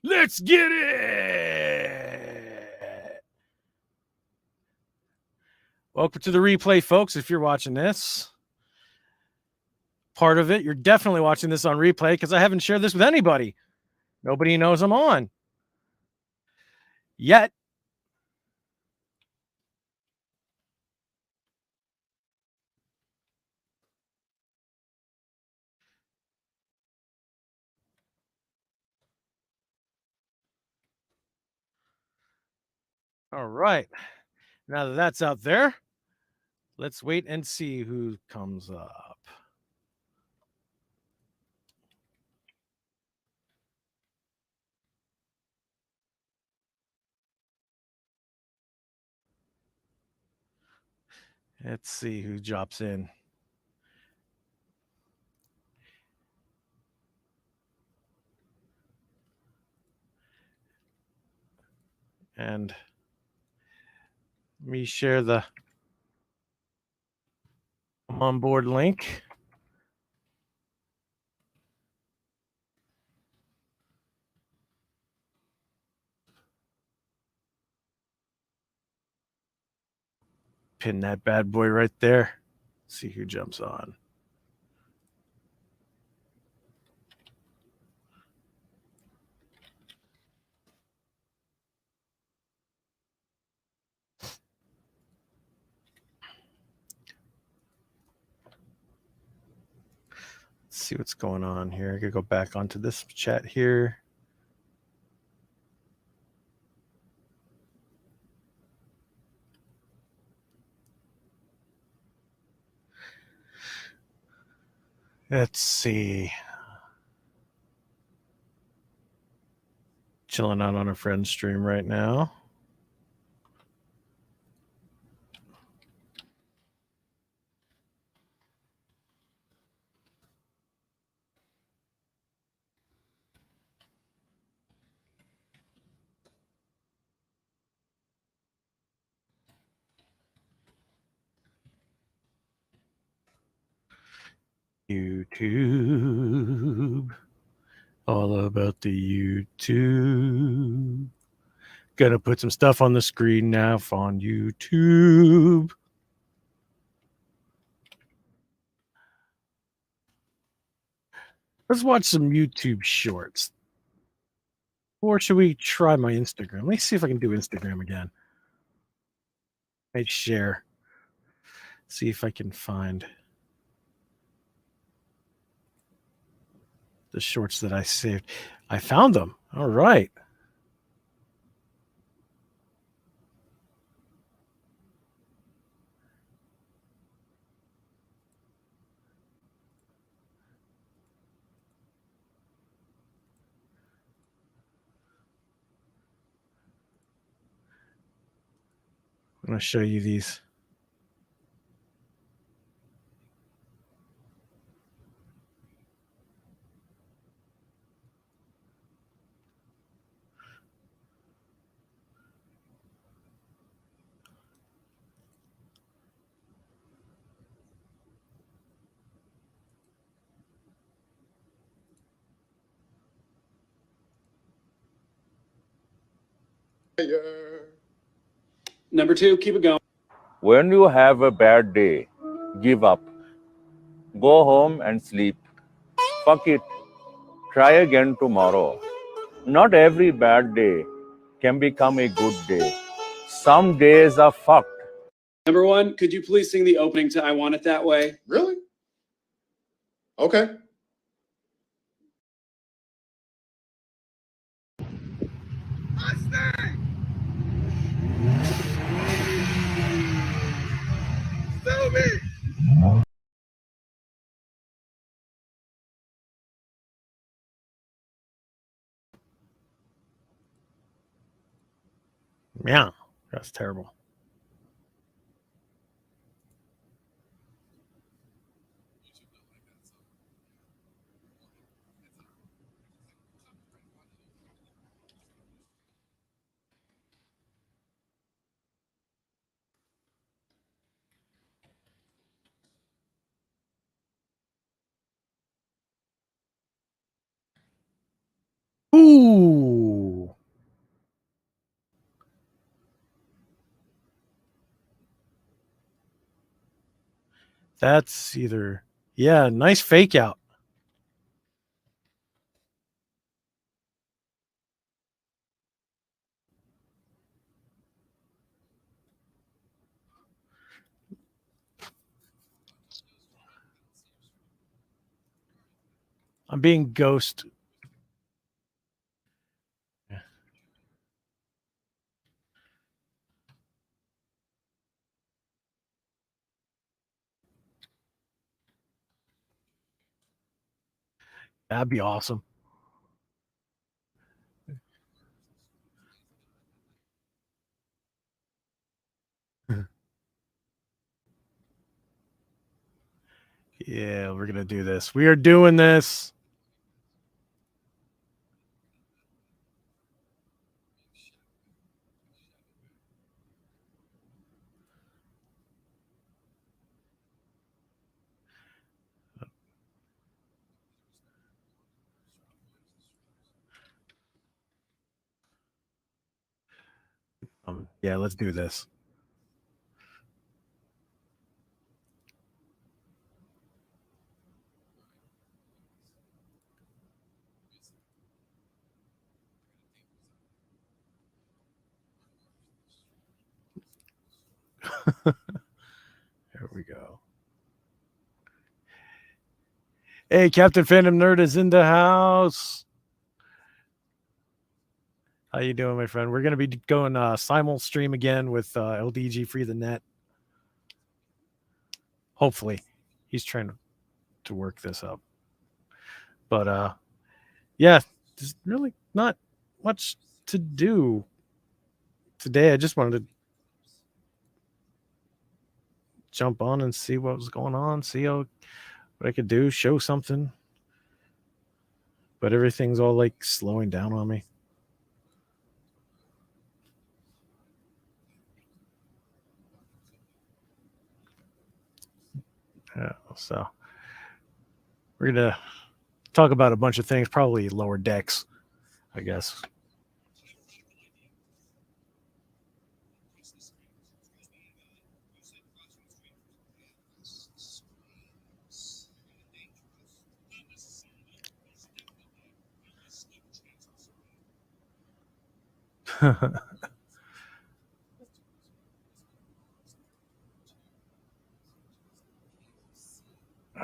Let's get it. Welcome to the replay, folks. If you're watching this, part of it, you're definitely watching this on replay because I haven't shared this with anybody. Nobody knows I'm on yet. All right. Now that that's out there, let's wait and see who comes up. Let's see who drops in. And let me share the on board link. Pin that bad boy right there. See who jumps on. Let's see what's going on here. I could go back onto this chat here. Let's see. Chilling out on a friend's stream right now. YouTube. All about the YouTube. Gonna put some stuff on the screen now on YouTube. Let's watch some YouTube shorts. Or should we try my Instagram? Let me see if I can do Instagram again. I share. See if I can find the shorts that I saved. I found them. All right. I'm going to show you these. Number 2, keep it going. When you have a bad day, give up. Go home and sleep. Fuck it. Try again tomorrow. Not every bad day can become a good day. Some days are fucked. Number 1, could you please sing the opening to I Want It That Way? Really? Okay. Sue me! Yeah, that's terrible. Ooh. That's either nice fake out. I'm being ghost. That'd be awesome. Yeah, we're gonna do this. We are doing this. Yeah, let's do this. There we go. Hey, Captain Phantom Nerd is in the house. How you doing, my friend? We're gonna be going simul stream again with LDG Free the Net. Hopefully, he's trying to work this up. But yeah, there's really not much to do today. I just wanted to jump on and see what was going on, see what I could do, show something. But everything's all like slowing down on me. Yeah, so we're gonna talk about a bunch of things, probably lower decks, I guess.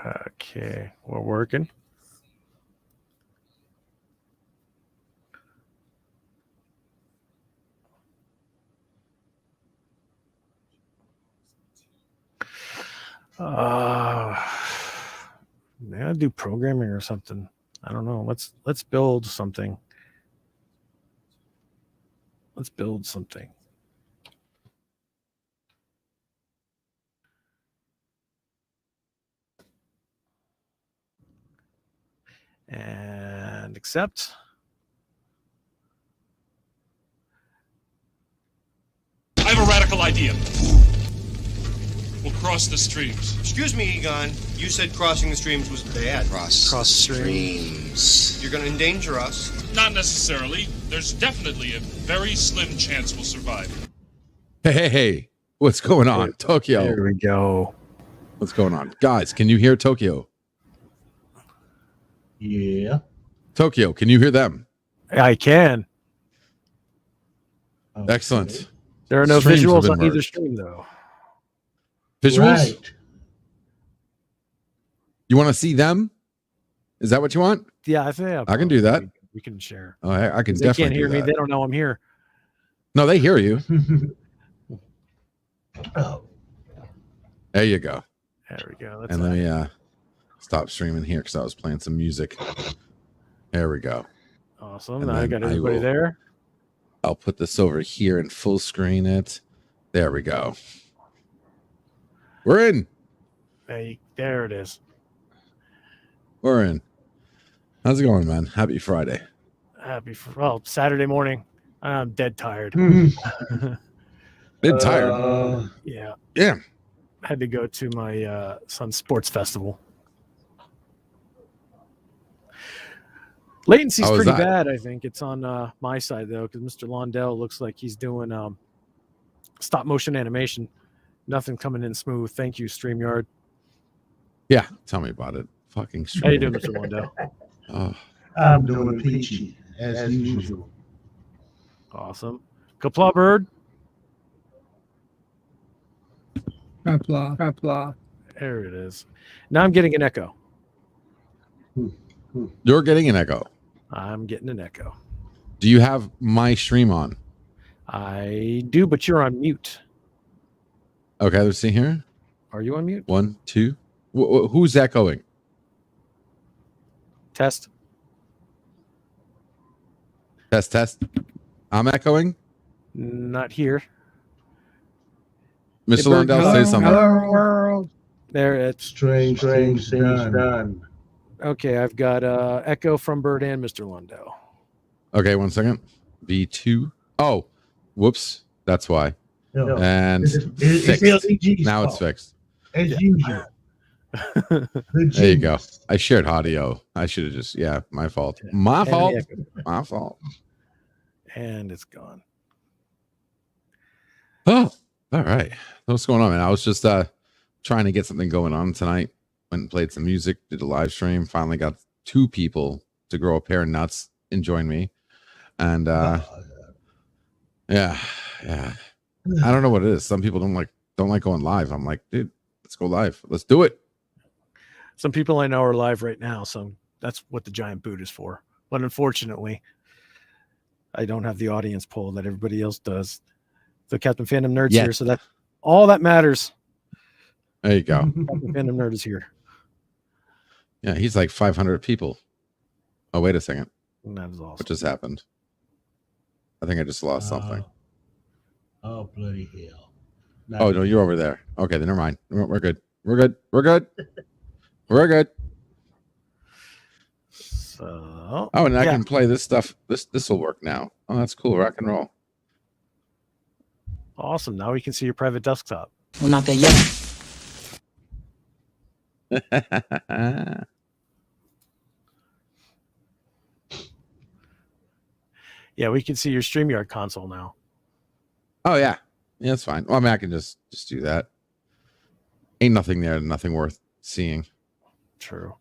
Okay, we're working. Maybe I'll do programming or something. I don't know. Let's build something. Let's build something. And accept. I have a radical idea. We'll cross the streams. Excuse me, Egon. You said crossing the streams was bad. Cross streams. You're gonna endanger us. Not necessarily. There's definitely a very slim chance we'll survive. Hey, what's going on? Tokyo. There we go. What's going on? Guys, can you hear Tokyo? Yeah. Tokyo, can you hear them? I can. Okay. Excellent. There are no Streams have visuals been on either merged. stream, though. Visuals? Right. You want to see them? Is that what you want? Yeah, I think I can do that. We can share. Oh, I can They definitely can't hear do me. that. They don't know I'm here. No, they hear you. Oh. There you go. There we go. And let me stop streaming here because I was playing some music. There we go. Awesome. And Now I then got I everybody will- there. I'll put this over here and full screen it. There we go. We're in. Hey, there it is. We're in. How's it going, man? Happy Friday. Saturday morning. I'm dead tired. Bit tired. Yeah. Yeah. Had to go to my son's sports festival. Latency's How was pretty that? bad, I think. It's on my side, though, because Mr. Londell looks like he's doing stop motion animation. Nothing coming in smooth. Thank you, StreamYard. Yeah, tell me about it. Fucking How you streaming. doing, Mr. Londo? Oh, I'm doing peachy, as usual. Awesome. Kapla bird. Kapla. There it is. Now I'm getting an echo. you're getting an echo. I'm getting an echo. Do you have my stream on? I do, but you're on mute. Okay, let's see here. Are you on mute? 1, 2. Who's echoing? Test. Test. I'm echoing. Not here. Mr. Bird, Lundell, say something. Hello, world. There it's Strange things done. okay. I've got echo from Bird and Mr. Londo. Okay, 1 second. V2. Oh, whoops. That's why. No, And it's fixed. LEG's Now fault, it's fixed. as usual. The There you go. genius. I shared audio. I should have just, my fault. My And fault. the echo. My fault. And it's gone. Oh, all right. What's going on, man? I was just trying to get something going on tonight. Went and played some music, did a live stream. Finally got 2 people to grow a pair of nuts and join me. And yeah. I don't know what it is. Some people don't like going live. I'm like, dude, let's go live. Let's do it. Some people I know are live right now, so that's what the giant boot is for. But unfortunately, I don't have the audience poll that everybody else does. The Captain Phantom Nerd's Yeah. here, so that's all that matters. There you go. Captain Phantom Nerd is here. Yeah, he's like 500 people. Oh, wait a second. And that is awesome. What just happened? I think I just lost something. Oh, bloody hell. Oh, no, you're over there. Okay, then never mind. We're good. We're good. We're good. We're good. So, Oh, and I yeah. can play this stuff. This will work now. Oh, that's cool. Rock and roll. Awesome. Now we can see your private desktop. We're not there yet. Yeah, we can see your StreamYard console now. Oh yeah, that's fine. Well, I mean, I can just do that. Ain't nothing there, nothing worth seeing. True.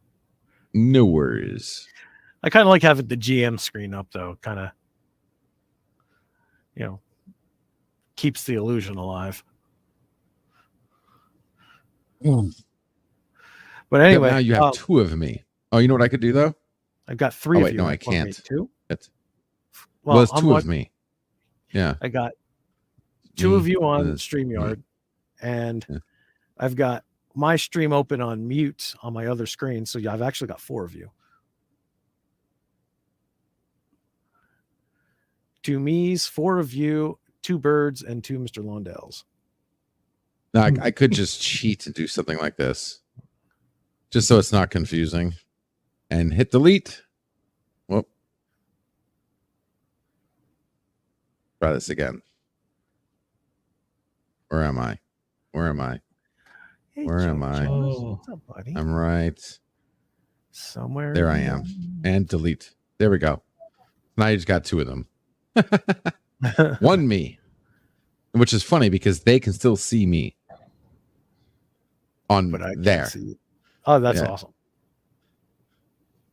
No worries. I kind of like having the GM screen up, though. Kind of, keeps the illusion alive. But anyway, now you have 2 of me. Oh, you know what I could do though? I've got 3 Oh, of wait, you. no, I Want me can't. 2? It's Well, it's 2 of me. Yeah. I got 2 of you on this, StreamYard, and Yeah. I've got my stream open on mute on my other screen. So yeah, I've actually got 4 of you. 2 me's, 4 of you, 2 birds, and 2 Mr. Londells. No, I could just cheat and do something like this, just so it's not confusing, and hit delete. Whoop. Try this again. Where am I? Where am I? Hey, Where am I? What's up, buddy? I'm right Somewhere. there. I am, and delete. There we go. Now you just got 2 of them. 1 me, which is funny because they can still see me on But I can't there. see it. Oh, that's Yeah. awesome.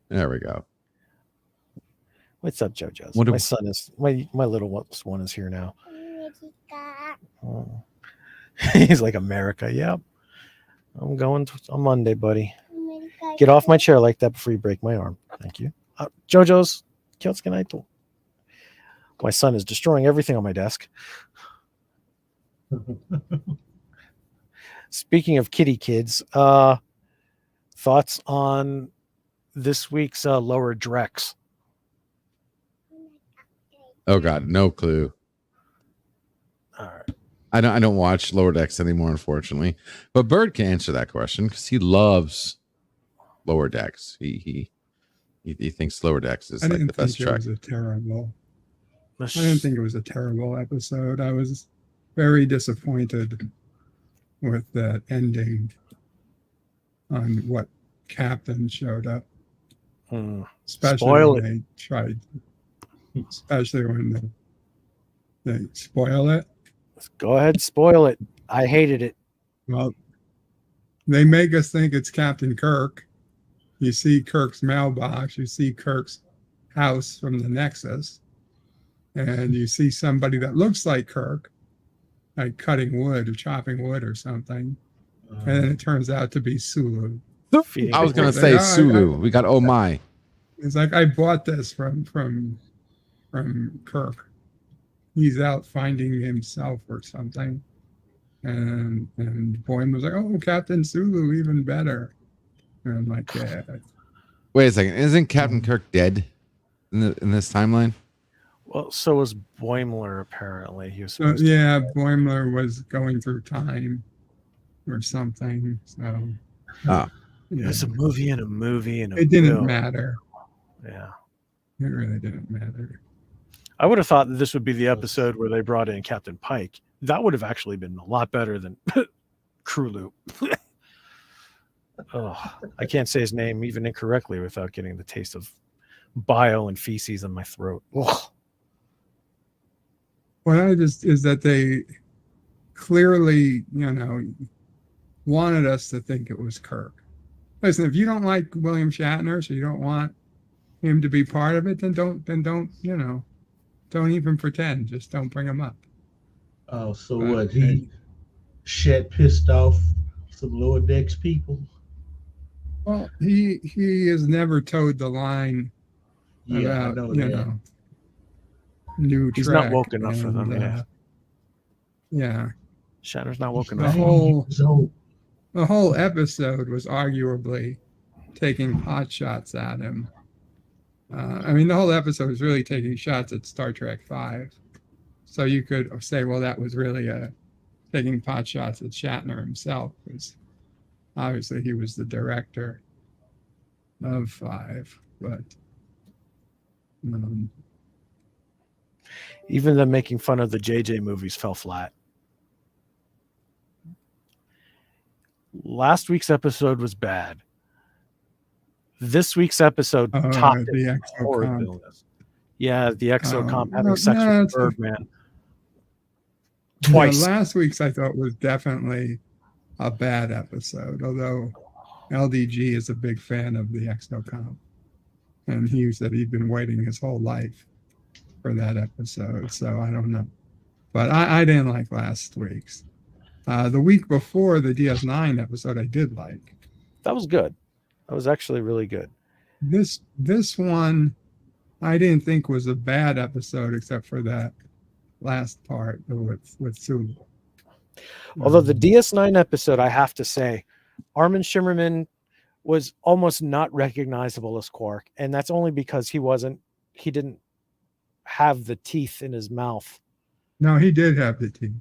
There we go. What's up, JoJo's? What do- My son is my little one is here now. Oh. He's like America. Yep. I'm going on Monday, buddy. Get off my chair like that before you break my arm. Thank you. JoJo's Kyotsukanaito. My son is destroying everything on my desk. Speaking of kitty kids, thoughts on this week's Lower Drex? Oh God, no clue. All right. I don't watch Lower Decks anymore, unfortunately. But Bird can answer that question because he loves Lower Decks. He thinks Lower Decks is I like didn't the best think it track. was a terrible. I didn't think it was a terrible episode. I was very disappointed with that ending on what Captain showed up, especially Spoil when they tried, especially when they spoil it. Go ahead, spoil it. I hated it. Well, They make us think it's Captain Kirk. You see Kirk's mailbox, you see Kirk's house from the Nexus, and you see somebody that looks like Kirk, like cutting wood or chopping wood or something. And then it turns out to be Sulu. I was gonna It's say like, Sulu. We got Oh My. It's like I bought this from Kirk. He's out finding himself or something. And Boyne was like, "Oh, Captain Sulu, even better." And I'm like, "Yeah." Wait a second. Isn't Captain Kirk dead in this timeline? Well, so was Boimler, apparently. He was So supposed yeah, Boimler was going through time or something. So Oh. It was a movie and a movie and a it didn't film. matter. Yeah. It really didn't matter. I would have thought that this would be the episode where they brought in Captain Pike. That would have actually been a lot better than Crew Loop. Oh, I can't say his name even incorrectly without getting the taste of bile and feces in my throat. Ugh. What I just is that they clearly, wanted us to think it was Kirk. Listen, if you don't like William Shatner, so you don't want him to be part of it, then don't, don't even pretend. Just don't bring him up. Oh, so what? Shet pissed off some lower decks people. Well, he has never towed the line Yeah, I about, know you that. know, new He's Trek. not woke enough for them, and, yeah. Yeah. Shatner's not woke The enough. whole episode was arguably taking pot shots at him. I mean, the whole episode was really taking shots at Star Trek V. So you could say, well, that was really taking pot shots at Shatner himself, because obviously he was the director of V. But Even them making fun of the JJ movies fell flat. Last week's episode was bad. This week's episode topped the it for exocomp. horribleness. Yeah, the exocomp having no, sex with it's a- Birdman. Twice. Last week's I thought was definitely a bad episode, although LDG is a big fan of the exocomp. And he said he'd been waiting his whole life for that episode. So I don't know. But I didn't like last week's. The week before, the DS9 episode, I did like. That was good. That was actually really good. This one, I didn't think was a bad episode, except for that last part with Sulu. Although the DS9 episode, I have to say, Armin Shimmerman was almost not recognizable as Quark, and that's only because he didn't have the teeth in his mouth. No, he did have the teeth.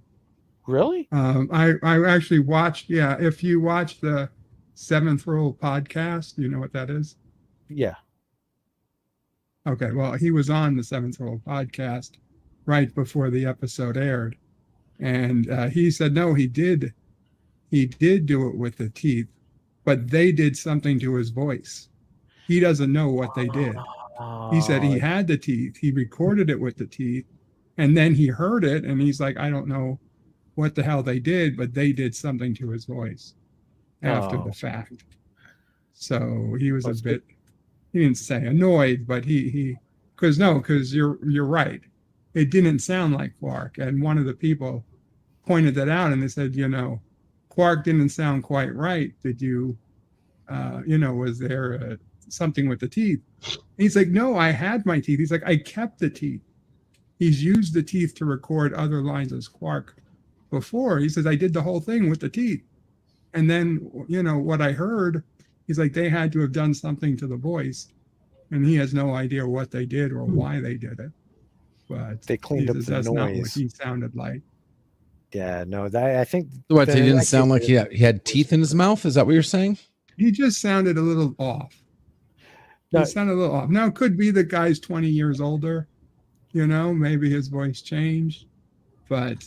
Really? I actually watched. Yeah, if you watch the Seventh Rule podcast, you know what that is. Yeah. Okay, well, he was on the Seventh Rule podcast right before the episode aired, and he said no, he did do it with the teeth, but they did something to his voice. He doesn't know what they did. He said he had the teeth, he recorded it with the teeth, and then he heard it, and he's like, I don't know what the hell they did, but they did something to his voice after the fact. So he was a bit, he didn't say annoyed, but because you're right. It didn't sound like Quark. And one of the people pointed that out, and they said, Quark didn't sound quite right. Did you, was there something with the teeth? And he's like, no, I had my teeth. He's like, I kept the teeth. He's used the teeth to record other lines as Quark before. He says, I did the whole thing with the teeth. And then, what I heard, he's like, they had to have done something to the voice. And he has no idea what they did or why they did it. But they cleaned up the that's noise. not what he sounded like. Yeah, no, I think. What, he didn't sound like he had teeth in his mouth? Is that what you're saying? He just sounded a little off. He sounded a little off. Now, it could be the guy's 20 years older. Maybe his voice changed. But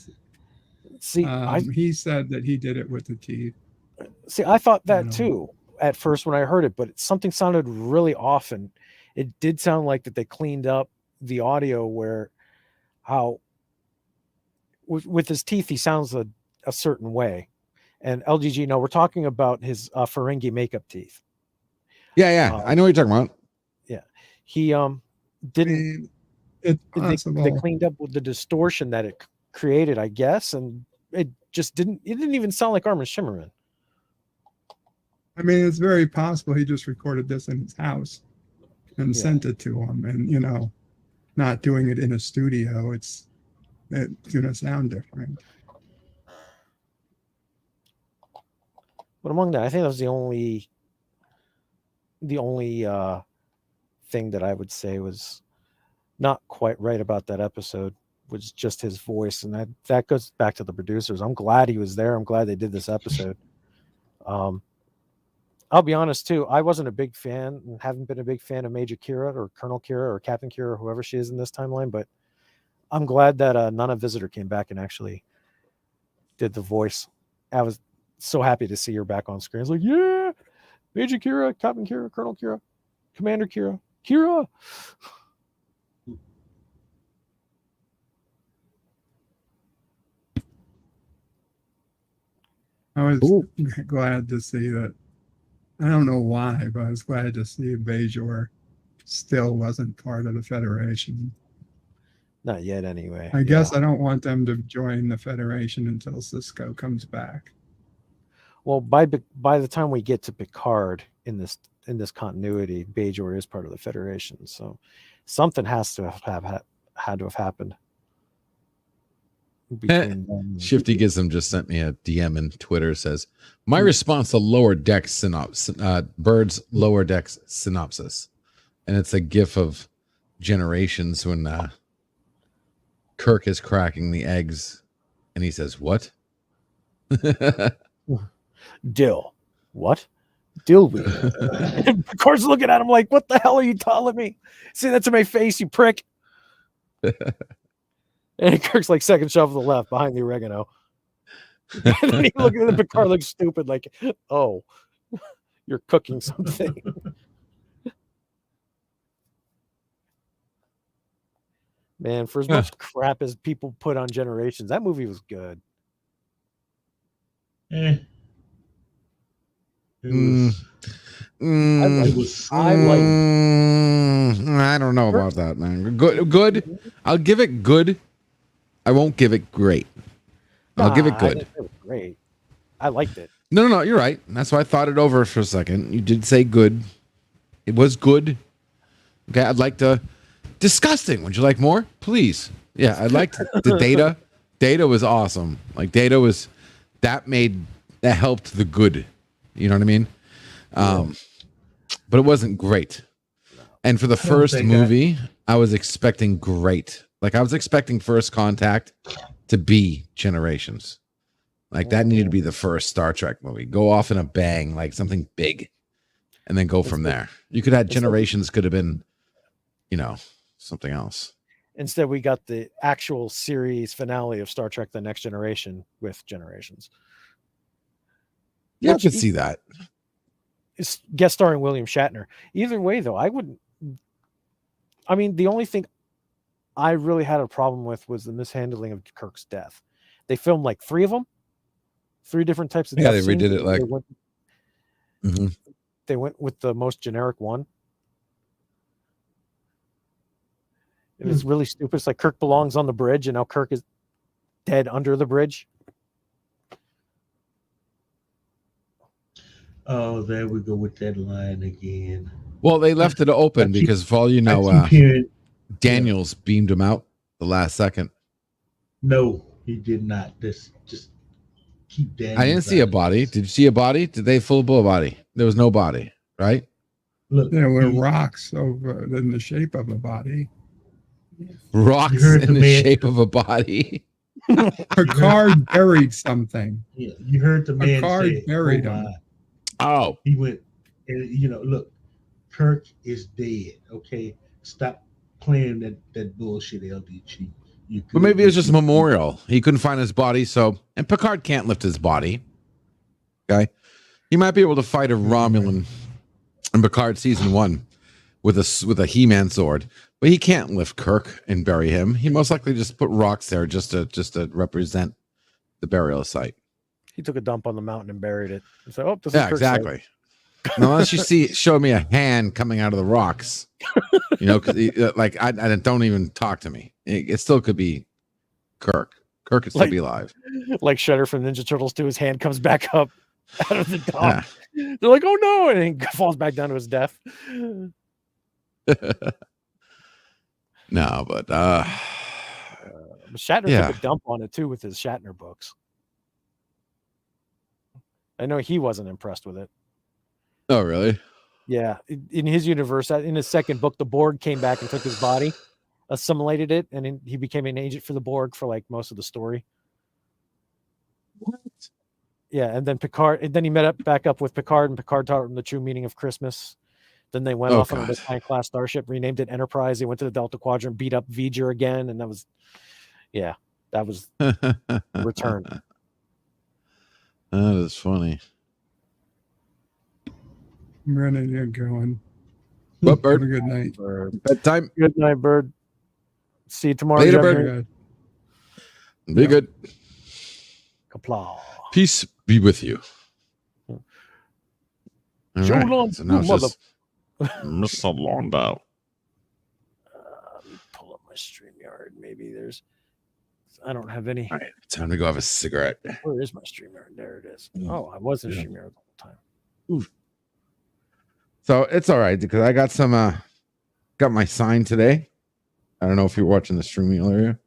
see, he said that he did it with the teeth. See, I thought that too at first when I heard it, but something sounded really off, and it did sound like that they cleaned up the audio where how with his teeth he sounds a certain way, And LGG, no, we're talking about his Ferengi makeup teeth. Yeah. I know what you're talking about. Yeah, he didn't. It's They possible. cleaned up with the distortion that it created, I guess, and it just didn't. It didn't even sound like Armin Shimmerman. I mean, it's very possible he just recorded this in his house and sent it to him, and not doing it in a studio. It's gonna sound different. But among that, I think that was the only thing that I would say was not quite right about that episode, was just his voice, and that goes back to the producers. I'm glad he was there. I'm glad they did this episode. I'll be honest too, I wasn't a big fan and haven't been a big fan of Major Kira or Colonel Kira or Captain Kira or whoever she is in this timeline, but I'm glad that Nana Visitor came back and actually did the voice. I was so happy to see her back on screen. It's like, yeah, Major Kira, Captain Kira, Colonel Kira, Commander Kira, Kira. I was glad to see that. I don't know why, but I was glad to see Bajor still wasn't part of the Federation. Not yet, anyway. I guess I don't want them to join the Federation until Cisco comes back. Well, by the time we get to Picard in this continuity, Bajor is part of the Federation, so something has to have had to have happened. Shifty Gizm just sent me a DM in Twitter. Says my response to Lower Decks synopsis, Bird's Lower Decks synopsis, and it's a GIF of Generations when Kirk is cracking the eggs, and he says, "What?" Dill. What? Dillweed. And Picard's looking at him like, "What the hell are you telling me? Say that to my face, you prick." And Kirk's like, second shove to the left behind the oregano. And then he looks at the Picard, looks stupid, like, "Oh, you're cooking something." Man, for as much crap as people put on Generations, that movie was good. I don't know about that, man. Good. I'll give it good. I won't give it great. I'll give it good. It was great. I liked it. No, you're right. That's why I thought it over for a second. You did say good. It was good. Okay, I'd like to. Disgusting. Would you like more? Please. Yeah, I liked the Data. Data was awesome. Like Data was that helped the good. You know what I mean? But it wasn't great. And for the first movie, I was expecting great. Like I was expecting First Contact to be Generations. Like that needed to be the first Star Trek movie. Go off in a bang, like something big, and then go from there. You could have Generations could have been, something else. Instead, we got the actual series finale of Star Trek: The Next Generation with Generations. Yeah, I could see that. It's guest starring William Shatner. Either way, though, the only thing I really had a problem with was the mishandling of Kirk's death. They filmed like 3 of them, 3 different types of death they redid it like they went with the most generic one. And it's really stupid. It's like Kirk belongs on the bridge, and now Kirk is dead under the bridge. Oh, there we go with that line again. Well, they left it open because, for all you know, Daniels beamed him out the last second. No, he did not. Just keep Daniels. I didn't see a body. Did you see a body? Did they full blow a body? There was no body, right? Look, there were rocks over in the shape of a body. Rocks in the shape of a body. Picard buried something. Yeah, you heard the man say, buried him. Oh, he went, and look, Kirk is dead. Okay, stop playing that bullshit, LDG. But maybe it was just a memorial. He couldn't find his body, and Picard can't lift his body. Okay, he might be able to fight a Romulan in Picard season 1 with a He-Man sword, but he can't lift Kirk and bury him. He most likely just put rocks there just to represent the burial site. He took a dump on the mountain and buried it. So, oh, this Yeah, is Kirk's site. exactly. Now, unless you show me a hand coming out of the rocks, you know, like I don't even talk to me. It still could be Kirk. Kirk could still be alive. Like Shredder from Ninja Turtles 2, his hand comes back up out of the dump. Yeah. They're like, oh no, and he falls back down to his death. No, but Shatner took a dump on it too with his Shatner books. I know he wasn't impressed with it. Oh, really? Yeah. In his universe, in his second book, the Borg came back and took his body, assimilated it, and he became an agent for the Borg for like most of the story. What? Yeah, and then he met back up with Picard, and Picard taught him the true meaning of Christmas. Then they went off on a Defiant-class starship, renamed it Enterprise. They went to the Delta Quadrant, beat up V'ger again, and that was Return. That is funny. I'm ready to get going. What, Bird? Have a good night. Bedtime. Good night, Bird. See you tomorrow. Later, Bird. Be good. Kapla. Peace be with you. All right. So now it's just Mr. Londo. Pull up my StreamYard. Maybe I don't have any. All right. Time to go have a cigarette. Where is my StreamYard? There it is. Oh, I was in StreamYard the whole time. Ooh. So it's all right because I got got my sign today. I don't know if you're watching the streaming earlier.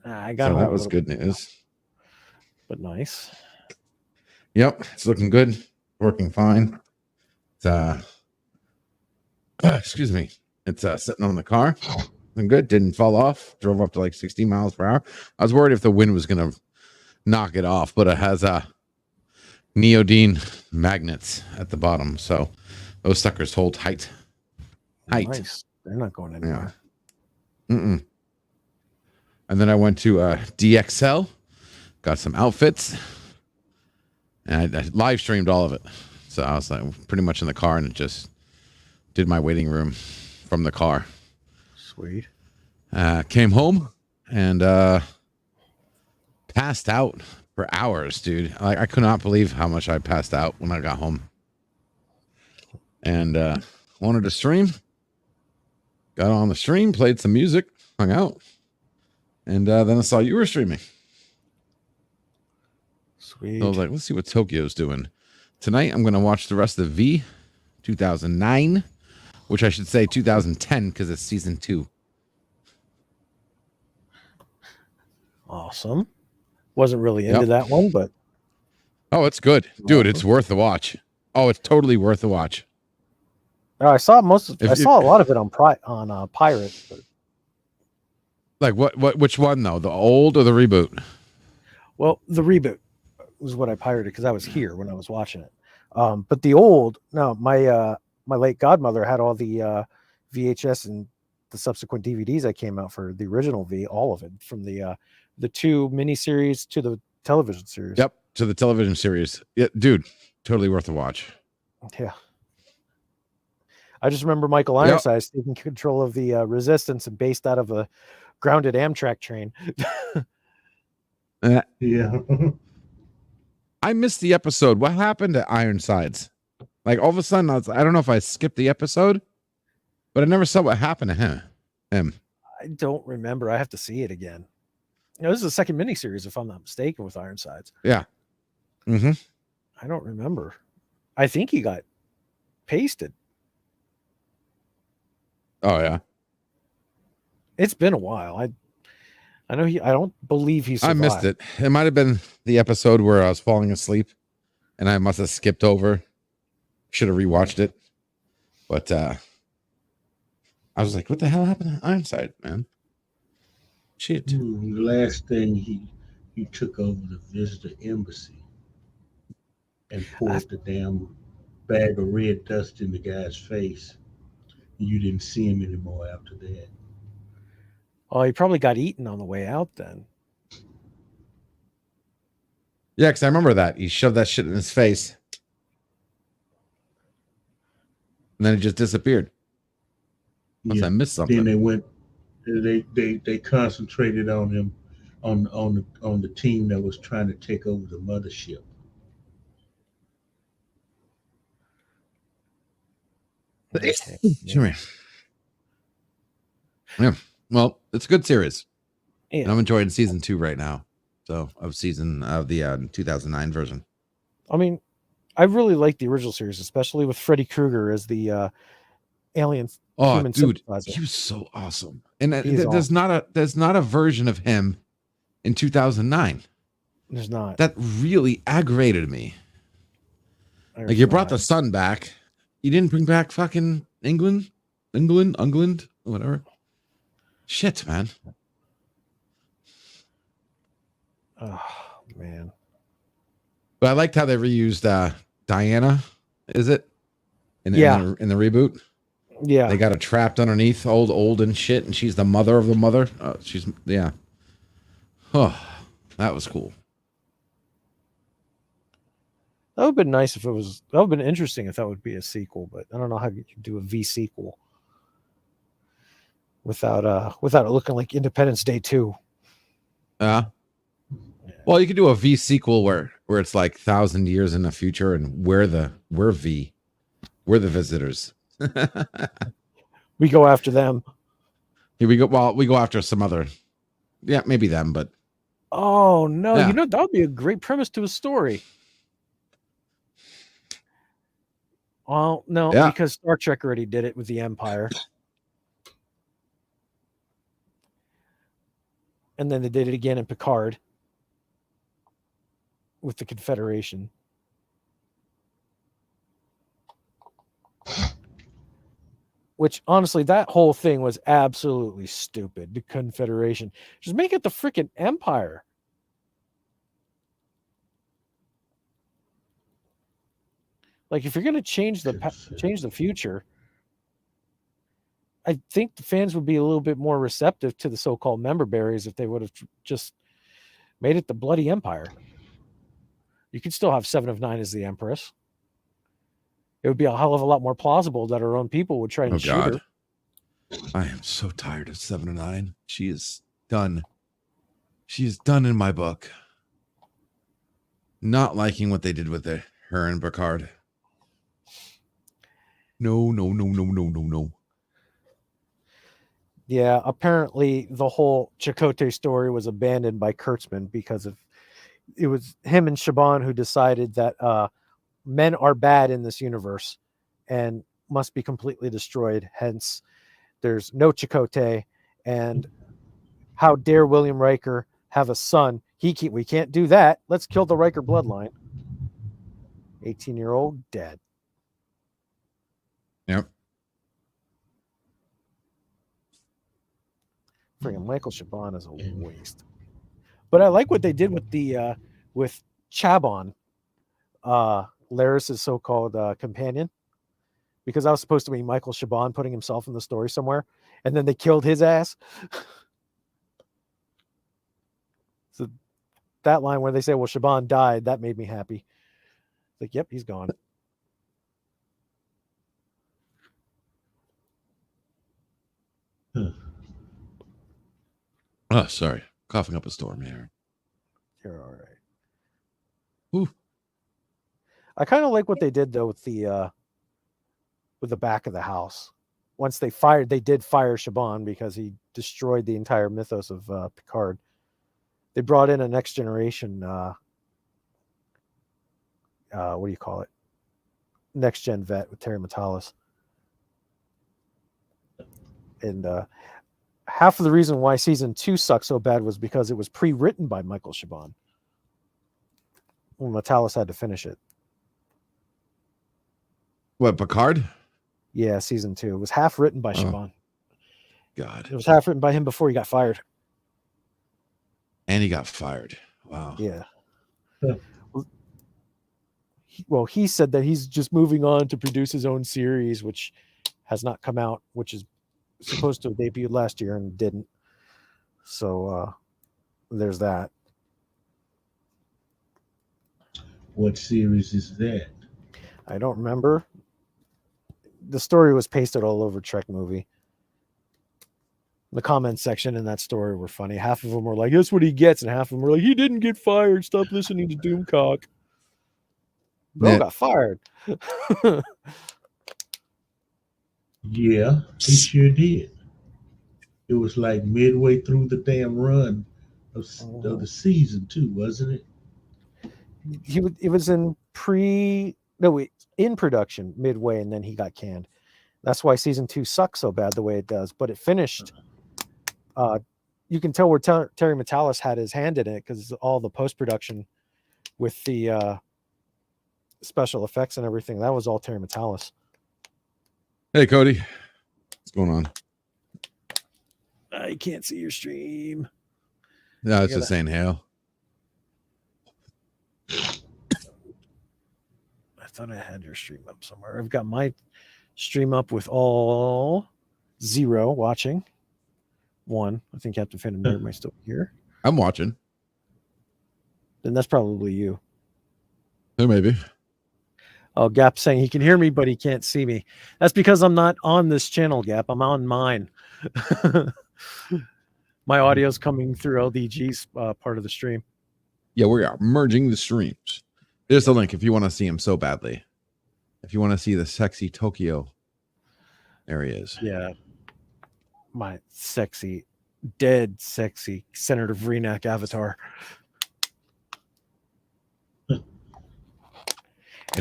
I got so that was good news. But nice. Yep, it's looking good. Working fine. It's excuse me. It's sitting on the car. Looking good. Didn't fall off. Drove up to like 60 miles per hour. I was worried if the wind was gonna knock it off, but it has neodyne magnets at the bottom, so those suckers hold tight. Nice. They're not going anywhere. Yeah. And then I went to DXL, got some outfits, and I live streamed all of it. So I was like pretty much in the car and just did my waiting room from the car. Sweet. Came home and passed out for hours, dude. I could not believe how much I passed out when I got home. And wanted to stream. Got on the stream, played some music, hung out. And then I saw you were streaming. Sweet. So I was like, let's see what Tokyo's doing. Tonight, I'm going to watch the rest of V 2009, which I should say 2010 because it's season 2. Awesome. Wasn't really into that one, but. Oh, it's good. Dude, it's worth the watch. Oh, it's totally worth the watch. I saw I saw a lot of it on Pirate. But... Like which one though? The old or the reboot? Well, the reboot was what I pirated because I was here when I was watching it. But the old, no, my late godmother had all the VHS and the subsequent DVDs that came out for the original V, all of it, from the 2 miniseries to the television series. Yep, to the television series. Yeah, dude, totally worth a watch. Yeah. I just remember Michael Ironsides taking control of the Resistance and based out of a grounded Amtrak train. Yeah. I missed the episode. What happened to Ironsides? Like all of a sudden, I don't know if I skipped the episode, but I never saw what happened to him. I don't remember. I have to see it again. This is the second miniseries, if I'm not mistaken, with Ironsides. Yeah. Mm-hmm. I don't remember. I think he got pasted. Oh yeah. It's been a while. I know I don't believe he survived. I missed it. It might have been the episode where I was falling asleep and I must have skipped over. Should have rewatched it. But I was like, what the hell happened to Ironside, man? Shit. The last thing he took over the visitor embassy and poured the damn bag of red dust in the guy's face. You didn't see him anymore after that. Oh, he probably got eaten on the way out then. Yeah, because I remember that. He shoved that shit in his face. And then it just disappeared. Unless I missed something. Then they concentrated on him on the team that was trying to take over the mothership. Sure. Yeah. Well, it's a good series. Yeah. And I'm enjoying season 2 right now. So of the 2009 version. I mean, I really like the original series, especially with Freddy Krueger as the alien human Dude, sympathizer. he was so awesome. And He's there's not a version of him in 2009. There's not. That really aggravated me. There's Like you brought not. the sun back. You didn't bring back fucking England, whatever. Shit, man. Oh man. But I liked how they reused Diana, is it? In the reboot? Yeah. They got her trapped underneath old and shit, and she's the mother of the mother. Yeah. Oh, that was cool. That would have been nice if it was. That would have been interesting if that would be a sequel, but I don't know how you can do a V sequel without it looking like Independence Day 2. Well, you could do a V sequel where it's like 1,000 years in the future, and we're V, we're the visitors. We go after them. Here we go. Well, we go after some other. Yeah, maybe them, but. Oh no! Yeah. You know that would be a great premise to a story. Well, no, Yeah. because Star Trek already did it with the Empire. And then they did it again in Picard with the Confederation. Which, honestly, that whole thing was absolutely stupid. The Confederation. Just make it the freaking Empire. Like, if you're going to change the future, I think the fans would be a little bit more receptive to the so-called member berries if they would have just made it the bloody Empire. You could still have 7 of 9 as the Empress. It would be a hell of a lot more plausible that our own people would try and shoot her. I am so tired of 7 of 9. She is done. She is done in my book. Not liking what they did with her and Picard. No. Yeah, apparently the whole Chakotay story was abandoned by Kurtzman because it was him and Shaban who decided that men are bad in this universe and must be completely destroyed. Hence, there's no Chakotay, and how dare William Riker have a son? We can't do that. Let's kill the Riker bloodline. 18-year-old dead. Yep. Freaking Michael Chabon is a waste. But I like what they did with the with Chabon, Laris's so-called companion, because I was supposed to be Michael Chabon putting himself in the story somewhere, and then they killed his ass. So that line where they say, "Well, Chabon died," that made me happy. Like, yep, he's gone. Oh, sorry. Coughing up a storm here. You're all right. Ooh. I kind of like what they did though with the back of the house. Once they did fire Chabon because he destroyed the entire mythos of Picard. They brought in a next generation. What do you call it? Next gen vet with Terry Matalas. And half of the reason why season 2 sucked so bad was because it was pre-written by Michael Chabon. Well, Matalas had to finish it. What, Picard? Yeah, season 2. It was half written by Chabon. God. It was half written by him before he got fired. And he got fired. Wow. Yeah. Well, he said that he's just moving on to produce his own series, which has not come out, which is supposed to have debuted last year and didn't. So there's that. What series is that? I don't remember. The story was pasted all over Trek Movie. The comment section in that story were funny. Half of them were like, "That's what he gets," and half of them were like, "He didn't get fired. Stop listening to Doomcock." Bro Yeah. got fired. Yeah, he sure did. It was like midway through the damn run of the season too, wasn't it? It was in in production midway, and then he got canned. That's why season 2 sucks so bad the way it does. But it finished. You can tell where Terry Metalis had his hand in it because all the post production with the special effects and everything, that was all Terry Metalis. Hey, Cody. What's going on? I can't see your stream. No, it's just saying hail. I thought I had your stream up somewhere. I've got my stream up with all 0 watching. 1. I think Captain Phantom Nerd might still be here. I'm watching. Then that's probably you. Oh, maybe. Oh, Gap saying he can hear me, but he can't see me. That's because I'm not on this channel, Gap. I'm on mine. My audio's coming through LDG's part of the stream. Yeah, we are merging the streams. There's the link if you want to see him so badly. If you want to see the sexy Tokyo areas. Yeah. My sexy, dead sexy Senator Vreenak avatar. And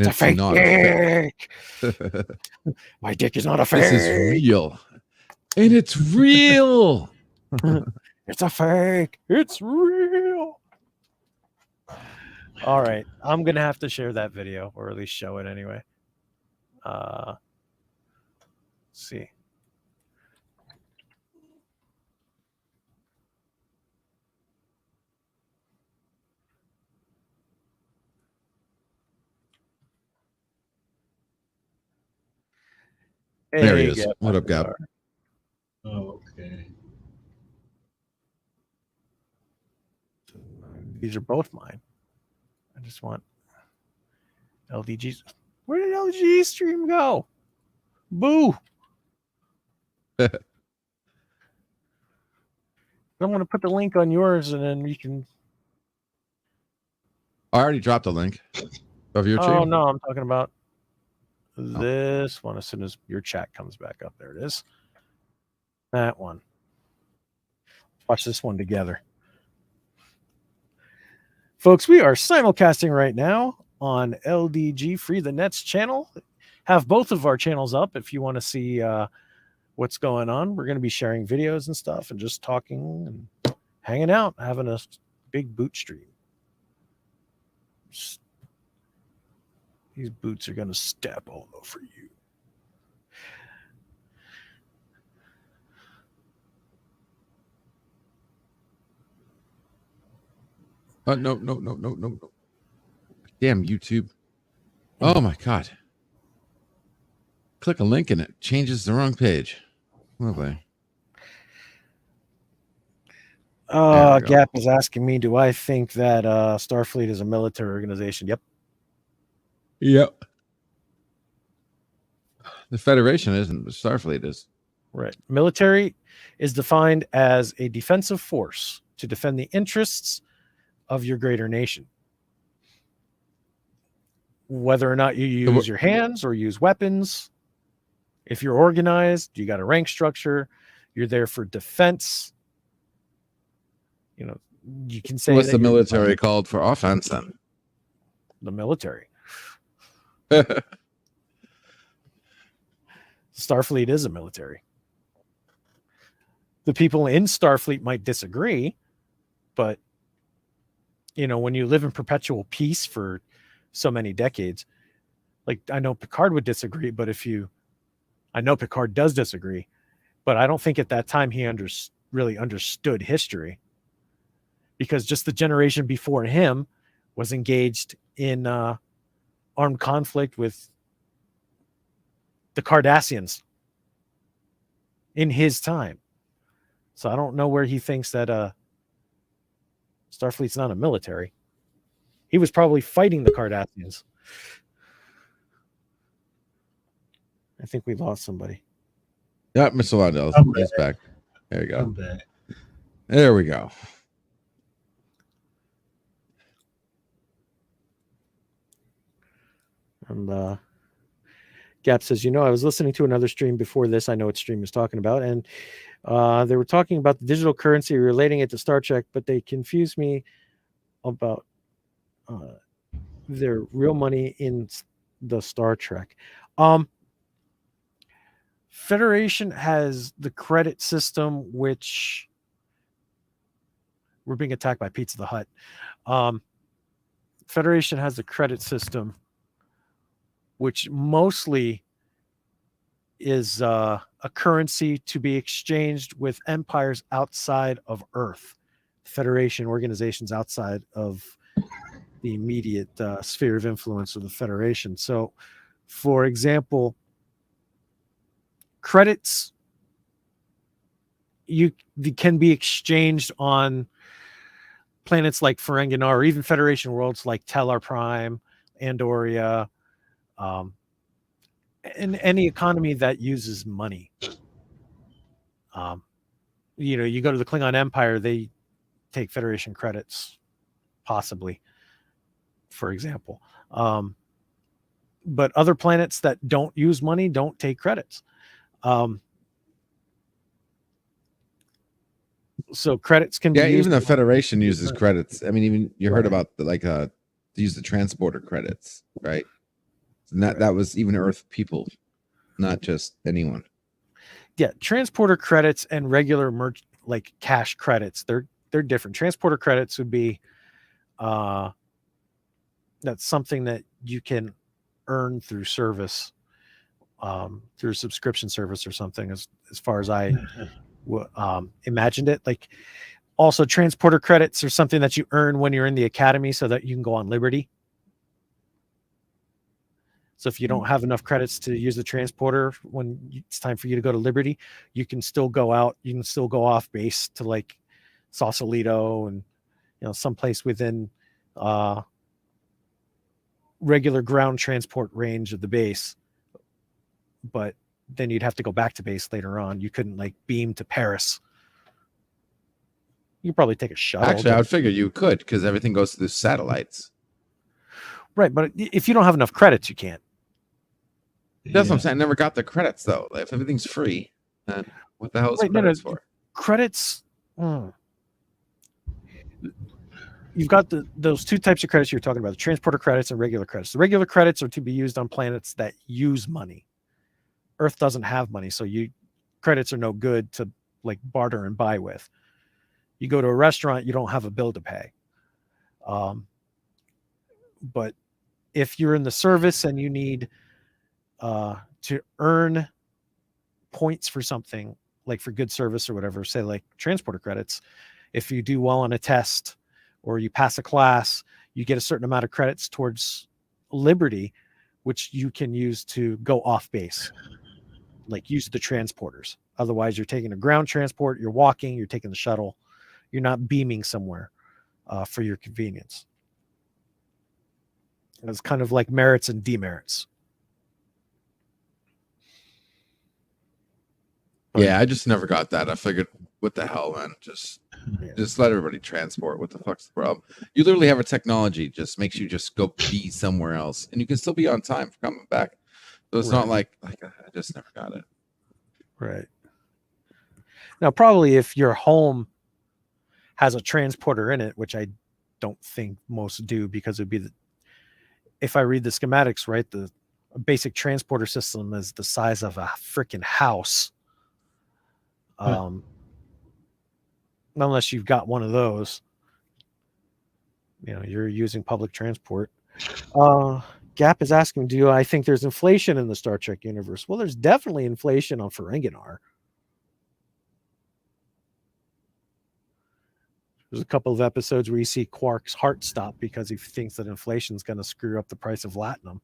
it's not dick. My dick is not a fake. This is real. And it's real. It's a fake. It's real. All right. I'm going to have to share that video, or at least show it anyway. Let's see. There he is. What up, Gab? Oh, okay. These are both mine. I just want LDG's. Where did LDG's stream go? Boo. I'm going to put the link on yours, and then you can. I already dropped the link of your stream. Oh, no, I'm talking about this one as soon as your chat comes back up. There it is. That one. Watch this one together. Folks, we are simulcasting right now on LDG Free the Nets channel. Have both of our channels up if you want to see what's going on. We're going to be sharing videos and stuff and just talking and hanging out, having a big boot stream. These boots are going to step all over you. No. Damn, YouTube. Oh, my God. Click a link and it changes the wrong page. Lovely. Gap is asking me, do I think that Starfleet is a military organization? Yep. Yep. The Federation isn't, but Starfleet is. Right. Military is defined as a defensive force to defend the interests of your greater nation. Whether or not you use your hands or use weapons, if you're organized, you got a rank structure, you're there for defense. You know, you can say what's the military called for offense then? The military. Starfleet is a military. The people in Starfleet might disagree, but you know, when you live in perpetual peace for so many decades, like I know Picard would disagree, but I know Picard does disagree, but I don't think at that time he really understood history, because just the generation before him was engaged in armed conflict with the Cardassians in his time. So I don't know where he thinks that Starfleet's not a military. He was probably fighting the Cardassians. I think we lost somebody. Yeah, Mr. Waddell is back. There you I'm go. back. There we go. And Gap says, I was listening to another stream before this. I know what stream is talking about. And they were talking about the digital currency, relating it to Star Trek, but they confused me about their real money in the Star Trek. Federation has the credit system, which we're being attacked by Pizza the Hut. Federation has the credit system, which mostly is a currency to be exchanged with empires outside of Earth, Federation organizations outside of the immediate sphere of influence of the Federation. So, for example, credits can be exchanged on planets like Ferenginar, or even Federation worlds like Tellar Prime, Andoria, in any economy that uses money. You go to the Klingon Empire, they take Federation credits, possibly, for example. But other planets that don't use money don't take credits. So credits can be used. Even the Federation uses credits. I mean, even you heard Right. about to use the transporter credits, right? And that was even Earth people, not just anyone. Yeah, transporter credits and regular like cash credits, they're different. Transporter credits would be that's something that you can earn through service, through subscription service or something, as far as I imagined it. Like, also transporter credits are something that you earn when you're in the academy so that you can go on Liberty. So if you don't have enough credits to use the transporter when it's time for you to go to Liberty, you can still go out. You can still go off base to like Sausalito and someplace within regular ground transport range of the base. But then you'd have to go back to base later on. You couldn't like beam to Paris. You probably take a shuttle. Actually, I would figure you could, because everything goes through satellites. Right, but if you don't have enough credits, you can't. That's what I'm saying. I never got the credits though. If everything's free, then what the hell is credits for? Credits. You've got those two types of credits you're talking about: the transporter credits and regular credits. The regular credits are to be used on planets that use money. Earth doesn't have money, so credits are no good to like barter and buy with. You go to a restaurant, you don't have a bill to pay. But if you're in the service and you need to earn points for something, like for good service or whatever, say like transporter credits, if you do well on a test or you pass a class, you get a certain amount of credits towards Liberty, which you can use to go off base, like use the transporters. Otherwise, you're taking a ground transport, you're walking, you're taking the shuttle, you're not beaming somewhere for your convenience. It's kind of like merits and demerits. Yeah, I just never got that. I figured, what the hell, man? Just let everybody transport. What the fuck's the problem? You literally have a technology just makes you just go be somewhere else, and you can still be on time for coming back. So it's not like I just never got it. Right. Now, probably if your home has a transporter in it, which I don't think most do, because it'd be if I read the schematics right, the basic transporter system is the size of a freaking house. Unless you've got one of those, you're using public transport. Gap is asking, do I think there's inflation in the Star Trek universe? Well, there's definitely inflation on Ferenginar. There's a couple of episodes where you see Quark's heart stop because he thinks that inflation is going to screw up the price of latinum.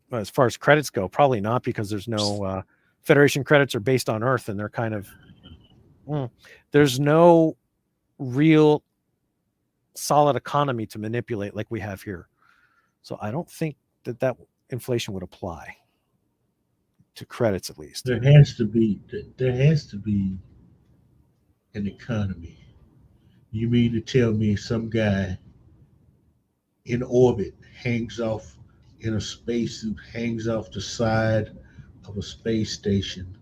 But as far as credits go, probably not, because there's no Federation credits are based on Earth, and they're kind of there's no real solid economy to manipulate like we have here. So I don't think that inflation would apply. to credits at least. There has to be an economy. You mean to tell me some guy in orbit hangs off in a spacesuit, hangs off the side of a space station,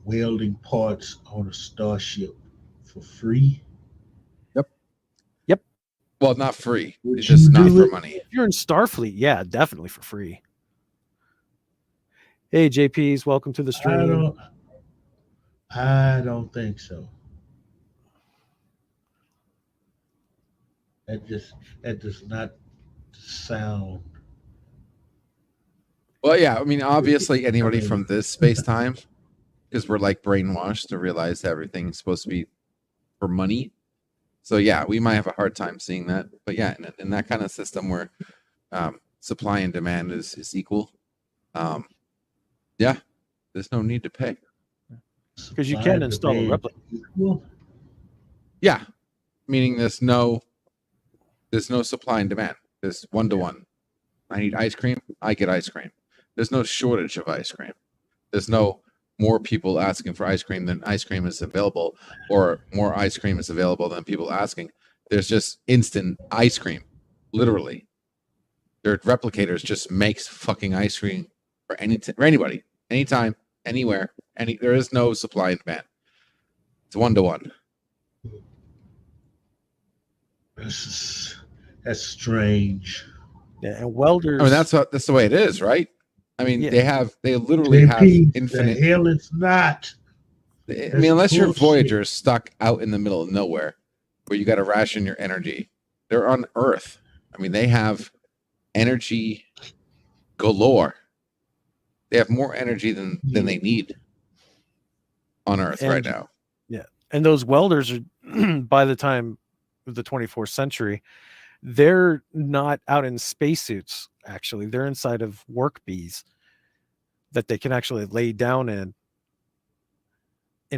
welding parts on a starship for free? Well, not free. Would It's just you not do for it? money. If you're in Starfleet, yeah, definitely for free. Hey, JPs, welcome to the stream. I don't think so. That does not sound. Well, yeah. I mean, obviously, anybody from this space time, because we're like brainwashed to realize everything's supposed to be for money. So yeah, we might have a hard time seeing that. But yeah, in that kind of system where supply and demand is equal, yeah, there's no need to pay. Because you can install a replica. Yeah, meaning there's no supply and demand. There's 1-to-1. I need ice cream, I get ice cream. There's no shortage of ice cream. There's no more people asking for ice cream than ice cream is available, or more ice cream is available than people asking. There's just instant ice cream, literally. Their replicators just makes fucking ice cream for anybody, anytime, anywhere. There is no supply and demand. It's 1-to-1. That's strange. Yeah, and welders. I mean, that's the way it is, right? I mean, Yeah. they literally have infinite. The hell it's not. I mean, unless your Voyager is stuck out in the middle of nowhere, where you got to ration your energy, they're on Earth. I mean, they have energy galore. They have more energy than they need on Earth right now. Yeah, and those welders are by the time of the 24th century, they're not out in spacesuits. Actually, they're inside of work bees that they can actually lay down in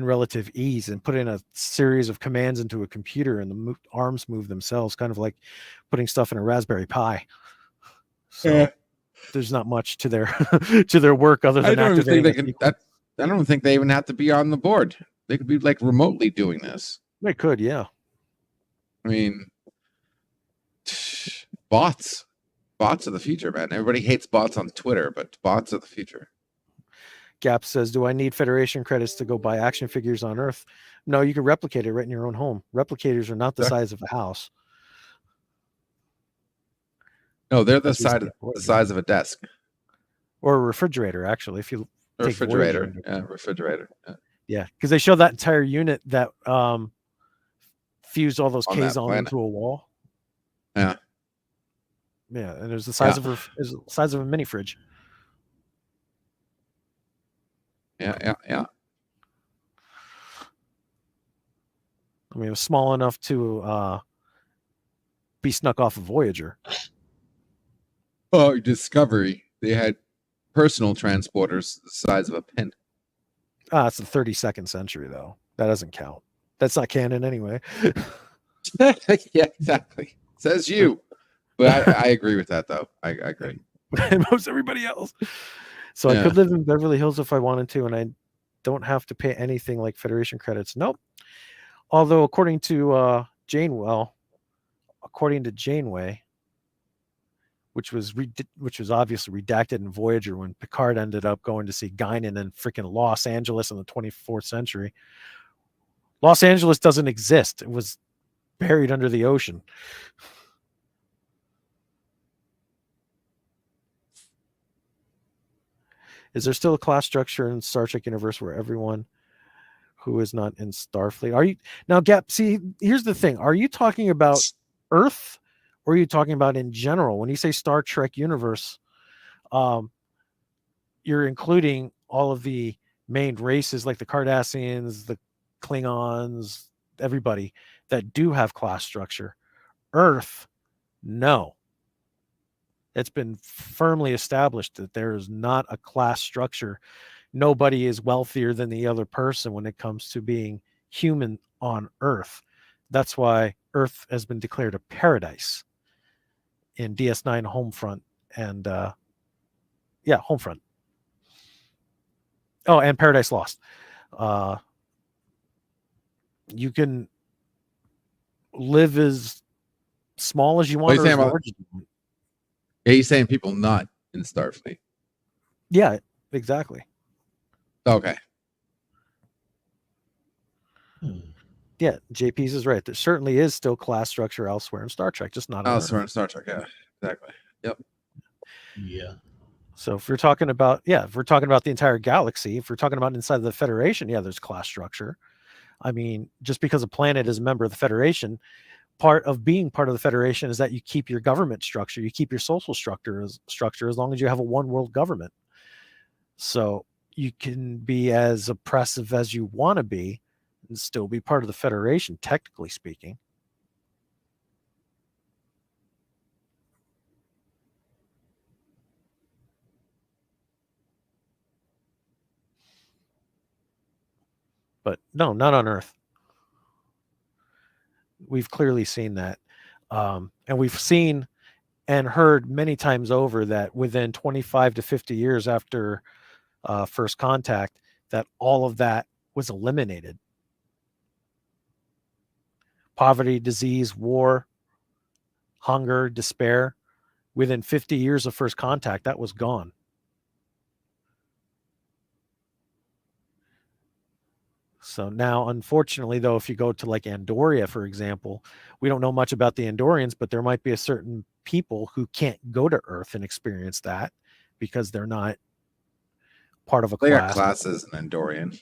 relative ease and put in a series of commands into a computer, and the arms move themselves, kind of like putting stuff in a Raspberry Pi. So there's not much to their to their work other than I don't activating. think I don't think they even have to be on the board. They could be like remotely doing this. They could, yeah. I mean, bots are the future, man. Everybody hates bots on Twitter, but bots are the future. Gap says, do I need Federation credits to go buy action figures on Earth? No, you can replicate it right in your own home. Replicators are not the size of a house. No, they're the size of a desk. Or a refrigerator, actually. If you refrigerator. Yeah, because they show that entire unit that fused all those Kazon into a wall. Yeah. Yeah, and it was the size of a mini fridge. Yeah. I mean, it was small enough to be snuck off a Voyager. Oh, Discovery. They had personal transporters the size of a pin. It's the 32nd century, though. That doesn't count. That's not canon anyway. Yeah, exactly. Says you. But I agree with that, though. I agree. Most everybody else. So I could live in Beverly Hills if I wanted to, and I don't have to pay anything like Federation credits. Nope. Although, according to Janeway, which was obviously redacted in Voyager when Picard ended up going to see Guinan in freaking Los Angeles in the 24th century. Los Angeles doesn't exist. It was buried under the ocean. Is there still a class structure in Star Trek universe where everyone who is not in Starfleet? Are you now, Gap? See, here's the thing. Are you talking about Earth, or are you talking about in general? When you say Star Trek universe, you're including all of the main races like the Cardassians, the Klingons, everybody that do have class structure. Earth, no. It's been firmly established that there is not a class structure. Nobody is wealthier than the other person when it comes to being human on Earth. That's why Earth has been declared a paradise in DS9 Homefront and Homefront. Oh, and Paradise Lost. You can live as small as you What are want. you Or saying as about? large as you want. Yeah, he's saying people not in Starfleet. Yeah, exactly. Okay. Yeah, JP's is right. There certainly is still class structure elsewhere in Star Trek, just not on Earth. In Star Trek. Yeah, exactly. Yep. Yeah. So if we're talking about, if we're talking about the entire galaxy, if we're talking about inside of the Federation, there's class structure. I mean, just because a planet is a member of the Federation, part of being part of the Federation is that you keep your government structure, you keep your social structure as long as you have a one world government. So you can be as oppressive as you want to be and still be part of the Federation, technically speaking. But no, not on Earth. We've clearly seen that. And we've seen and heard many times over that within 25 to 50 years after first contact, that all of that was eliminated. Poverty, disease, war, hunger, despair. Within 50 years of first contact, that was gone. So now, unfortunately, though, if you go to like Andoria, for example, we don't know much about the Andorians, but there might be a certain people who can't go to Earth and experience that because they're not part of a They class. got classes in Andorian.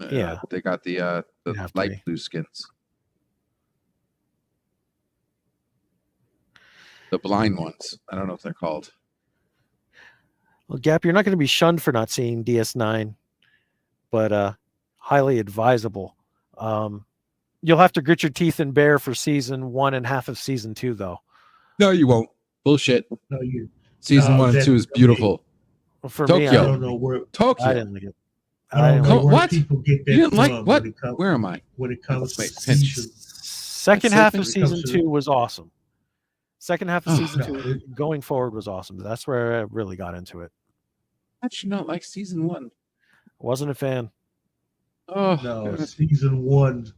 Yeah. They got the have to light be. blue skins. The blind ones. I don't know what they're called. Well, Gap, you're not going to be shunned for not seeing DS9, but highly advisable. You'll have to grit your teeth and bear for season 1 and half of season 2, though. No, you won't. Bullshit. No, you. Season No, 1 and that- 2 is beautiful. For me, I Tokyo. don't know where. Tokyo. I didn't like it. I don't know like where what? people get that You didn't like from what? when it comes. Where am I? When it comes to Wait, pinch. season. Second That's half it. of When it comes season to- 2 was awesome. Second half of Oh, season no, 2 going forward was awesome. That's where I really got into it. How'd you not like season 1? Wasn't a fan. Oh, No, God. season 1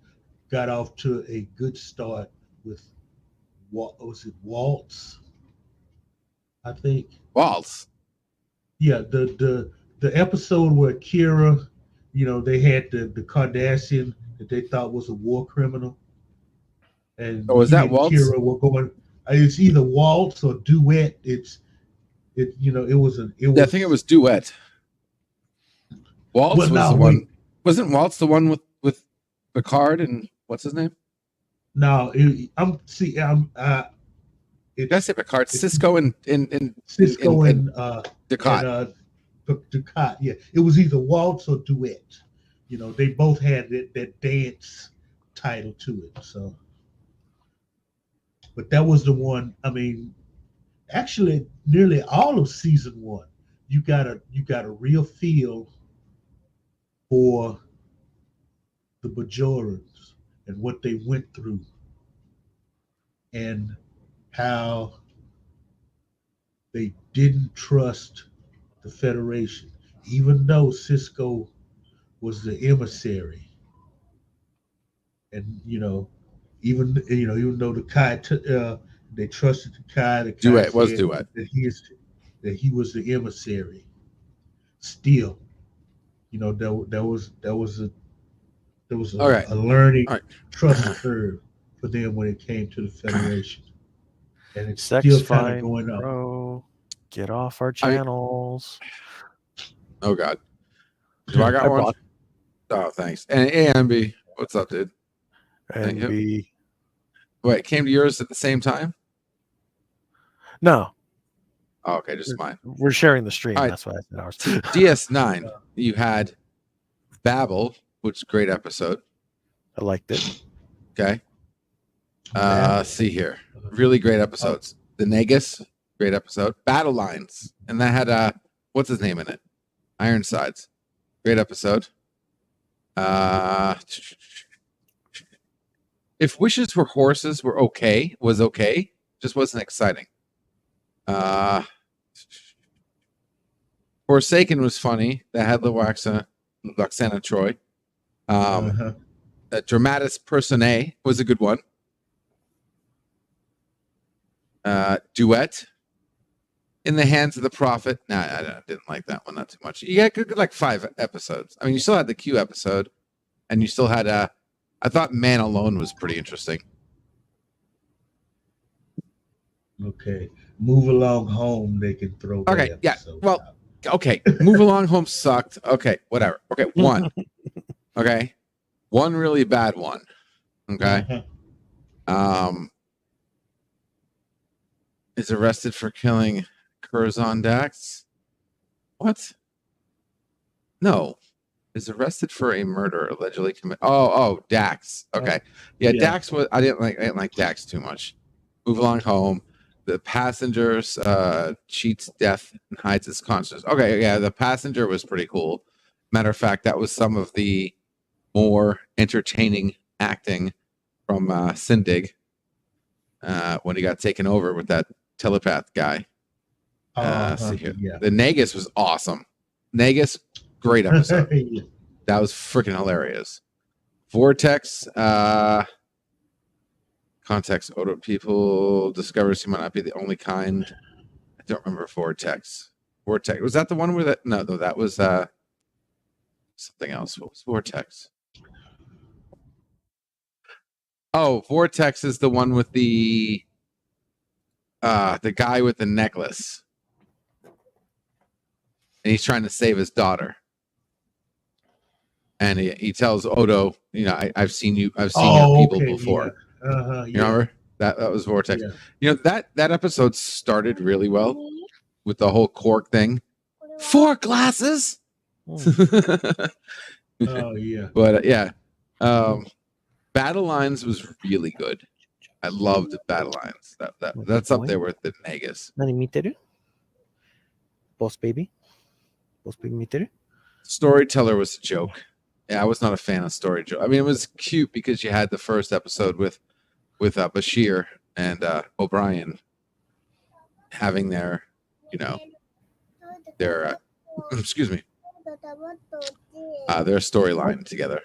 got off to a good start with what was it, Waltz? I think. Waltz. Yeah, the episode where Kira, they had the Cardassian that they thought was a war criminal, and Oh, was he that and Waltz? Kira were going. It's either Waltz or Duet. It was. Yeah, I think it was Duet. Waltz Well, was no, the one. Wasn't Waltz the one with Picard and what's his name? No, Did I say Picard? Cisco and Cisco and Ducat. Ducat. Yeah, it was either Waltz or Duet. They both had that dance title to it. So, but that was the one. I mean, actually, nearly all of season 1, you got a real feel for the Bajorans and what they went through, and how they didn't trust the Federation, even though Cisco was the emissary. And even though the Kai, they trusted the Kai. The Kai Duet was said Duet. that he was the emissary. Still, there was All right. a learning All right. trust curve for them when it came to the Federation, and it's Sex still kind fine, of going up. bro. Get off our channels. Oh God. Do I got one? bought- Oh, thanks. And AMB, what's up, dude? And Thank you. be Wait, came to yours at the same time? no, Oh, okay, just mine. we're sharing the stream. All right. That's why I said ours. DS9, you had Babel, which is a great episode. I liked it. Okay. See here. Really great episodes. The Negus, great episode. Battle Lines. And that had what's his name in it? Ironsides. Great episode. If Wishes Were Horses was okay. Just wasn't exciting. Forsaken was funny. That had Lewaxa. Luxana Troy. Uh-huh. Dramatis Personae was a good one. Duet. In the Hands of the Prophet. Nah, I didn't like that one. Not too much. You got good, like 5 episodes. I mean, you still had the Q episode, and you still had I thought Man Alone was pretty interesting. Okay. Move Along Home, they can throw that Okay, yeah. episode Well, out. okay. Move Along Home sucked. Okay, whatever. Okay, one. Okay. One really bad one. Okay. Is arrested for killing Curzon Dax. What? No. Is arrested for a murder allegedly committed. Oh, Dax. Okay. Yeah, Yeah. Dax was I didn't like Dax too much. Move Along Home. The Passengers cheats death and hides his conscience. Okay, yeah, The Passenger was pretty cool. Matter of fact, that was some of the more entertaining acting from Sindig when he got taken over with that telepath guy. See here. Yeah. The Negus was awesome. Negus, great episode. Yeah. That was freaking hilarious. Vortex, context, older people discovers he might not be the only kind. I don't remember Vortex. Vortex, was that the one where that? No, that was something else. What was Vortex? Oh, Vortex is the one with the guy with the necklace, and he's trying to save his daughter. And he tells Odo, you know, I've seen your people before. Yeah. You remember that was Vortex. Yeah. You know, that episode started really well with the whole cork thing. 4 glasses. Oh yeah. But yeah, Battle Lines was really good. I loved Battle Lines. That's up there with the Negus. 何見てる Boss Baby? Boss Baby 見てる Storyteller was a joke. Yeah, I was not a fan of Storyteller. I mean, it was cute because you had the first episode with Bashir and O'Brien having their, you know, their excuse me, their storyline together.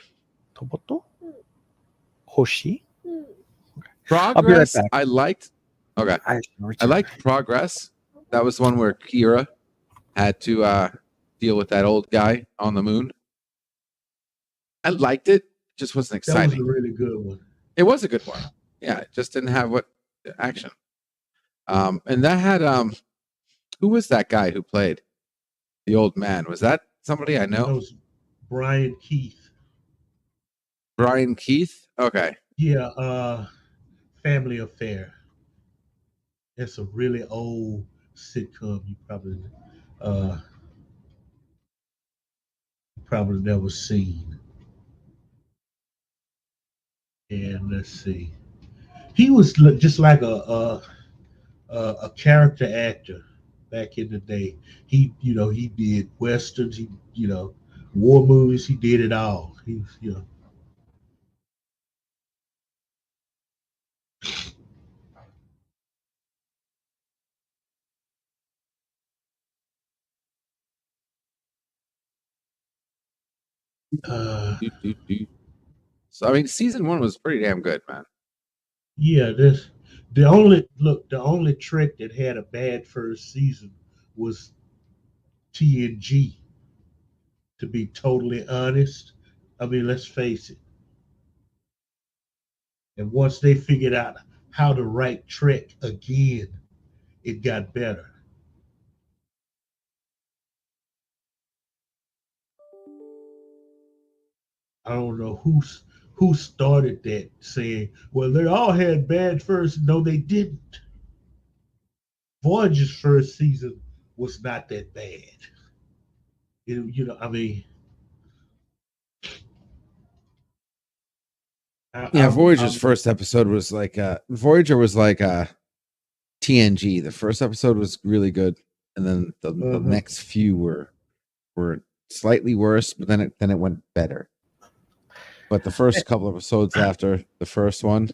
トボト Hoshi? Progress, back. I liked. Okay, I return. liked Progress. That was the one where Kira had to deal with that old guy on the moon. I liked it. Just wasn't That was exciting. a really good one. It was a good one. Yeah, it just didn't have what action. And that had who was that guy who played the old man? Was that somebody I That know? was Brian Keith. Brian Keith? Okay. Yeah, Family Affair. It's a really old sitcom. You probably never seen. And let's see, he was just like a character actor back in the day. He did westerns. He war movies. He did it all. He So I mean, season 1 was pretty damn good, man. Yeah, the only trick that had a bad first season was TNG. To be totally honest, I mean, let's face it. And once they figured out how to write Trek again, it got better. I don't know who started that, saying, well, they all had bad first. No, they didn't. Voyager's first season was not that bad. Voyager's first episode was like Voyager was like TNG. The first episode was really good, and then the next few were slightly worse, but then it went better. But the first couple of episodes after the first one,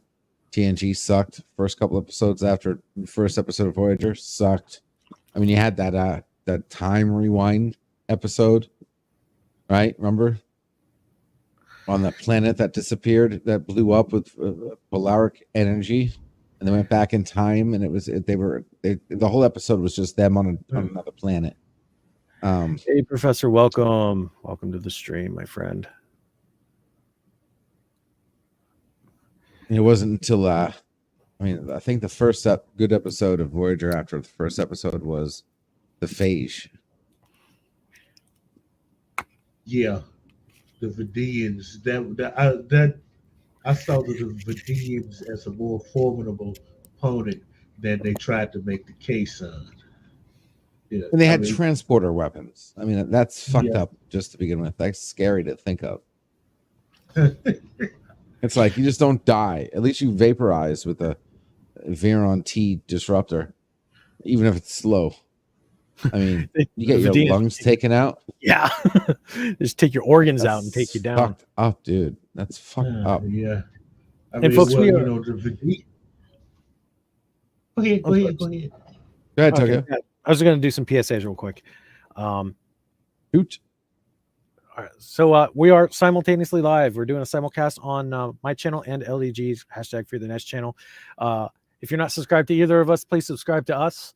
TNG sucked. First couple episodes after the first episode of Voyager sucked. I mean, you had that time rewind episode right? Remember on that planet that disappeared, that blew up with polaric energy, and they went back in time, and the whole episode was just them on another planet. Hey, Professor, welcome to the stream, my friend. It wasn't until I think the first good episode of Voyager after the first episode was the Phage. Yeah, the Vidians. I saw the Vidians as a more formidable opponent than they tried to make the case on. Yeah, And they had transporter weapons. I mean, that's fucked up just to begin with. That's scary to think of. It's like you just don't die. At least you vaporize with a Viron T disruptor, even if it's slow. I mean, you get your lungs taken out. Yeah, just take your organs out and take you down. Fucked up, dude. That's fucked up. Yeah. And folks, we are. The Go ahead. Go ahead, Tokyo. Okay. I was going to do some PSAs real quick. Hoot. All right, so we are simultaneously live. We're doing a simulcast on my channel and LEG's hashtag Free the Nest channel. If you're not subscribed to either of us, please subscribe to us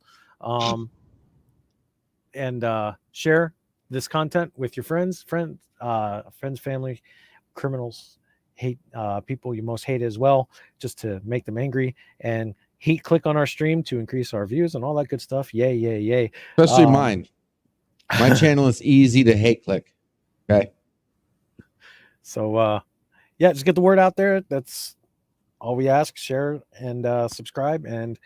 and share this content with your friends, family, criminals, hate people you most hate as well, just to make them angry, and click on our stream to increase our views and all that good stuff. Yay, yay, yay. Especially mine. My channel is easy to hate click. Okay. So yeah, just get the word out there. That's all we ask. Share and subscribe and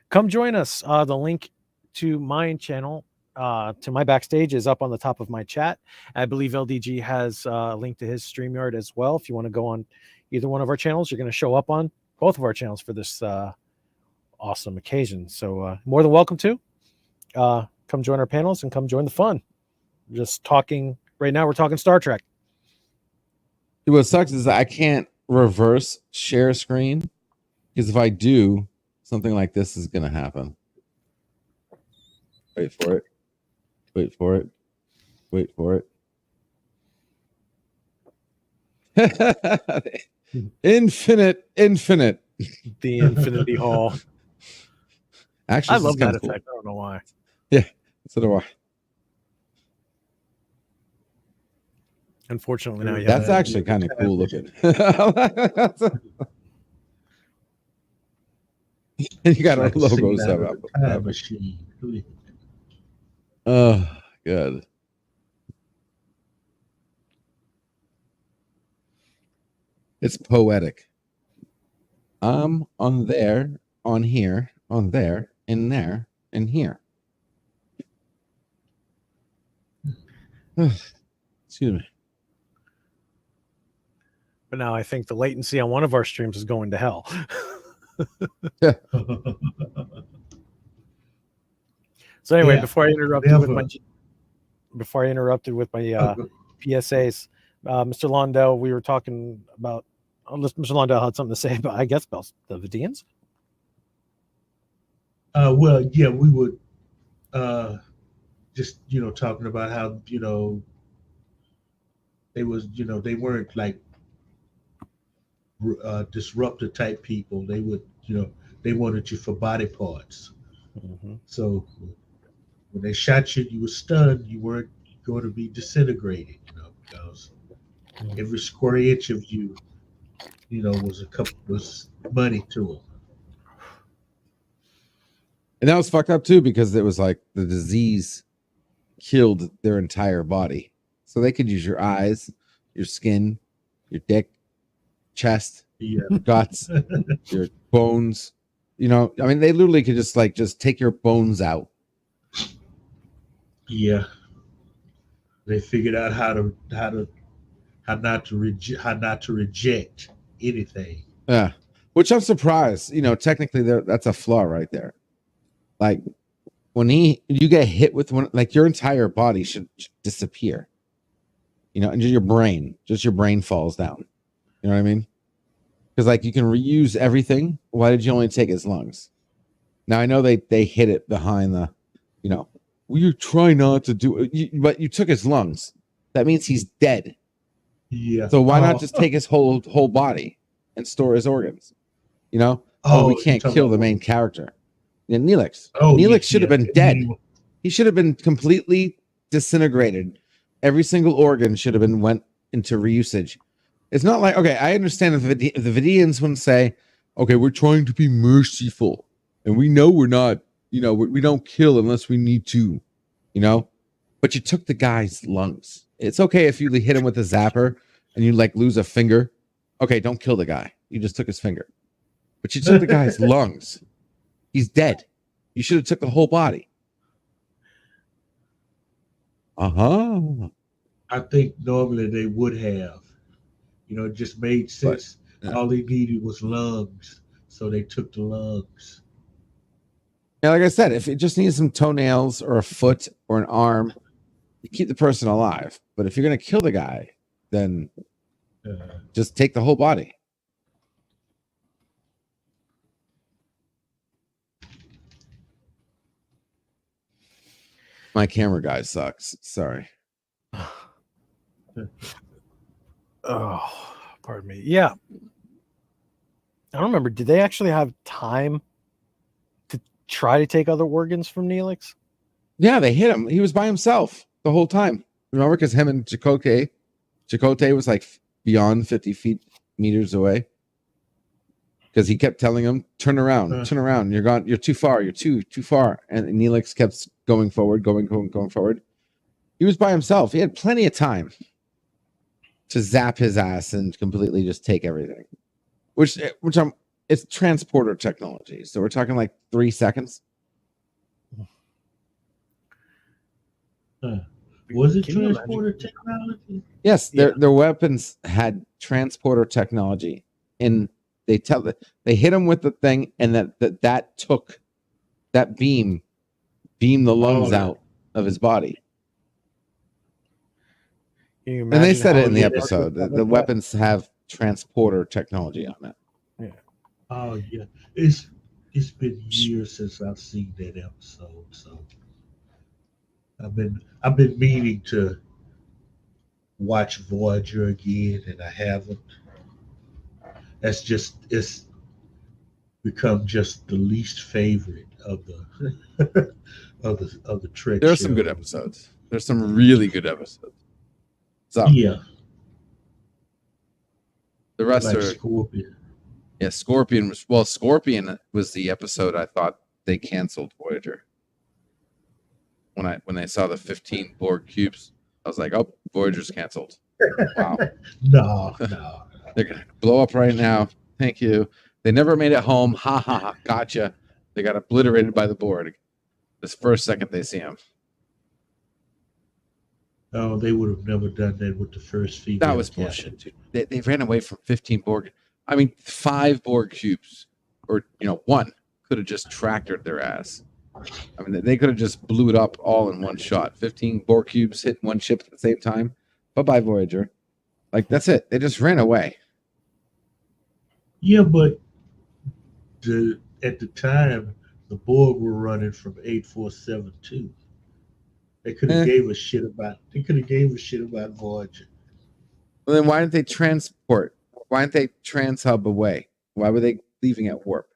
come join us. The link to my channel, to my backstage, is up on the top of my chat. I believe LDG has a link to his StreamYard as well. If you want to go on either one of our channels, you're going to show up on both of our channels for this awesome occasion. So more than welcome to come join our panels and come join the fun. Just talking right now, we're talking Star Trek. What sucks is that I can't reverse share screen, because if I do, something like this is going to happen. Wait for it. Wait for it. Wait for it. Infinite. The Infinity Hall. Actually, I love that cool. effect. I don't know why. Yeah, so do I. Unfortunately, now that's actually kind of cool looking. And you got our logos up. Machine. Oh, good. It's poetic. I'm on there, on here, on there, in there, and here. Excuse me. But now I think the latency on one of our streams is going to hell. So anyway, before I interrupted with my PSAs, Mr. Londell, we were talking about. Mr. Londell had something to say about, I guess, about the Vidians. Well, yeah, we would just talking about how they weren't like disruptor type people. They would they wanted you for body parts. Mm-hmm. So when they shot you, you were stunned. You weren't going to be disintegrated, because every square inch of you, was money to them. And that was fucked up too, because it was like the disease killed their entire body. So they could use your eyes, your skin, your dick, chest, your guts, your bones. They literally could just take your bones out. Yeah. They figured out how not to reject anything. Yeah. Which I'm surprised. Technically that's a flaw right there. Like when you get hit with one, like your entire body should disappear. And just your brain falls down. You know what I mean? Because like you can reuse everything. Why did you only take his lungs? Now I know they hit it behind the, you try not to do it, but you took his lungs. That means he's dead. Yeah. So why not just take his whole body and store his organs? You know? Oh, we you're can't talking kill the about- main character. Yeah, Neelix. Oh, Neelix yeah, should have yeah. been dead. He should have been completely disintegrated. Every single organ should have been went into reusage. It's not like, okay, I understand if the Vidians wouldn't say, okay, we're trying to be merciful, and we know we're not, you know, we don't kill unless we need to, you know, but you took the guy's lungs. It's okay if you hit him with a zapper and you like lose a finger. Okay, don't kill the guy. You just took his finger. But you took the guy's lungs. He's dead. You should have took the whole body. Uh-huh. I think normally they would have. You know, it just made sense. yeah. All they needed was lungs, so they took the lungs. Yeah, like I said, if it just needs some toenails or a foot or an arm, you keep the person alive. But if you're gonna kill the guy, then just take the whole body. My camera guy sucks. Sorry. Oh, pardon me. Yeah. I don't remember. Did they actually have time to try to take other organs from Neelix? Yeah, they hit him. He was by himself the whole time. Remember, because him and Chakotay was like beyond 50 meters away. Because he kept telling him, turn around, turn around. You're gone. You're too far. You're too far. And Neelix kept going forward, going forward. He was by himself. He had plenty of time to zap his ass and completely just take everything. It's transporter technology. So we're talking like 3 seconds. Was it transporter technology? Yes, their weapons had transporter technology, and they hit him with the thing, and that took that beam the lungs out of his body. And they said it in the episode. The weapons have transporter technology on it. Yeah. Oh yeah, it's been years since I've seen that episode, so I've been meaning to watch Voyager again, and I haven't. It's become just the least favorite of the of the Trek. There are some good episodes. There's some really good episodes. So yeah, the rest like are Scorpion. Yeah, Scorpion was the episode I thought they canceled Voyager. When I saw the 15 Borg cubes, I was like, oh, Voyager's canceled. Wow. No. They're gonna blow up right now. Thank you. They never made it home. Ha ha ha. Gotcha. They got obliterated by the Borg this first second they see him. Oh, they would have never done that with the first female. That was bullshit, dude. They ran away from 15 Borg. I mean, 5 Borg cubes, or one could have just tractored their ass. I mean, they could have just blew it up all in one shot. 15 Borg cubes hit one ship at the same time. Bye-bye, Voyager. Like, that's it. They just ran away. Yeah, but at the time, the Borg were running from 8472. They could have gave a shit about. They could have gave a shit about Voyager. Well, then why didn't they transport? Why didn't they trans-hub away? Why were they leaving at warp?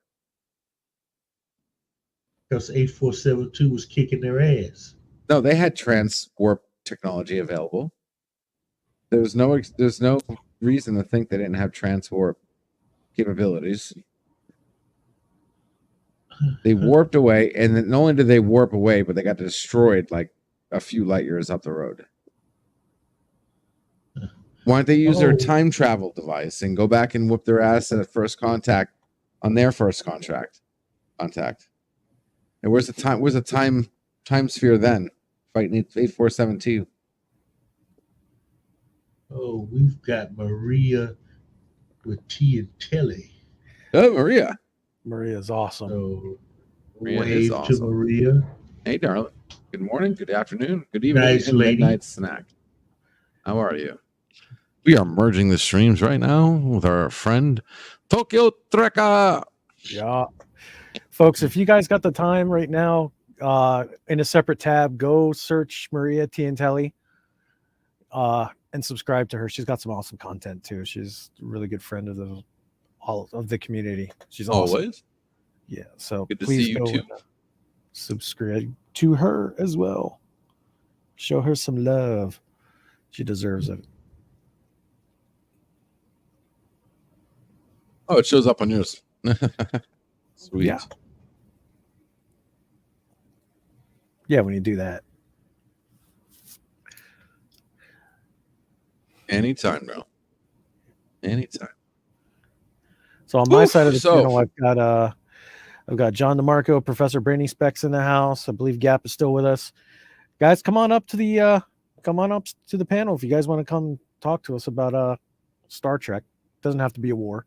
Because 8472 was kicking their ass. No, they had trans-warp technology available. There's no reason to think they didn't have trans-warp capabilities. They warped away, and not only did they warp away, but they got destroyed like a few light years up the road. Why don't they use their time travel device and go back and whoop their ass at first contact on their first contact? And where's the time sphere then? Fighting 8472. Oh, we've got Maria with T and Telly. Oh, Maria. Maria's awesome. So Maria wave is to awesome. Maria. Hey, darling. Good morning, good afternoon, good evening, Nice and lady. midnight snack. How are you? We are merging the streams right now with our friend Tokyo Treka. Yeah. Folks, if you guys got the time right now, in a separate tab, go search Maria Tiantelli. and subscribe to her. She's got some awesome content too. She's a really good friend of all of the community. She's awesome. Always. Yeah. So Good to please see you go too. and, subscribe to her as well. Show her some love. She deserves it. Oh, it shows up on yours. Sweet. Yeah. Yeah, when you do that. Anytime, bro. Anytime. So on my Oof, side of the so- channel, I've got John DeMarco, Professor Brainy Specs in the house. I believe Gap is still with us. Guys, come on up to the panel if you guys want to come talk to us about Star Trek. Doesn't have to be a war.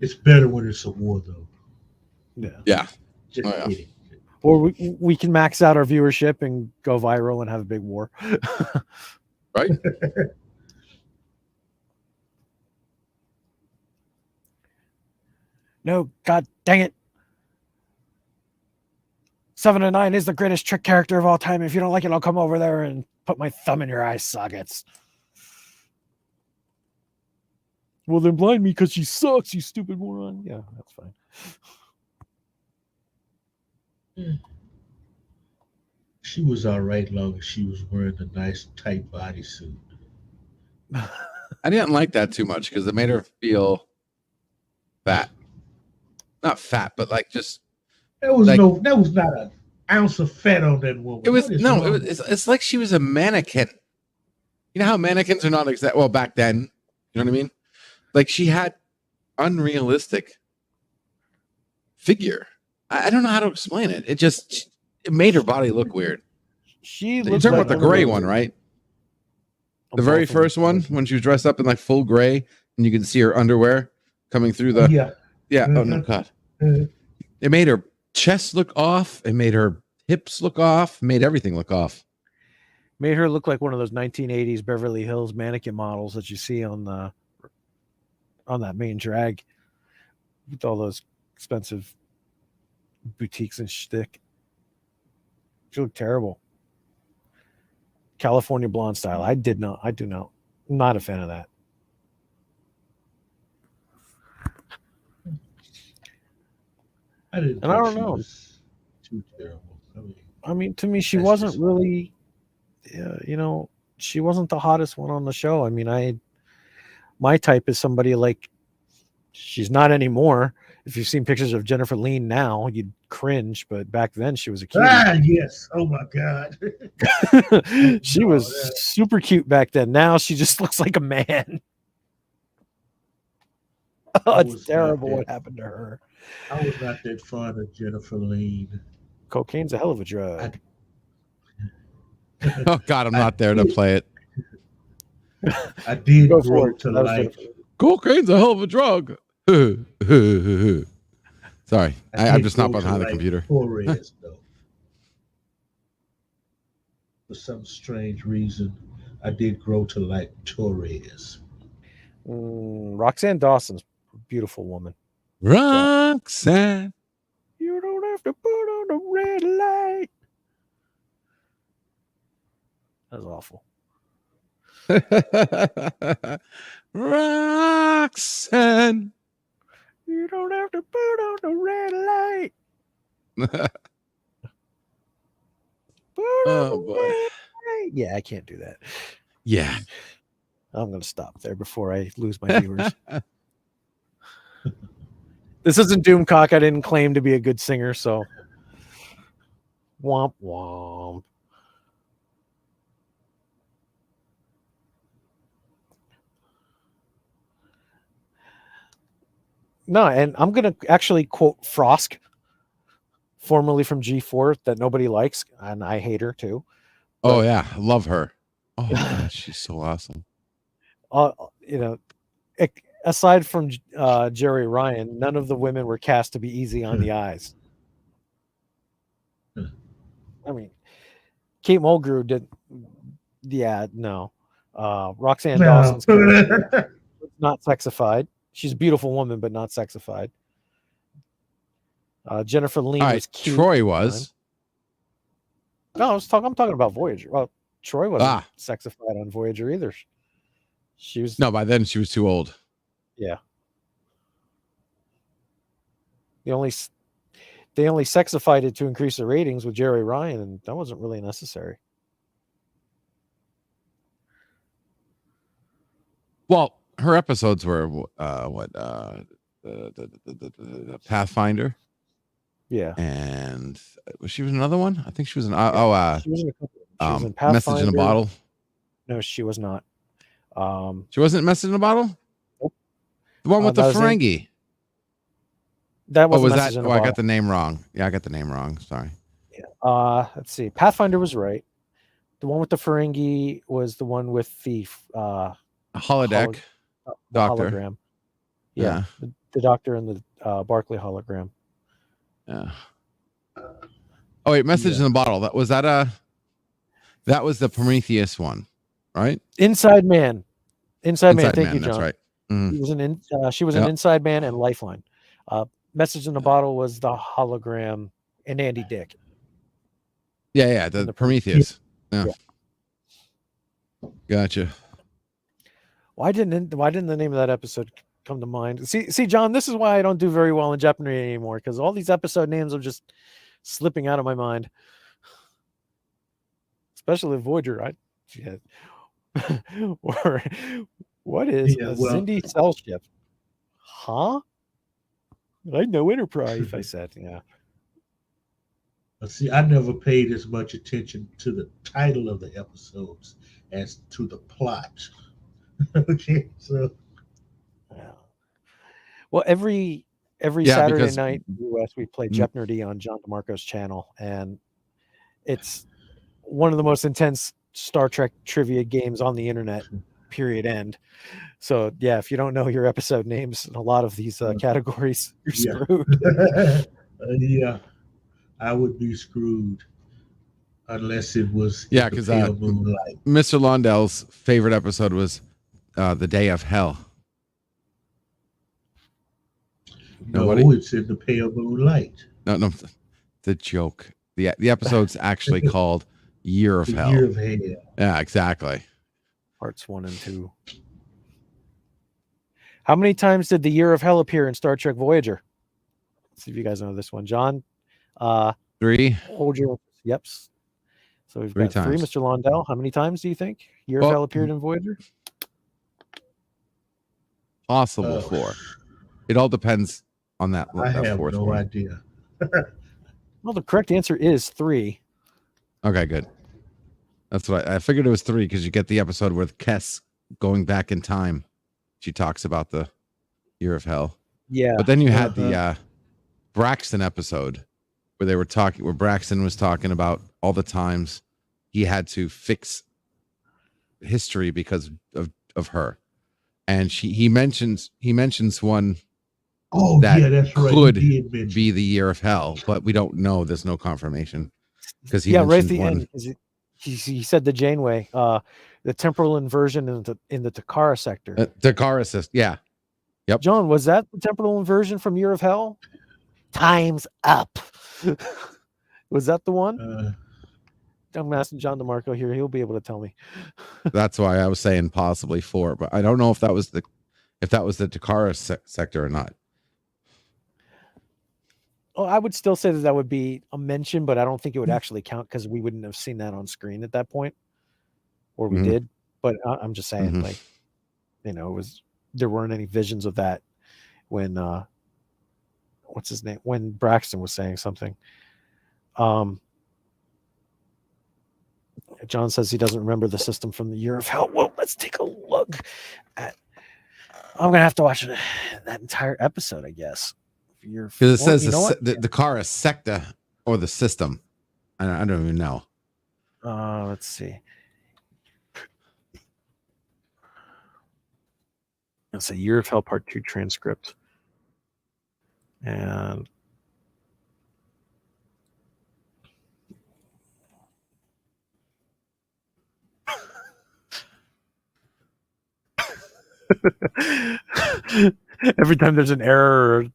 It's better when it's a war, though. Yeah. Just Oh, yeah. kidding. Or we can max out our viewership and go viral and have a big war. Right? No, god dang it. 7 and 9 is the greatest trick character of all time. If you don't like it, I'll come over there and put my thumb in your eye sockets. Well, then blind me because she sucks, you stupid moron. Yeah, that's fine. She was all right long as she was wearing a nice tight bodysuit. I didn't like that too much because it made her feel fat. Not fat, but like just There was like- there was not an ounce of fat on that woman. it was What is no, wrong it with was it's like she was a mannequin. You know how mannequins are not exact well back then, you know what I mean? Like she had unrealistic figure. I don't know how to explain it. It made her body look weird. She You're looks talking like about the one of gray those- one, right? Oh, The very both of them. first one when she was dressed up in like full gray and you could see her underwear coming through the Yeah. yeah. Oh no, God! It made her chest look off. It made her hips look off. Made everything look off. Made her look like one of those 1980s Beverly Hills mannequin models that you see on that main drag with all those expensive boutiques and shtick. She looked terrible. California blonde style. I do not. Not a fan of that. I didn't. And I think don't she know. was too terrible. I mean, to me, she That's wasn't just- really, she wasn't the hottest one on the show. I mean, my type is somebody like, she's not anymore. If you've seen pictures of Jennifer Lean now, you'd cringe, but back then she was a cutie. Yes. Oh my God. She was super cute back then. Now she just looks like a man. Oh, I it's was terrible not what that- happened to her. I was not that fond of Jennifer Lean. Cocaine's a hell of a drug. Oh God, I'm not there to play it. I did Go grow for it. to That was like. Jennifer. Cocaine's a hell of a drug. Sorry, I'm did just not grow to behind the like computer. Torres, though. For some strange reason, I did grow to like Torres. Roxanne Dawson's a beautiful woman. Roxanne. You don't have to put on the red light. That was awful. Roxanne. You don't have to put on the red light. Put on Oh the boy. red light. Yeah, I can't do that. Yeah. I'm going to stop there before I lose my viewers. This isn't Doomcock. I didn't claim to be a good singer, so womp womp. No, and I'm going to actually quote Frosk, formerly from G4, that nobody likes, and I hate her too. Oh yeah, I love her. Oh God, she's so awesome. Aside from Jerry Ryan, none of the women were cast to be easy on the eyes. I mean, Kate Mulgrew did. Yeah, no. Roxanne Dawson's character was not sexified. She's a beautiful woman, but not sexified. Jennifer Lean All was right, cute. Troy was. No, I'm talking about Voyager. Well, Troy wasn't Ah. sexified on Voyager either. She was. No, by then she was too old. Yeah. They only sexified it to increase the ratings with Jerry Ryan, and that wasn't really necessary. Well, her episodes were the Pathfinder. Yeah. And she was another one. I think she was an she was in a couple. She was in Pathfinder. Message in a Bottle. No, she was not. She wasn't Message in a Bottle. Nope. The one with the Ferengi. That was that? Oh, I got the name wrong. Yeah, I got the name wrong. Sorry. Yeah. Let's see. Pathfinder was right. The one with the Ferengi was the one with the holodeck doctor. Hologram. Yeah. The doctor and the Barclay hologram. Yeah. Oh wait, Message in a Bottle. That was the Prometheus one, right? Inside Man. Inside Man. Thank you, John. That's right. Mm-hmm. She was an Inside Man and Lifeline. Message in a Bottle was the hologram and Andy Dick. Yeah, the Prometheus. Yeah. Gotcha. Why didn't the name of that episode come to mind? See, John, this is why I don't do very well in Jeopardy anymore, because all these episode names are just slipping out of my mind. Especially Voyager. Or what is a Cindy cell ship? Huh? I know Enterprise. I said, yeah. See, I never paid as much attention to the title of the episodes as to the plot. Okay, so well, every Saturday night in the US we play Jeopardy on John DeMarco's channel, and it's one of the most intense Star Trek trivia games on the internet. Period. End. So yeah, if you don't know your episode names in a lot of these categories, you're screwed. Yeah, I would be screwed unless it was because Mr. Londell's favorite episode was The Day of Hell. It's in the Pale Moonlight. No, the joke. The episode's actually called Year of Hell. Year of Hell. Yeah, exactly. Parts 1 and 2. How many times did the Year of Hell appear in Star Trek Voyager? Let's see if you guys know this one. John? 3. Hold your... Yep. So we've got 3. Mr. Londell, how many times do you think Year of Hell appeared in Voyager? Possible 4. It all depends on that. I have no one. idea. Well, the correct answer is 3. Okay, good. That's what I figured it was 3, because you get the episode with Kess going back in time. She talks about the Year of Hell. Yeah. But then you had the Braxton episode where Braxton was talking about all the times he had to fix history because of her. And he mentions one that could be the Year of Hell, but we don't know. There's no confirmation, because he right at the one. end. He said the Janeway, the temporal inversion in the Takara sector. Takara system, yeah. Yep. John, was that the temporal inversion from Year of Hell? Time's up. Was that the one? I'm asking John DeMarco here. He'll be able to tell me. That's why I was saying possibly 4, but I don't know if that was the Takara sector or not. Oh, I would still say that would be a mention, but I don't think it would actually count, because we wouldn't have seen that on screen at that point, or we did. But I'm just saying, like, there weren't any visions of that when what's his name, when Braxton was saying something. John says he doesn't remember the system from the Year of Hell. Well, let's take a look at. I'm gonna have to watch that entire episode, I guess. Because it says the Kara sector or the system. I don't even know. Let's see. It's a Year of Hell Part 2 transcript. And every time there's an error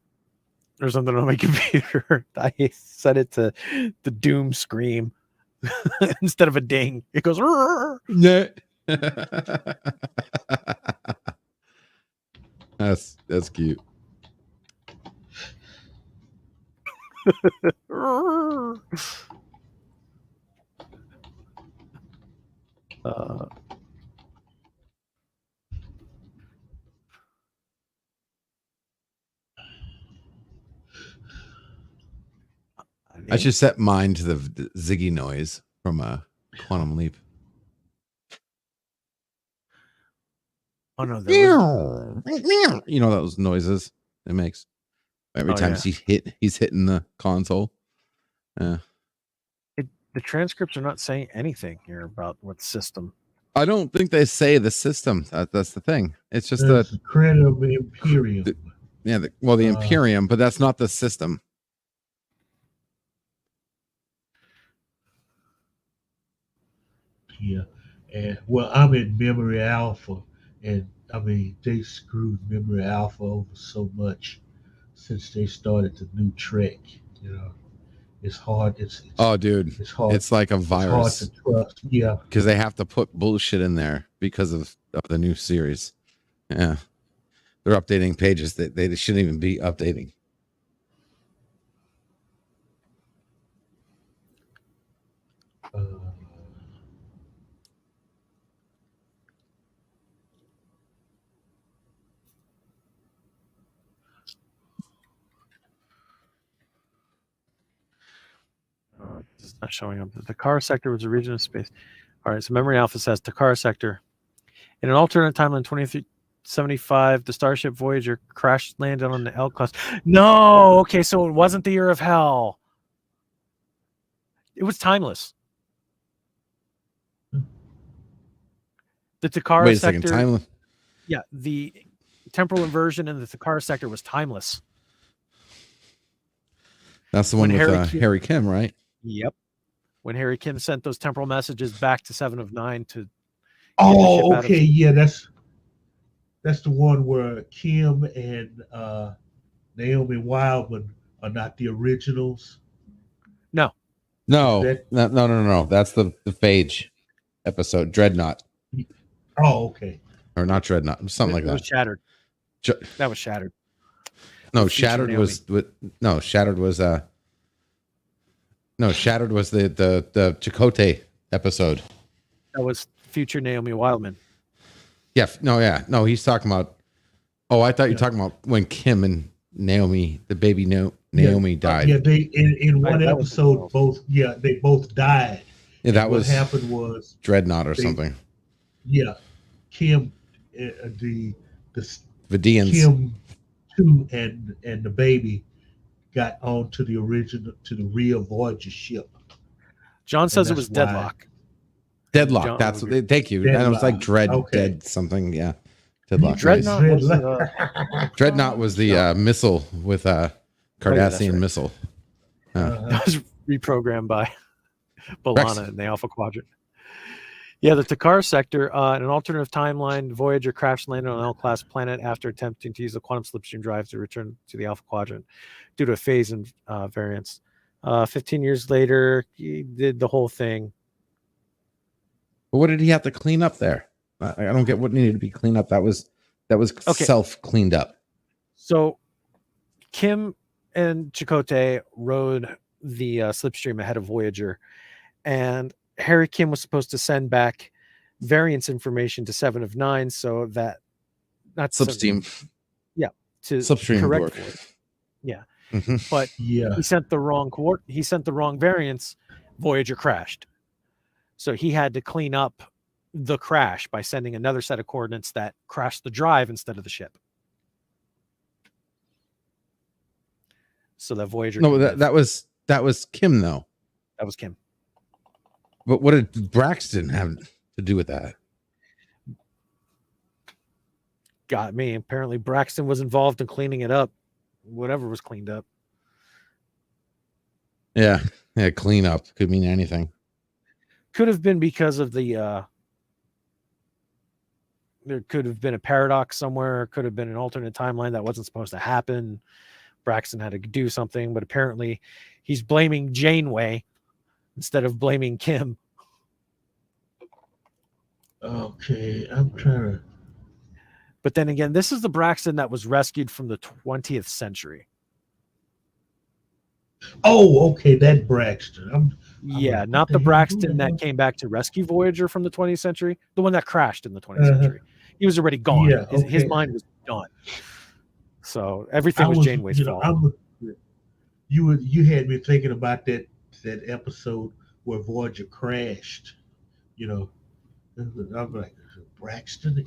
or something on my computer, I set it to the doom scream. instead of a ding. It goes. Yeah. That's cute. I should set mine to the Ziggy noise from Quantum Leap. Oh no, there was... You know those noises it makes every time he's hitting the console. The transcripts are not saying anything here about what system. I don't think they say the system. That's the thing. It's just the credit of the Imperium. The Imperium, but that's not the system. Yeah, and well, I'm in Memory Alpha, and I mean they screwed Memory Alpha over so much since they started the new Trek. You know, it's hard. It's dude, it's hard. It's like a virus. It's hard to trust. Yeah, because they have to put bullshit in there because of the new series. Yeah, they're updating pages that they shouldn't even be updating. It's not showing up. The Takara sector was a region of space. All right, so Memory Alpha says Takara sector. In an alternate timeline, 2375, the Starship Voyager crash landed on the L class. No, okay, so it wasn't the year of hell. It was timeless. The Takara Wait a sector. second, timeless. Yeah, the temporal inversion in the Takara sector was timeless. That's the one with Harry Kim, right? Yep. When Harry Kim sent those temporal messages back to 7 of 9 to... Oh, okay. Yeah, that's the one where Kim and Naomi Wildman are not the originals. No. No. That's the Phage episode, Dreadnought. Oh, okay. Or not Dreadnought, something like that. It was Shattered. That was Shattered. No, Shattered was Shattered was the Chakotay episode. That was future Naomi Wildman. Yeah, no, he's talking about. Oh, I thought you were talking about when Kim and Naomi, the baby Naomi died. Yeah, they in one episode they both died. Yeah, that what happened was Dreadnought or something. Yeah, Kim, the Vidians. Kim 2 and the baby got on to the real Voyager ship. John says it was Deadlock. Deadlock. John, that's what thank you. Deadlock. And it was like Dead something. Yeah. Deadlock. Dreadnought was the missile with Cardassian missile. That was reprogrammed by B'Elanna in the Alpha Quadrant. Yeah, the Takara sector, in an alternative timeline, Voyager crash landed on an L-class planet after attempting to use the quantum slipstream drive to return to the Alpha Quadrant due to a phase variance. 15 years later, he did the whole thing. But what did he have to clean up there? I don't get what needed to be cleaned up. That was okay. Self-cleaned up. So Kim and Chakotay rode the slipstream ahead of Voyager, and Harry Kim was supposed to send back variance information to 7 of 9 so that not slipstream. To slipstream correct for it. Yeah. Mm-hmm. But he sent the wrong he sent the wrong variance. Voyager crashed. So he had to clean up the crash by sending another set of coordinates that crashed the drive instead of the ship. So that Voyager. No, that was Kim though. That was Kim. But what did Braxton have to do with that? Got me. Apparently Braxton was involved in cleaning it up. Whatever was cleaned up. Yeah, clean up could mean anything. Could have been because of the there could have been a paradox somewhere, could have been an alternate timeline that wasn't supposed to happen. Braxton had to do something, but apparently he's blaming Janeway, instead of blaming Kim. Okay, I'm trying to. But then again, this is the Braxton that was rescued from the 20th century. Oh, okay, that Braxton. Yeah, like, not what the hell? Who Braxton the hell? that came back to rescue Voyager from the 20th century, the one that crashed in the 20th Uh-huh. century. He was already gone. Yeah, His okay. mind was done. So everything was Janeway's fault. You had me thinking about that episode where Voyager crashed. I'm like, Braxton,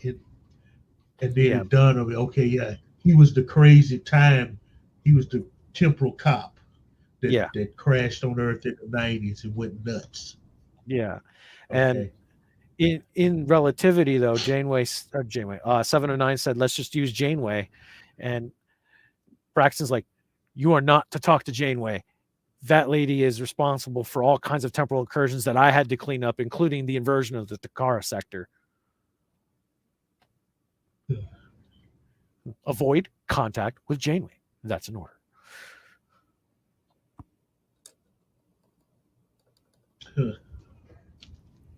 and then Yeah. it dawned on me. Okay, yeah, he was the crazy time. He was the temporal cop that crashed on Earth in the 90s and went nuts. Yeah. Okay. And in Relativity, though, 709 said, let's just use Janeway. And Braxton's like, you are not to talk to Janeway. That lady is responsible for all kinds of temporal incursions that I had to clean up, including the inversion of the Takara sector. Avoid contact with Janeway. That's an order.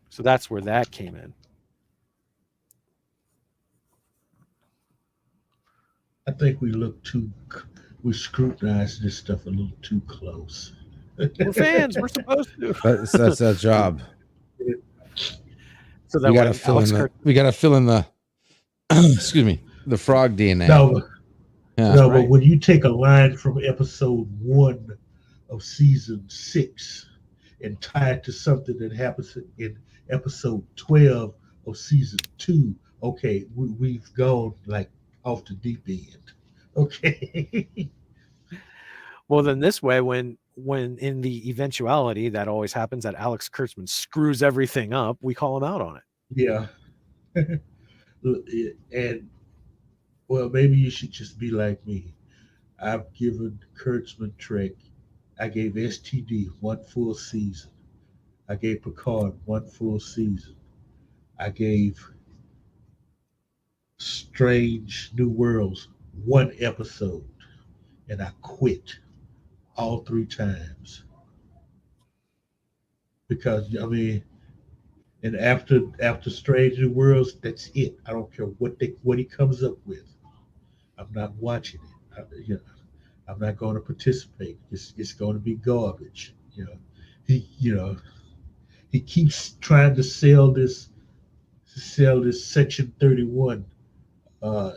So that's where that came in. I think we scrutinize this stuff a little too close. We're fans. We're supposed to. That's our job. So that we gotta fill in the excuse me, the frog DNA. But when you take a line from episode 1 of season 6 and tie it to something that happens in episode 12 of season 2, okay, we've gone like off the deep end. Okay. Well, then this way, when in the eventuality that always happens that Alex Kurtzman screws everything up, we call him out on it. Yeah. And well, maybe you should just be like me. I've given Kurtzman Trek. I gave STD 1 full season. I gave Picard 1 full season. I gave Strange New Worlds 1 episode, and I quit all 3 times because and after Strange New Worlds, that's it. I don't care what he comes up with. I'm not watching it. I'm not going to participate. It's going to be garbage. He keeps trying to sell this Section 31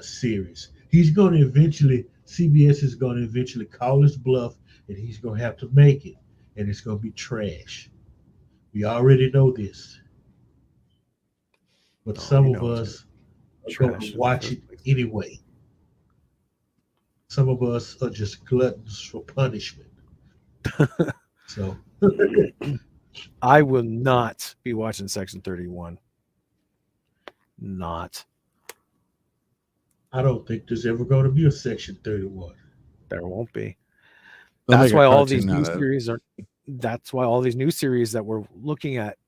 series. CBS is going to eventually call his bluff, and he's going to have to make it, and it's going to be trash. We already know this, but some of us are going to watch it anyway. Some of us are just gluttons for punishment. So I will not be watching Section 31. Not. I don't think there's ever going to be a Section 31. There won't be. They'll That's make a why all cartoon these out new of it. series are. That's why all these new series that we're looking at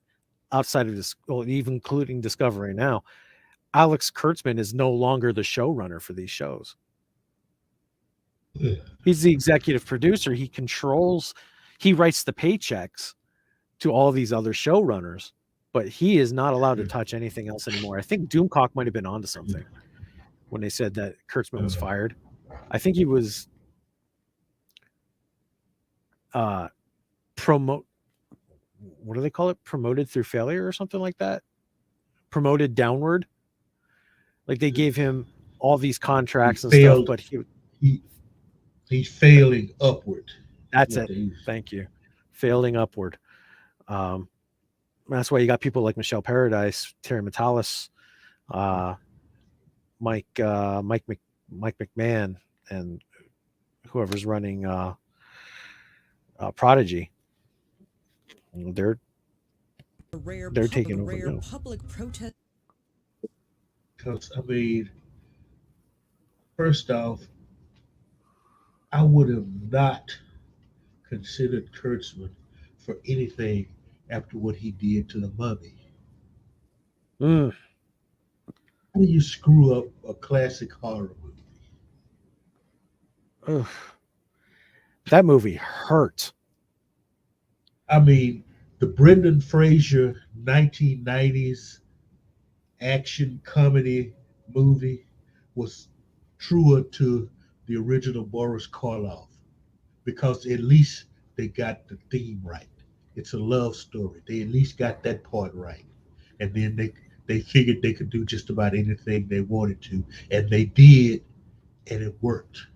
outside of this, well, even including Discovery now, Alex Kurtzman is no longer the showrunner for these shows. He's the executive producer. He writes the paychecks to all these other showrunners, but he is not allowed to touch anything else anymore. I think Doomcock might have been onto something when they said that Kurtzman was fired. I think he was what do they call it? Promoted through failure or something like that? Promoted downward. Like they gave him all these contracts and stuff, but he's failing upward. That's it. Thank you. Failing upward. That's why you got people like Michelle Paradise, Terry Metalis, Mike McMahon, and whoever's running Prodigy. They're taking over. Public protest. Because first off, I would have not considered Kurtzman for anything after what he did to the Mummy. How do you screw up a classic horror movie? That movie hurt. I mean, the Brendan Fraser 1990s action comedy movie was truer to the original Boris Karloff because at least they got the theme right. It's a love story. They at least got that part right. And then they figured they could do just about anything they wanted to, and they did, and it worked.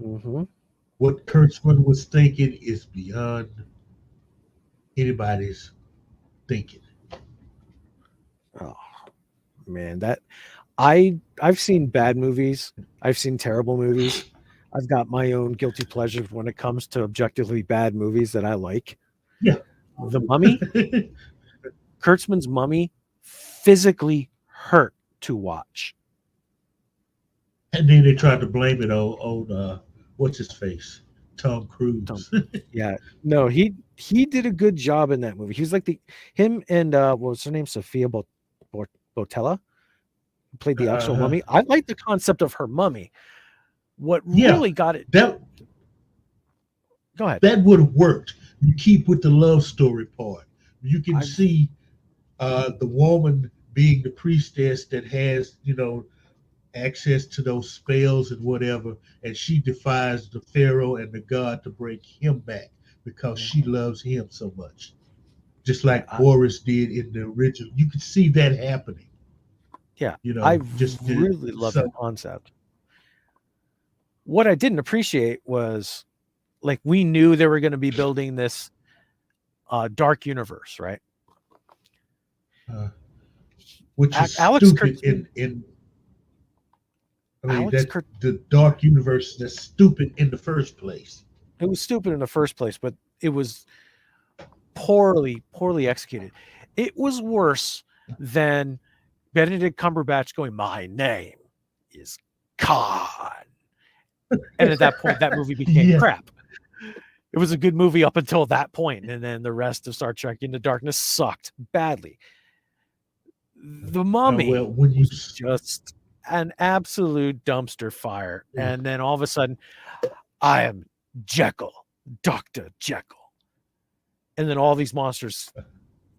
Mm-hmm. What Kurtzman was thinking is beyond anybody's thinking. Oh man, I've seen bad movies. I've seen terrible movies. I've got my own guilty pleasures when it comes to objectively bad movies that I like. Yeah. The Mummy, Kurtzman's Mummy, physically hurt to watch. And then they tried to blame it on what's his face, Tom Cruise. Yeah, no, he did a good job in that movie. He was like him and what was her name, Sophia Botella, who played the actual mummy. I like the concept of her mummy. What really got it? That Go ahead. That would have worked. You keep with the love story part. You can see the woman being the priestess that has, access to those spells and whatever, and she defies the pharaoh and the god to bring him back because she loves him so much, just like Boris did in the original. You can see that happening. Yeah, I really love that concept. What I didn't appreciate was, like, we knew they were going to be building this dark universe, right? Which is Alex stupid the dark universe that's stupid in the first place. It was stupid in the first place, but it was poorly executed. It was worse than Benedict Cumberbatch going, "My name is Khan." And at that point, that movie became crap. It was a good movie up until that point, and then the rest of Star Trek Into Darkness sucked badly. The Mummy was just an absolute dumpster fire. And then all of a sudden, I am Jekyll, Dr. Jekyll. And then all these monsters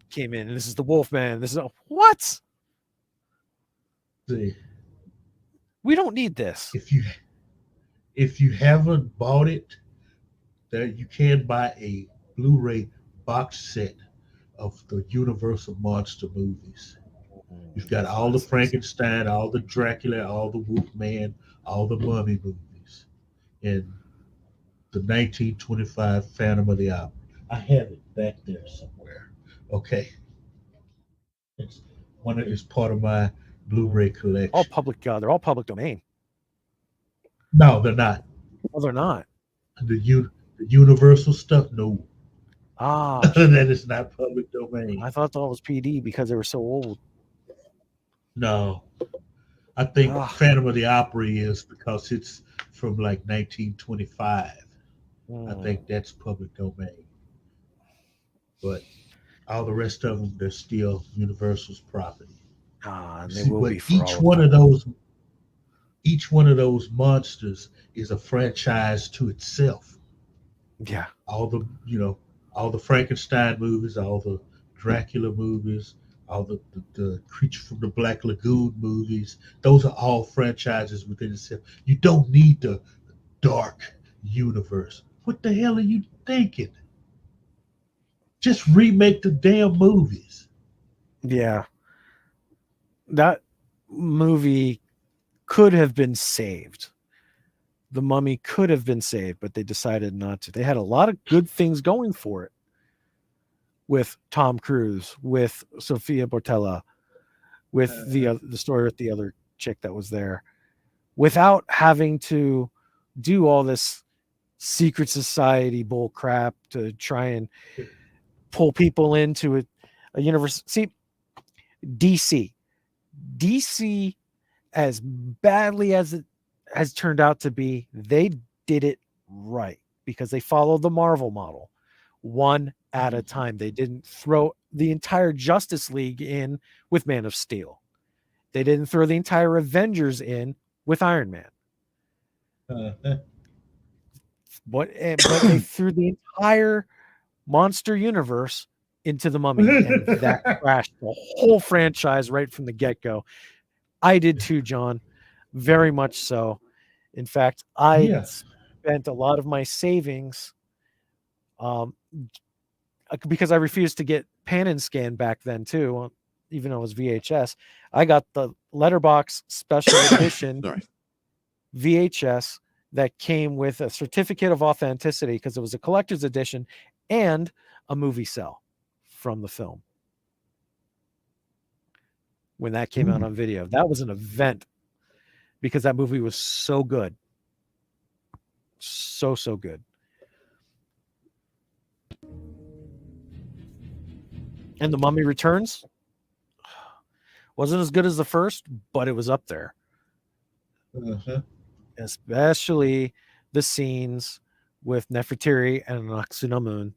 came in, and this is the Wolfman. This is what? See, we don't need this. If you haven't bought it, there you can buy a Blu-ray box set of the Universal Monster movies. You've got all the Frankenstein, all the Dracula, all the Wolfman, all the Mummy movies, and the 1925 Phantom of the Opera. I have it back there somewhere. Okay, it's part of my Blu-ray collection. All public. They're all public domain. No, they're not. Oh, they're not. The Universal stuff, no. That is not public domain. I thought that was PD because they were so old. No, I think Phantom of the Opera is because it's from like 1925. I think that's public domain. But all the rest of them, they're still Universal's property. And they will be for each one of those monsters is a franchise to itself. Yeah. All the Frankenstein movies, all the Dracula movies, all the Creature from the Black Lagoon movies, those are all franchises within itself. You don't need the dark universe. What the hell are you thinking? Just remake the damn movies. Yeah. That movie could have been saved. The Mummy could have been saved, but they decided not to. They had a lot of good things going for it. With Tom Cruise, with Sophia Botella, with the story with the other chick that was there, without having to do all this secret society bull crap to try and pull people into a universe. See, DC, as badly as it has turned out to be, they did it right because they followed the Marvel model. One at a time. They didn't throw the entire Justice League in with Man of Steel. They didn't throw the entire Avengers in with Iron Man. But they threw the entire monster universe into The Mummy, and that crashed the whole franchise right from the get-go. I did too, John. Very much so. In fact, I Yeah. spent a lot of my savings because I refused to get pan and scan back then too, even though it was VHS. I got the Letterbox special edition Sorry. VHS that came with a certificate of authenticity because it was a collector's edition and a movie cell from the film. When that came out on video, that was an event because that movie was so good. So good. And The Mummy Returns wasn't as good as the first, but it was up there. Uh-huh. Especially the scenes with Nefertiti and Anck-su-namun.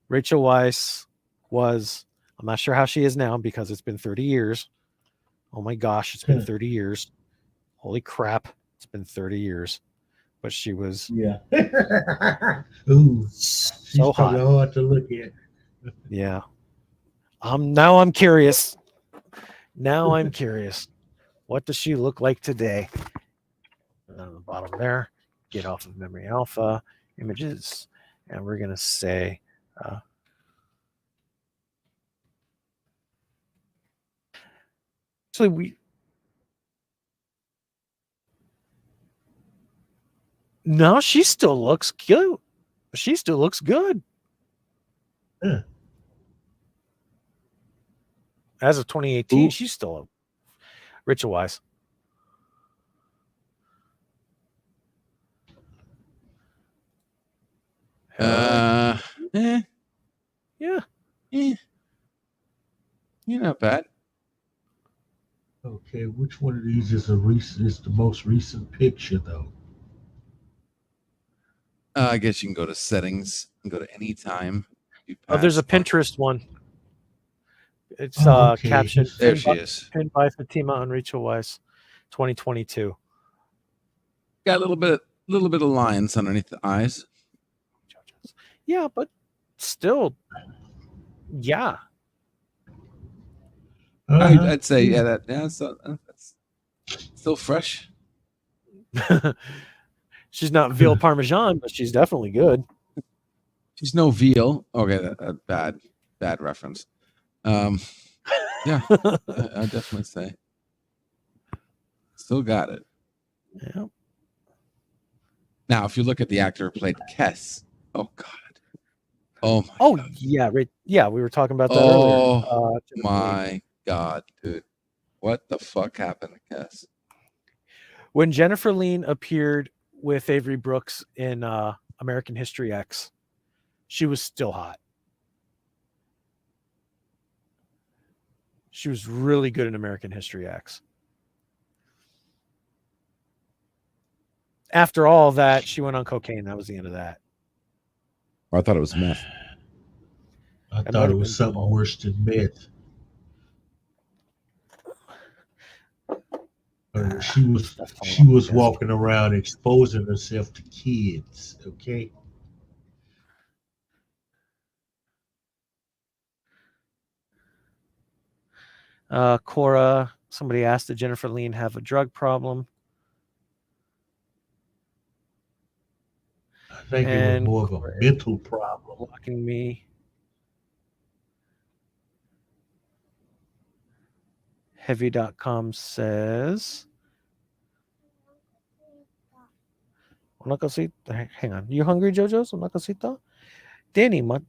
Rachel Weisz was, I'm not sure how she is now because it's been 30 years. Oh my gosh, it's been 30 years. Holy crap, it's been 30 years. But she was Ooh, so she's probably hot. hard to look at. Yeah. Now I'm curious. Now I'm curious. What does she look like today? And on the bottom there, get off of Memory Alpha images. And we're going to say, actually, no, she still looks cute. She still looks good. Yeah. As of 2018, Ooh. she's still Rachel Weisz. Yeah. Yeah. You're not bad. Okay, which one of these is the most recent picture though? I guess you can go to settings and go to anytime. Oh, there's a Pinterest one. It's okay. captioned There she is. pinned by Fatima on Rachel Weisz, 2022. Got a little bit of lines underneath the eyes. Yeah, but still, yeah. I'd say that's still fresh. She's not veal parmesan, but she's definitely good. She's no veal. Okay, that bad reference. Yeah, I definitely say still got it. Yeah. Now, if you look at the actor who played Kess, oh god, God. Yeah, right. Yeah, we were talking about that earlier. earlier. My god, dude, what the fuck happened to Kess? When Jennifer Lean appeared with Avery Brooks in American History X, she was still hot. She was really good in American History X. After all that, she went on cocaine. That was the end of that. I thought it was meth. I thought it was something worse than meth. She was walking around exposing herself to kids. Okay. Cora, somebody asked, did Jennifer Lean have a drug problem? I think it was more of a mental problem. Blocking me. Heavy.com says, hang on. You hungry, Jojo's? お腹すいた? Danny, も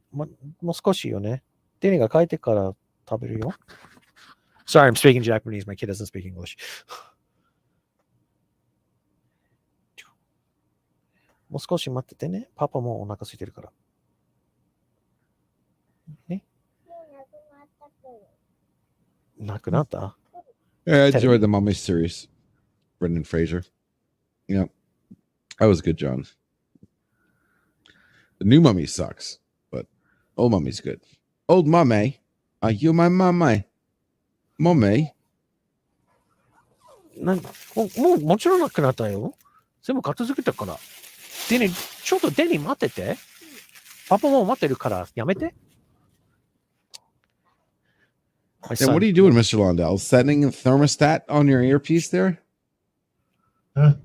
う少しよね. Danny が帰ってから食べるよ. Sorry, I'm speaking Japanese. My kid doesn't speak English. もう少し待っててね。パパもお腹空いてるから。ね。なくなった? Yeah, I enjoyed the Mummy series. Brendan Fraser. Yeah. That was good, John. The new Mummy sucks, but old Mummy's good. Old Mummy, are you my mummy? Mummy? もちろんなくなったよ。全部片付けたから。デニー、ちょっとデニー待ってて。パパも待ってるからやめて。And what are you doing, Mr. Londell? Setting a thermostat on your earpiece there? Huh?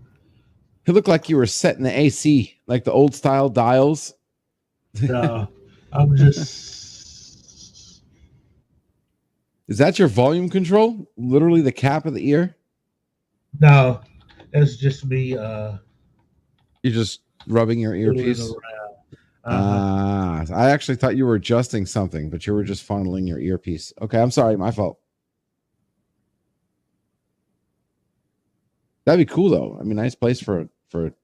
It looked like you were setting the AC, like the old style dials. No, I'm just. Is that your volume control? Literally the cap of the ear? No, that's just me. You're just rubbing your earpiece? Around. I actually thought you were adjusting something, but you were just funneling your earpiece. Okay, I'm sorry, my fault. That'd be cool though. I mean, nice place for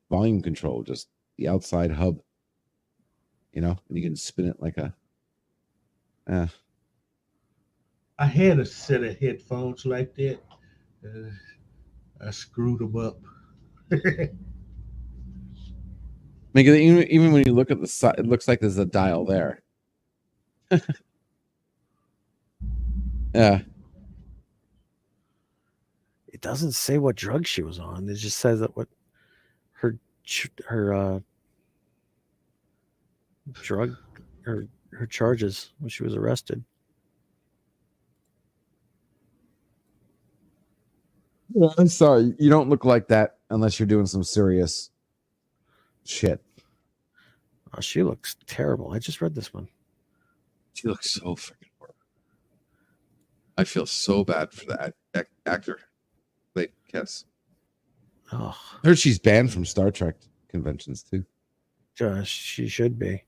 volume control, just the outside hub. You know, and you can spin it like a. I had a set of headphones like that. I screwed them up. Make it even when you look at the side, it looks like there's a dial there. Yeah. It doesn't say what drug she was on. It just says that what her drug her charges when she was arrested. Yeah, I'm sorry. You don't look like that unless you're doing some serious shit. Oh, she looks terrible. I just read this one. She looks so freaking horrible. I feel so bad for that actor. Like, yes. Oh, I heard she's banned from Star Trek conventions too. she should be.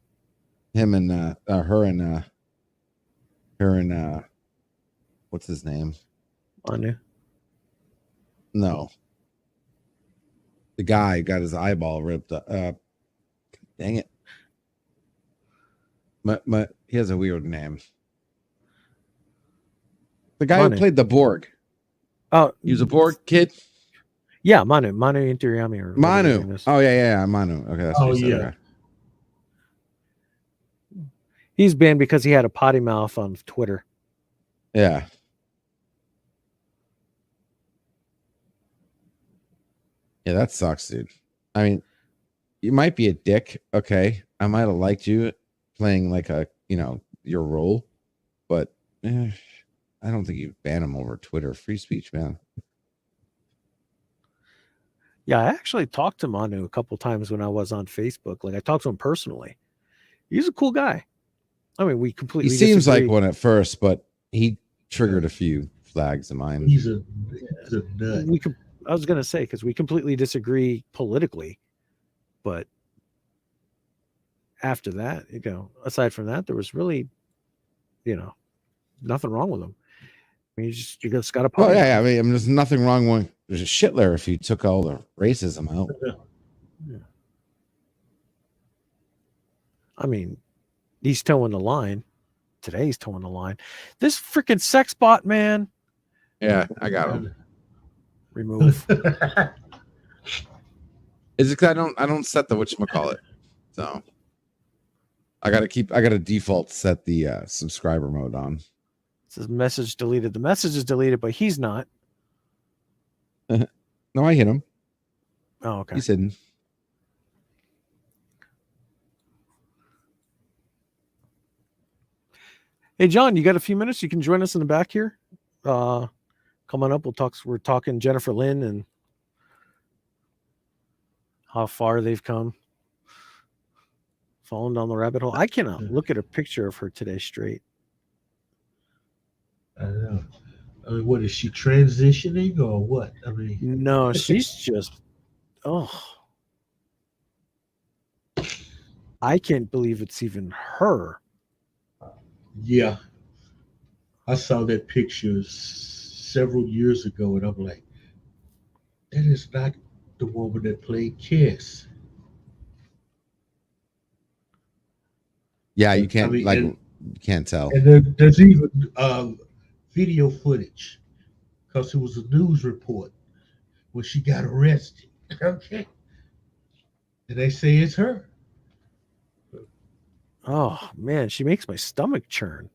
Him and her and what's his name? Manu. No. The guy got his eyeball ripped up. Dang it. He has a weird name. The guy Manu. who played the Borg. Oh, He was a Borg kid? Yeah, Manu Intiraymi. Or whatever his name Manu. is. Oh, yeah. Manu. Okay, that's what you said. yeah. Okay. He's banned because he had a potty mouth on Twitter. Yeah. Yeah, that sucks, dude. I mean, you might be a dick. Okay. I might have liked you playing like your role, but I don't think you ban him over Twitter. Free speech, man. Yeah, I actually talked to Manu a couple times when I was on Facebook. Like I talked to him personally. He's a cool guy. I mean, we completely. He seems disagree. like one at first, but he triggered a few flags of mine. He's a nut. I was gonna say because we completely disagree politically, but after that, aside from that, there was really, nothing wrong with him. I mean, you just got to. Well, yeah. I mean, there's nothing wrong with. There's a shit there if you took all the racism out. Yeah. I mean, he's towing the line. Today he's towing the line. This freaking sex bot, man. Yeah, I got him. Remove. Is it 'cause I don't set the whatchamacallit. So I gotta default set the subscriber mode on. It says message deleted. The message is deleted, but he's not. No, I hit him. Oh, okay. He's hidden. Hey, John, you got a few minutes? You can join us in the back here. Coming up, we're talking Jennifer Lynn and how far they've come. Falling down the rabbit hole. I cannot look at a picture of her today straight. I don't know. I mean, what is she transitioning or what? I mean, No, she's just. Oh, I can't believe it's even her. yeah. I saw that picture several years ago, and I'm like, that is not the woman that played Kiss. Yeah, you can't you can't tell. And there's even video footage because it was a news report when she got arrested. Okay, and they say it's her. Oh man, she makes my stomach churn.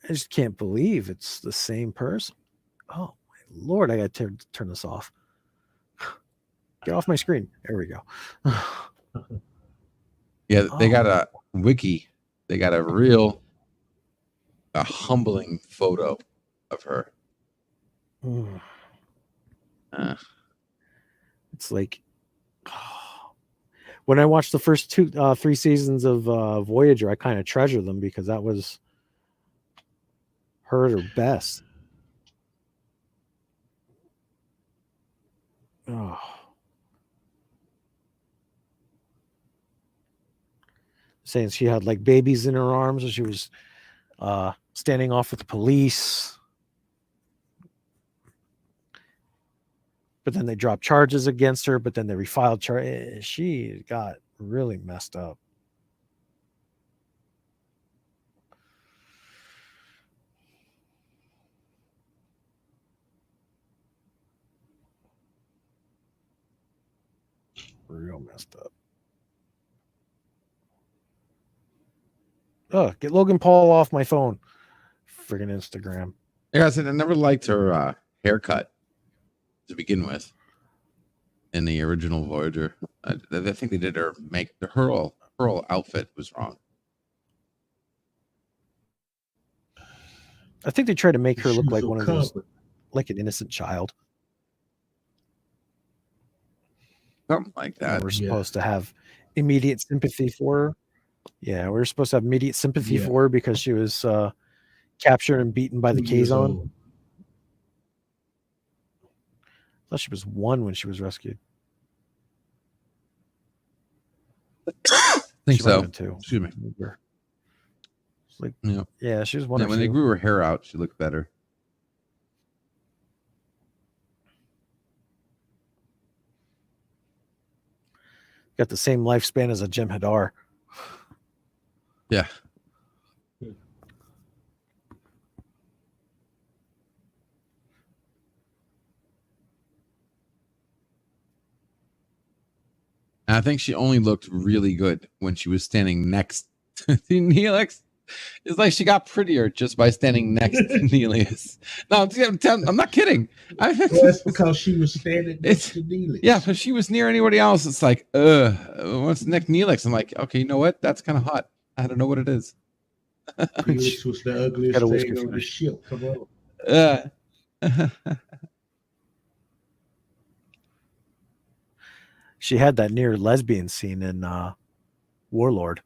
I just can't believe it's the same person. Oh my Lord, I got to turn this off. Get off my screen. There we go. Yeah, they got a wiki. They got a humbling photo of her. It's like when I watched the first 3 seasons of Voyager, I kind of treasure them because that was her at her best. Oh. Saying she had like babies in her arms and she was standing off with the police. But then they dropped charges against her, but then they refiled charges. She got really messed up. Real messed up. Oh, get Logan Paul off my phone. Friggin' Instagram. Like I said, I never liked her haircut to begin with in the original Voyager. I think they did her whole outfit was wrong. I think they tried to make her look like one of those, covered. like an innocent child. Something like that. We're supposed to have immediate sympathy for her. Yeah, we were supposed to have immediate sympathy for her because she was captured and beaten by the 2 years Kazon. old. I thought she was 1 when she was rescued. I think She might have so. been 2. Excuse me. It's like, Yeah. yeah, she was 1 Yeah, or when 2. they grew her hair out, she looked better. Got the same lifespan as a Jim Hadar. Yeah. And I think she only looked really good when she was standing next to Neelix. It's like she got prettier just by standing next to Neelix. No, I'm not kidding. Well, that's because she was standing next to Neelix. Yeah, if she was near anybody else, it's like, what's next Neelix? I'm like, okay, you know what? That's kind of hot. I don't know what it is. Neelix was the ugliest Got a whisker thing on the finish. ship. Come on. She had that near lesbian scene in Warlord.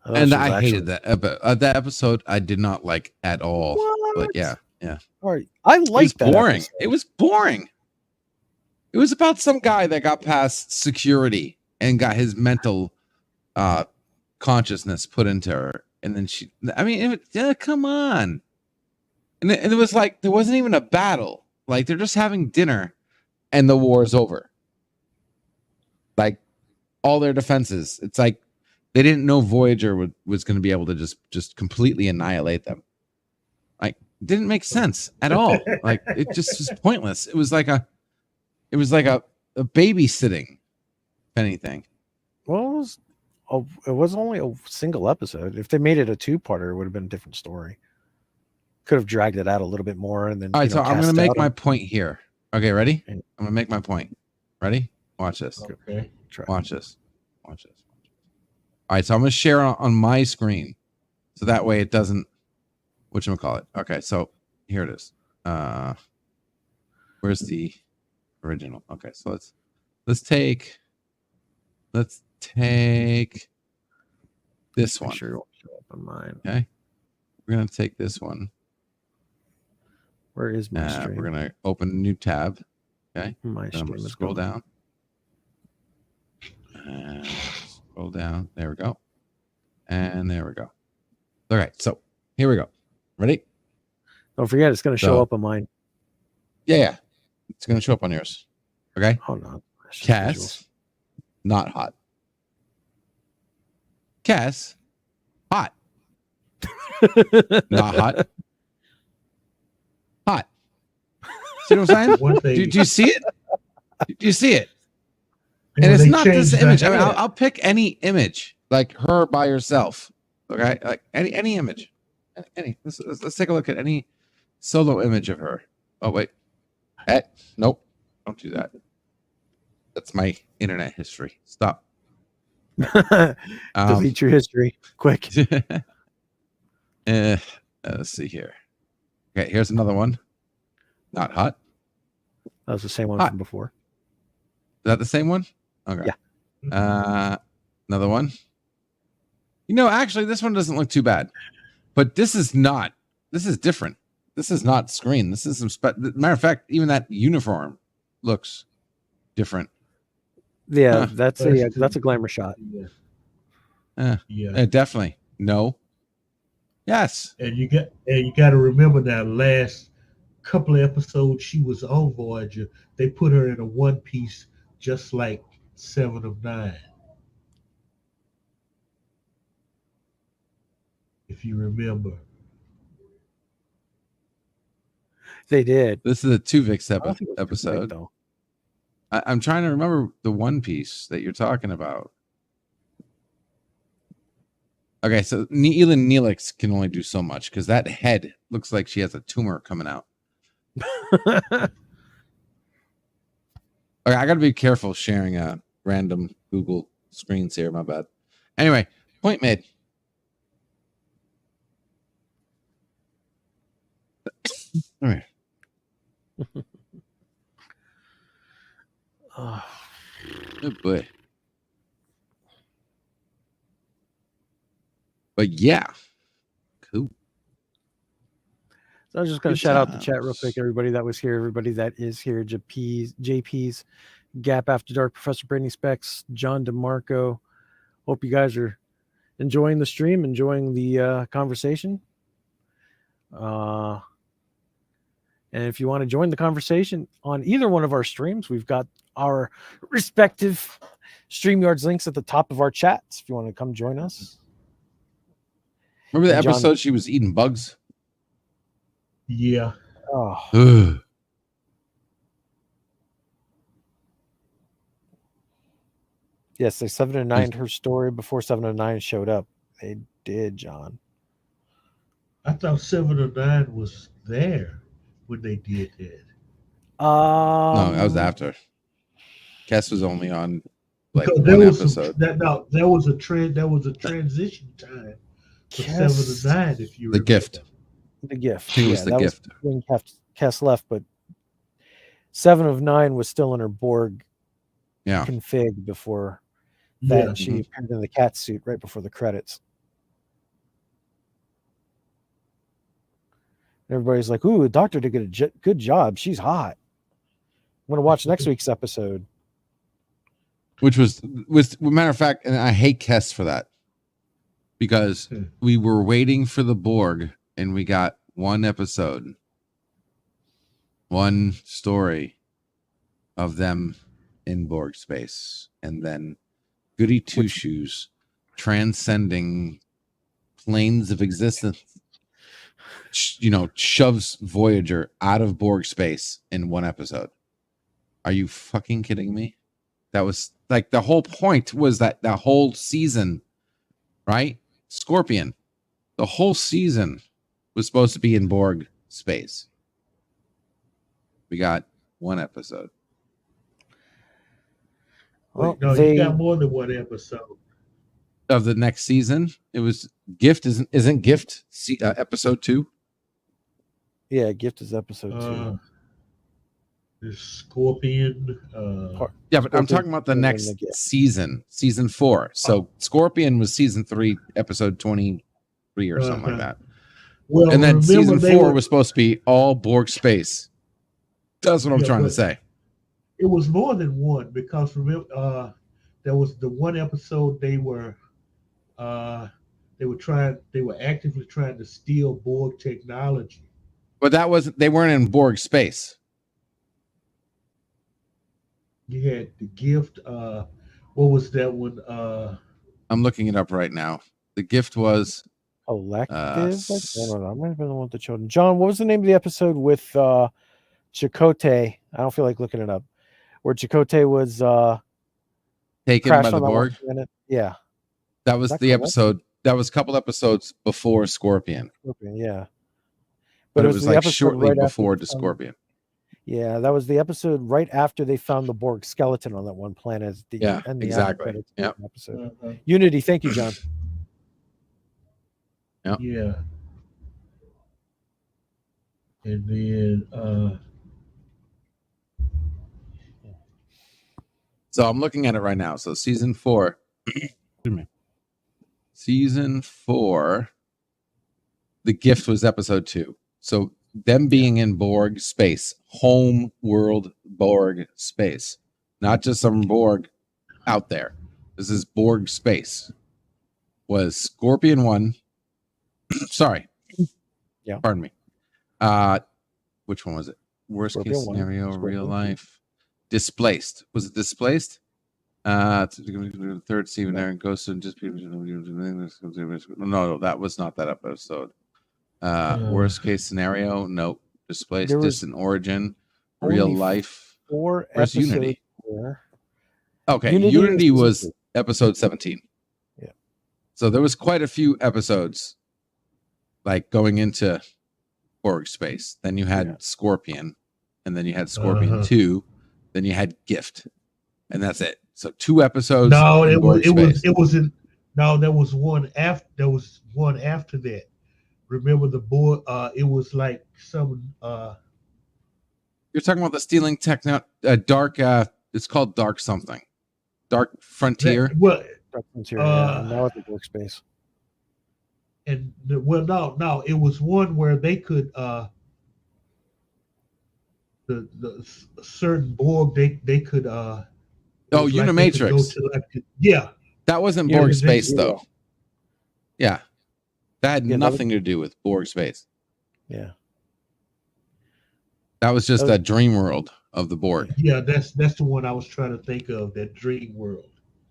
And I hated that. That episode I did not like at all. What? But yeah. All right. I like that. Boring. episode. It was boring. It was about some guy that got past security and got his mental consciousness put into her. And then come on. And it was like, there wasn't even a battle. Like, they're just having dinner and the war is over. Like, all their defenses. It's like, they didn't know Voyager was going to be able to just completely annihilate them. Like, didn't make sense at all. Like, it just was pointless. It was like a babysitting, if anything. Well, it was only a single episode. If they made it a 2-parter, it would have been a different story. Could have dragged it out a little bit more, and then. All right, so I'm going to cast make out my a- point here. Okay, ready? I'm going to make my point. Ready? Watch this. Okay. Try. Watch this. Watch this. All right, so I'm going to share on my screen, so that way it doesn't. Whatchamacallit? Okay, so here it is. Where's the original? Okay, so let's take this Make one. sure it won't show up on mine. Okay, we're gonna take this one. Where is my stream? We're gonna open a new tab. Okay, My then I'm stream gonna is scroll gone. down. And scroll down. There we go. And there we go. All right, so here we go. Ready? Don't forget, it's going to show So- up on mine. Yeah. It's gonna show up on yours. Okay. Hold on. That's just Cass, not hot. Cass, hot. visuals. Not hot. Hot. See what I'm saying? One thing. Do you see it? Do you see it? when And it's they not this changed the image. I mean, hair, I'll pick any image, like her by herself. Okay, like any image. Any. Let's take a look at any solo image of her. Oh wait. Nope. Don't do that. That's my internet history. Stop. Delete your history quick. Let's see here. Okay, here's another one. Not hot. That was the same one Hot. from before. Is that the same one? Okay. Yeah. Another one. You know, actually, this one doesn't look too bad. But this is not. This is different. This is not screen. This is some matter of fact, even that uniform looks different. Yeah, Huh. that's a glamour shot. Yeah. Definitely. No. Yes. And you got to remember that last couple of episodes she was on Voyager, they put her in a one piece just like 7 of 9. If you remember. They did. This is a Tuvix I don't think it was episode. though. I'm trying to remember the one piece that you're talking about. Okay, so Elin Neelix can only do so much because that head looks like she has a tumor coming out. Okay, I got to be careful sharing random Google screens here. My bad. Anyway, point made. All right. Oh, Good boy. But yeah, cool. so I was just going to Good shout out the times. chat real quick. Everybody that was here, everybody that is here, JP's, Gap After Dark, Professor Brittany Specs, John DeMarco. Hope you guys are enjoying the stream, enjoying the conversation. And if you want to join the conversation on either one of our streams, we've got our respective StreamYards links at the top of our chats. If you want to come join us. Remember the And John- episode she was eating bugs? Yeah. Oh, Ugh. yes, they 7 and 9 her story before 7 and 9 showed up. They did, John. I thought 7 of 9 was there when they did that. No, that was after. Kess was only on like Because one there was episode. there was a trend. There was a transition time for 7 Kess- to 9. If you The remember. gift. The gift. She was the that gift. was when Kess left, but 7 of 9 was still in her Borg Yeah. config before that. Yeah. She appeared in the cat suit right before the credits. Everybody's like, "Ooh, the doctor did a good job. She's hot." I'm gonna watch next week's episode. Which was matter of fact, and I hate Kess for that. Because we were waiting for the Borg and we got one episode, one story of them in Borg space, and then Goody Two Shoes transcending planes of existence, shoves Voyager out of Borg space in one episode. Are you fucking kidding me? That was like the whole point was that the whole season, right? Scorpion, the whole season was supposed to be in Borg space. We got one episode. Well, no, you got more than one episode of the next season. It was Gift. Isn't Gift episode 2? Yeah, Gift is episode 2. The Scorpion. Yeah, but I'm talking about the next season, season 4. So Scorpion was season 3, episode 23 or something like that. Well, and then season 4 was supposed to be all Borg space. That's what I'm trying to say. It was more than one because remember, there was the one episode they were actively trying to steal Borg technology. But they weren't in Borg space. You had the Gift. What was that one? I'm looking it up right now. The Gift was Collective. Hold on, I might have been the one with the children. John, what was the name of the episode with Chakotay? I don't feel like looking it up. Where Chakotay was taken by the Borg. Yeah, that was the episode. That was a couple episodes before Scorpion. Yeah, but it was like shortly before the Scorpion. Yeah, that was the episode right after they found the Borg skeleton on that one planet. Yeah, and the exactly. credits Yep. episode. Uh-huh. Unity, thank you, John. Yeah. And then So I'm looking at it right now. So season 4. Excuse me. Season 4. The Gift was episode 2. So them being in Borg space, home world Borg space, not just some Borg out there. This is Borg space. Was Scorpion 1. Sorry. Yeah. Pardon me. Which one was it? Worst Scorpion case 1, scenario, Scorpion real 2. life. Displaced. Was it Displaced? Third Steven Aaron Ghost and just people. No, that was not that episode. Worst case scenario, nope. Displaced, There was Distant Origin, Real only Life. 4 Where's episodes Unity? where- Okay, Unity Unity was was season episode 17. Yeah. So there was quite a few episodes, like going into Borg space. Then you had Scorpion, and then you had Scorpion 2, then you had Gift, and that's it. So 2 episodes. no, in Borg space. it was in no, there was one after that. Remember the boy? It was like some. You're talking about the stealing techno, dark. It's called Dark something, Dark Frontier. Dark Frontier, yeah, and now it's a workspace. And no, it was one where they could the certain Borg they could Unimatrix. Yeah, that wasn't Yeah, Borg they- space yeah. though. Yeah, that had Yeah, that nothing to do with Borg space. Yeah. That was just That was- a dream world of the Borg. yeah. That's the one I was trying to think of. That dream world.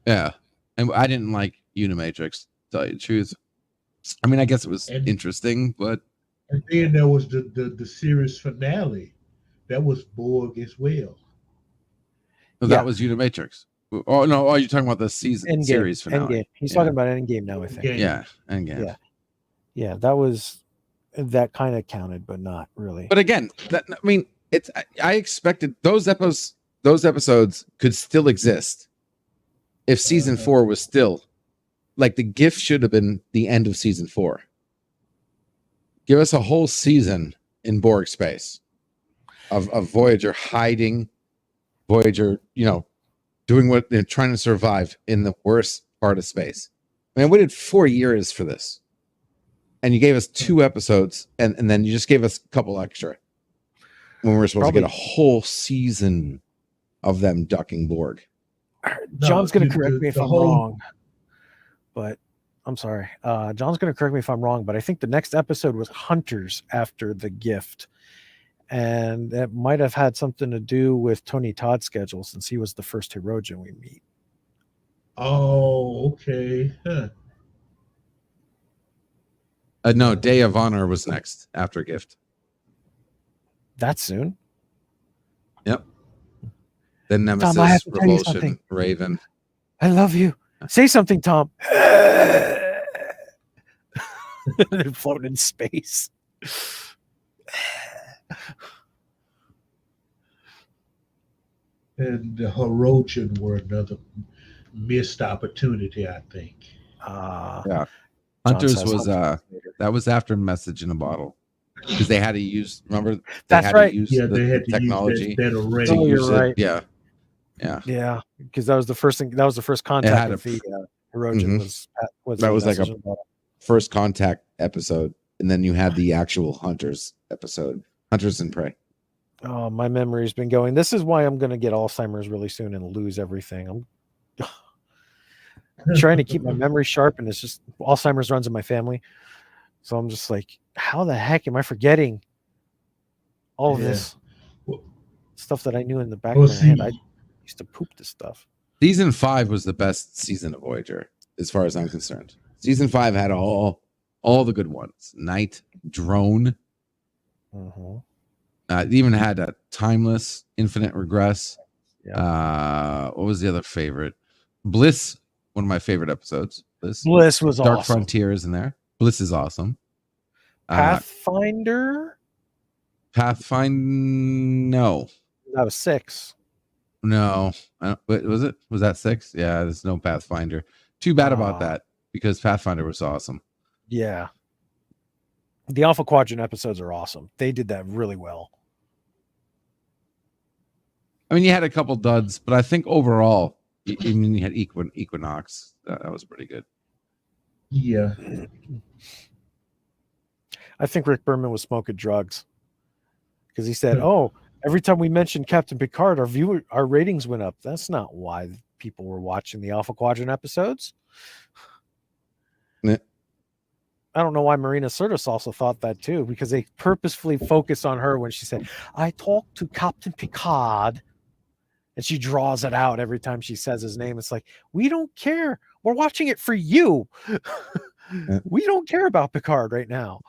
Yeah, and I didn't like Unimatrix. To tell you the truth, I mean, I guess it was interesting, but And then there was the series finale. That was Borg as well. that was Unimatrix. Oh no! Oh, you're talking about the season Endgame. series finale. Endgame. He's Yeah. talking about Endgame now, I think. Yeah, Endgame. Yeah. Yeah, that kind of counted, but not really. But again, it's. I expected those episodes could still exist if season 4 was still like the Gift should have been the end of season 4. Give us a whole season in Borg space of Voyager hiding, Voyager, doing what they're trying to survive in the worst part of space. I mean, we waited 4 years for this. And you gave us 2 episodes, and then you just gave us a couple extra when we were supposed to get a whole season of them ducking Borg. John's going to correct me if I'm wrong, but I'm sorry. John's going to correct me if I'm wrong, but I think the next episode was Hunters after the Gift. And that might have had something to do with Tony Todd's schedule since he was the first Hirogen we meet. Oh, okay. Huh. No, Day of Honor was next after Gift. That soon? Yep. Then Nemesis, Tom, I have to tell you Revulsion, something. Raven. I love you. Say something, Tom. They're floating in space. And the Hirogen were another missed opportunity, I think. Yeah. Hunters was that was after Message in a Bottle. Because they had to use, remember? That's had right. To use Yeah, the they had to technology use that array. to Oh, use you're it. right. Yeah. Yeah. Yeah, because that was the first thing. That was the first had contact a- with the Hirogen was That was like Message a in Bottle. first contact episode. And then you had the actual Hunters episode. Hunters and Prey. Oh, my memory's been going. This is why I'm going to get Alzheimer's really soon and lose everything. I'm trying to keep my memory sharp, and it's just Alzheimer's runs in my family. So I'm just like, how the heck am I forgetting all of Yeah. this stuff that I knew in the back Well, of my head? see- I used to poop this stuff. Season 5 was the best season of Voyager, as far as I'm concerned. Season 5 had all the good ones. Night, Drone. Mhm. It even had a Timeless, Infinite Regress. Yeah. What was the other favorite? Bliss, one of my favorite episodes. Bliss was Dark awesome. Frontier is in there. Bliss is awesome. Pathfinder. Pathfinder? No. That was 6. No. Wait, was it? Was that 6? Yeah, there's no Pathfinder. Too bad about that because Pathfinder was awesome. Yeah. The Alpha Quadrant episodes are awesome. They did that really well. I mean, you had a couple duds, but I think overall, you had Equinox. That was pretty good. Yeah. I think Rick Berman was smoking drugs because he said, "Oh, every time we mentioned Captain Picard, our ratings went up." That's not why people were watching the Alpha Quadrant episodes. Yeah. I don't know why Marina Sirtis also thought that too, because they purposefully focused on her when she said, "I talked to Captain Picard," and she draws it out every time she says his name. It's like, we don't care. We're watching it for you. We don't care about Picard right now.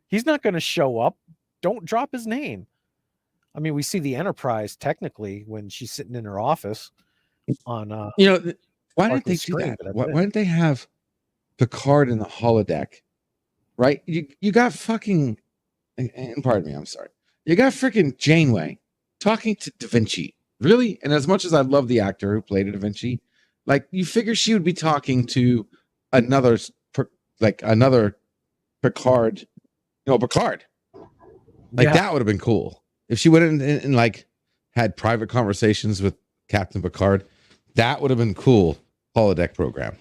He's not going to show up. Don't drop his name. I mean, we see the Enterprise technically when she's sitting in her office on why didn't they do that? Why didn't they have Picard in the holodeck? Right? You got fucking, and pardon me, I'm sorry. You got freaking Janeway talking to Da Vinci. Really? And as much as I love the actor who played Da Vinci, like, you figure she would be talking to another Picard. Picard. Like, that would have been cool. If she went in and like had private conversations with Captain Picard, that would have been cool. Holodeck program.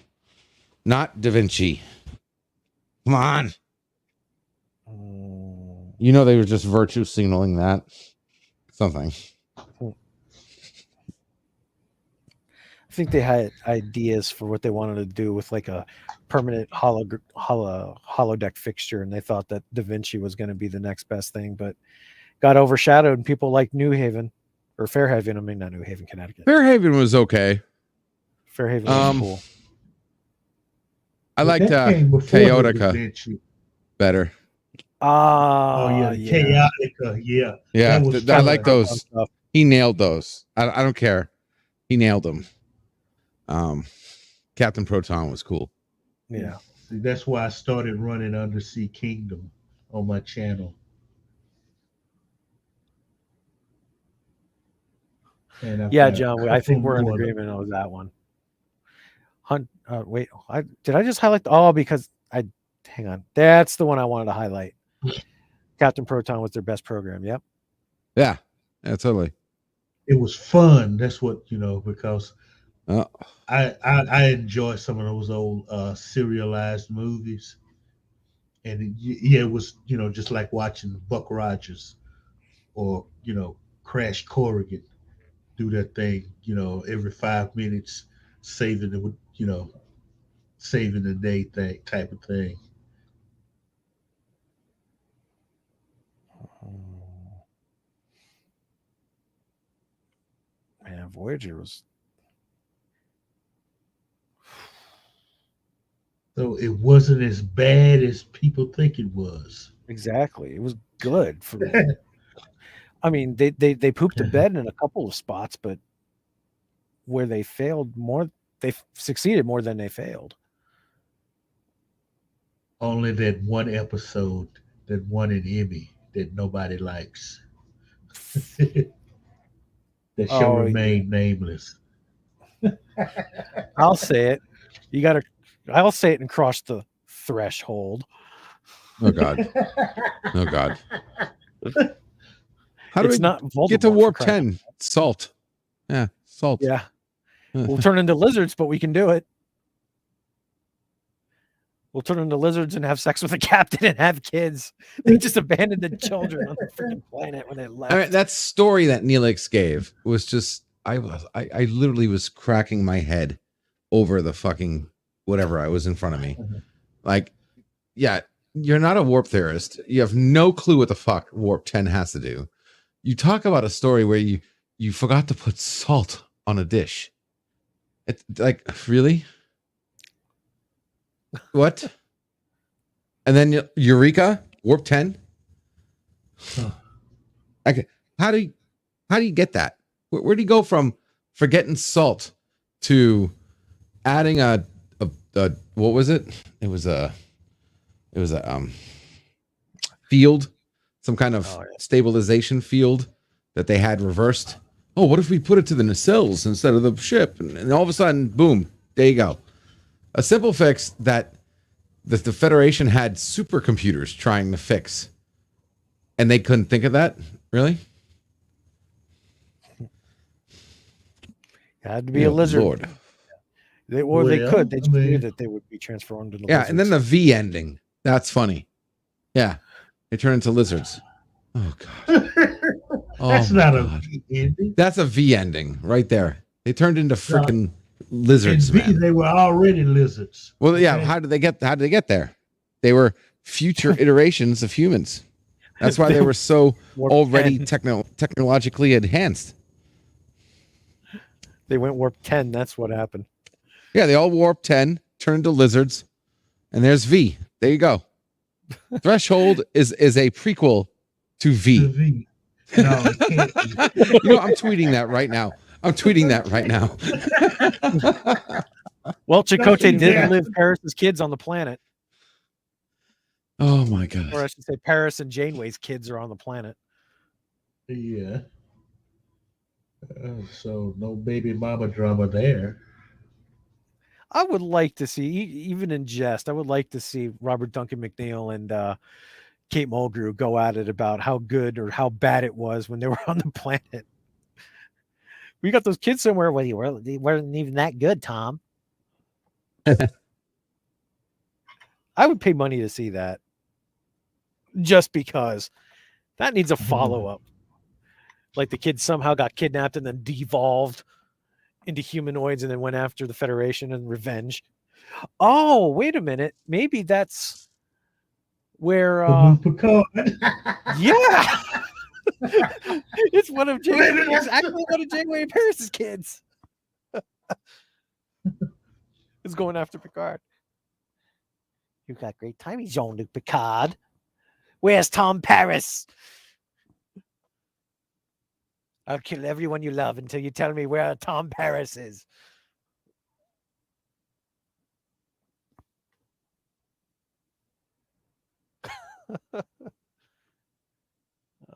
Not Da Vinci. Come on. They were just virtue signaling that. Something. I think they had ideas for what they wanted to do with like a permanent holodeck fixture, and they thought that Da Vinci was going to be the next best thing, but got overshadowed, and people like New Haven or Fairhaven. I mean, not New Haven, Connecticut. Fairhaven was okay. Fairhaven was cool. I liked Chaotica better. Chaotica. Yeah. Yeah, I like those. He nailed those. I don't care. He nailed them. Captain Proton was cool. Yeah. That's why I started running Undersea Kingdom on my channel. Yeah, John, I think we're in agreement on that one. Wait, did I just highlight? Because hang on. That's the one I wanted to highlight. Captain Proton was their best program. Yep. Yeah, totally. It was fun. That's what, because I enjoy some of those old serialized movies. And it was, just like watching Buck Rogers or, Crash Corrigan do that thing, every 5 minutes, saving the day type of thing. Man, Voyager was. So it wasn't as bad as people think it was. Exactly. It was good for me. I mean, they pooped the bed in a couple of spots, but where they failed more, they succeeded more than they failed. Only that one episode that won an Emmy that nobody likes. That shall remain nameless. I'll say it. I'll say it and cross the threshold. Oh God. Oh God. How do we not get to warp 10? Salt. Yeah, salt. Yeah. We'll turn into lizards, but we can do it. We'll turn into lizards and have sex with the captain and have kids. They just abandoned the children on the freaking planet when they left. I mean, that story that Neelix gave was just, I literally was cracking my head over the fucking whatever I was in front of me. Like, yeah, you're not a warp theorist. You have no clue what the fuck warp 10 has to do. You talk about a story where you forgot to put salt on a dish. It's like, really? What? And then Eureka, warp 10. Okay, how do you get that? Where do you go from forgetting salt to adding a what was it? It was a field some kind of stabilization field that they had reversed. Oh, what if we put it to the nacelles instead of the ship? And all of a sudden, boom, there you go. A simple fix that the Federation had supercomputers trying to fix. And they couldn't think of that? Really? It had to be a lizard. Lord. They could. They just knew that they would be transformed into lizards. And then the V ending. That's funny. Yeah. They turn into lizards. Oh, God. That's not a V ending. That's a V ending right there. They turned into freaking lizards, In V, man. they were already lizards. Well, yeah. How did they get there? They were future iterations of humans. That's why they were so already technologically enhanced. They went warp 10. That's what happened. Yeah, they all warp 10, turned into lizards, and there's V. There you go. Threshold is a prequel to V. The V. No, it can't be. You know, I'm tweeting that right now. Well, Chakotay did live Paris's kids on the planet. Oh my God. Or I should say Paris and Janeway's kids are on the planet. Yeah. So no baby mama drama there. I would like to see, even in jest, I would like to see Robert Duncan McNeil and Kate Mulgrew go at it about how good or how bad it was when they were on the planet. We got those kids somewhere. Well, they weren't even that good, Tom. I would pay money to see that. Just because that needs a follow-up. Like the kids somehow got kidnapped and then devolved into humanoids and then went after the Federation and revenge. Oh, wait a minute. Maybe that's where Picard. Yeah. It's one of exactly one of Janeway and Paris's kids. Is going after Picard. You got great timing, Jean-Luc Picard. Where's Tom Paris? I'll kill everyone you love until you tell me where Tom Paris is.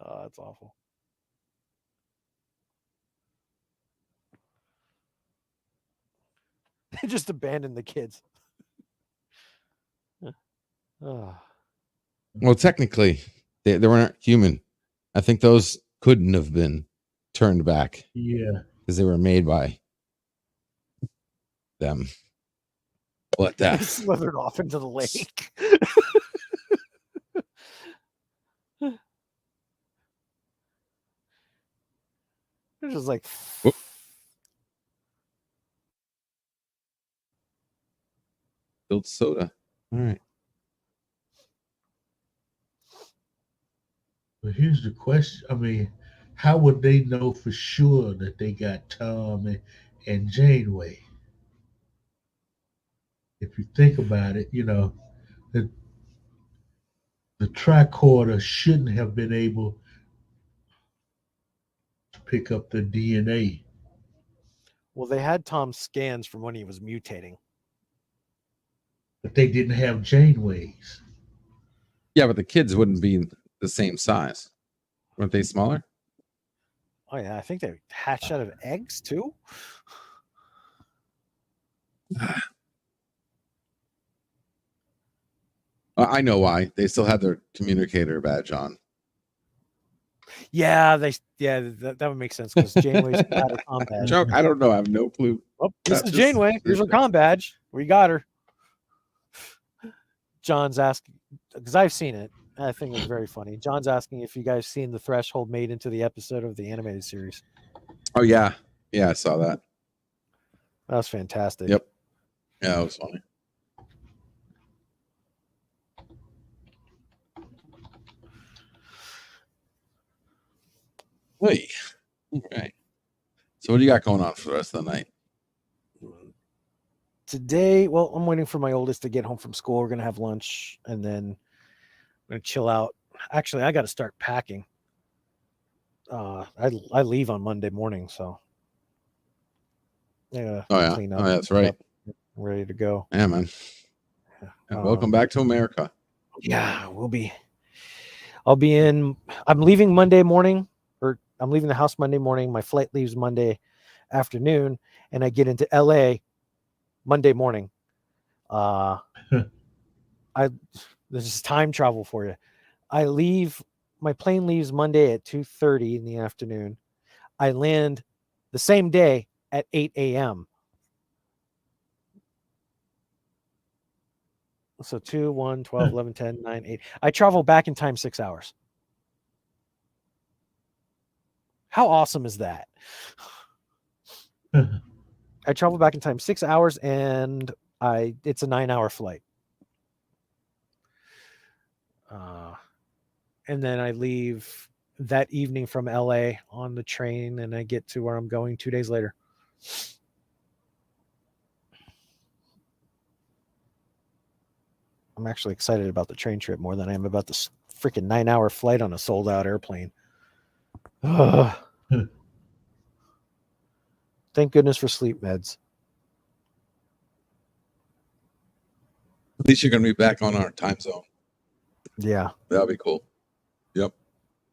Oh, that's awful. They just abandoned the kids. Oh. Well, technically, they weren't human. I think those couldn't have been turned back. Yeah. Because they were made by them. What that? Slithered off into the lake. They're just like... Whoop. Built soda. All right. But here's the question. I mean, how would they know for sure that they got Tom and Janeway? If you think about it, you know, the tricorder shouldn't have been able to pick up the DNA. Well, they had Tom's scans from when he was mutating. But they didn't have Janeway's. Yeah, but the kids wouldn't be the same size. Weren't they smaller? Oh, yeah. I think they hatched out of eggs, too. I know why. They still had their communicator badge on. Yeah, that would make sense because Janeway's got a comm badge. Joke, I don't know. I have no clue. Oh, this is Janeway. Here's her comm badge. We got her. John's asking, because I've seen it. I think it's very funny. John's asking if you guys seen the Threshold made into the episode of the animated series. Oh, yeah. Yeah, I saw that. That was fantastic. Yep. Yeah, that was funny. Wait. All right. So what do you got going on for the rest of the night? Today, well, I'm waiting for my oldest to get home from school. We're going to have lunch and then I'm going to chill out. Actually, I got to start packing. I leave on Monday morning, so yeah. Clean up. Oh, yeah, that's right. Ready to go. Yeah, man. Yeah, welcome back to America. Yeah, I'm leaving Monday morning, or I'm leaving the house Monday morning. My flight leaves Monday afternoon, and I get into LA Monday morning. This is time travel for you. My plane leaves Monday at 2:30 in the afternoon. I land the same day at 8 a.m. So 2, 1, 12, 11, 10, 9, 8. I travel back in time 6 hours. How awesome is that? I travel back in time 6 hours, and it's a 9-hour flight. And then I leave that evening from LA on the train, and I get to where I'm going 2 days later. I'm actually excited about the train trip more than I am about the freaking 9-hour flight on a sold out airplane. Thank goodness for sleep meds. At least you're going to be back on our time zone. Yeah. That'll be cool. Yep.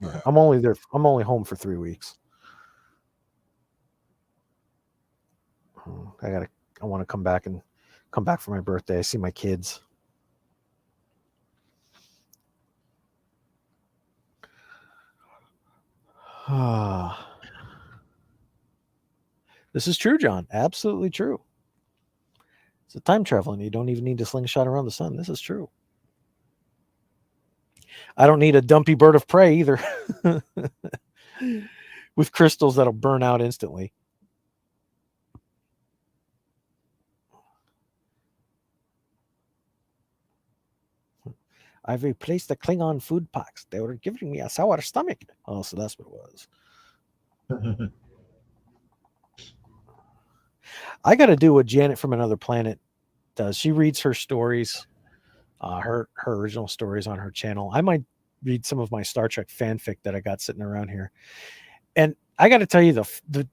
Yeah. I'm only home for 3 weeks. I want to come back for my birthday. I see my kids. This is true, John. Absolutely true. It's a time travel, and you don't even need to slingshot around the sun. This is true. I don't need a dumpy bird of prey either. With crystals that'll burn out instantly. I've replaced the Klingon food packs. They were giving me a sour stomach. Oh, so that's what it was. I got to do what Janet from Another Planet does. She reads her stories, her original stories on her channel. I might read some of my Star Trek fanfic that I got sitting around here. And I got to tell you, the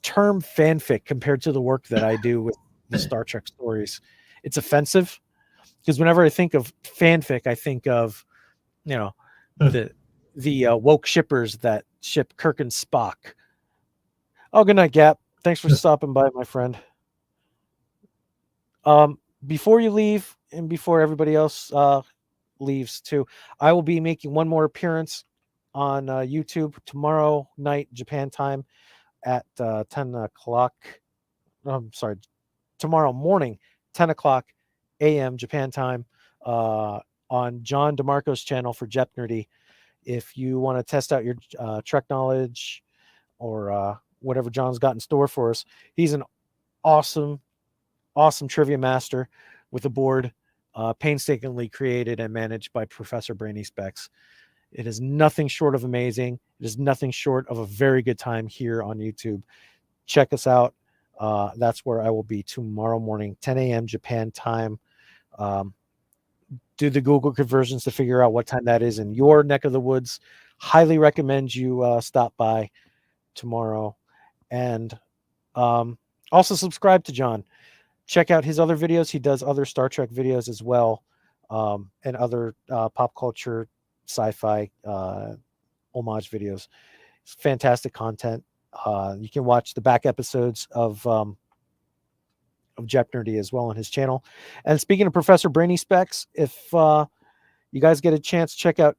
term fanfic compared to the work that I do with the Star Trek stories, it's offensive. Because whenever I think of fanfic, I think of, the woke shippers that ship Kirk and Spock. Oh, good night, Gap. Thanks for stopping by, my friend. Before you leave, and before everybody else leaves too, I will be making one more appearance on YouTube tomorrow night, Japan time, at 10 o'clock. I'm sorry, tomorrow morning, 10 o'clock a.m. Japan time, on John DeMarco's channel for Jep Nerdy. If you want to test out your Trek knowledge or whatever John's got in store for us, he's an awesome trivia master with a board painstakingly created and managed by Professor Brainy Specs. It is nothing short of amazing. It is nothing short of a very good time here on YouTube. Check us out. That's where I will be tomorrow morning, 10 a.m. Japan time. Do the Google conversions to figure out what time that is in your neck of the woods. Highly recommend you stop by tomorrow. And also subscribe to John. Check out his other videos. He does other Star Trek videos as well, and other pop culture, sci-fi homage videos. It's fantastic content. You can watch the back episodes of Jep Nerdy as well on his channel. And speaking of Professor Brainy Specs, if you guys get a chance, check out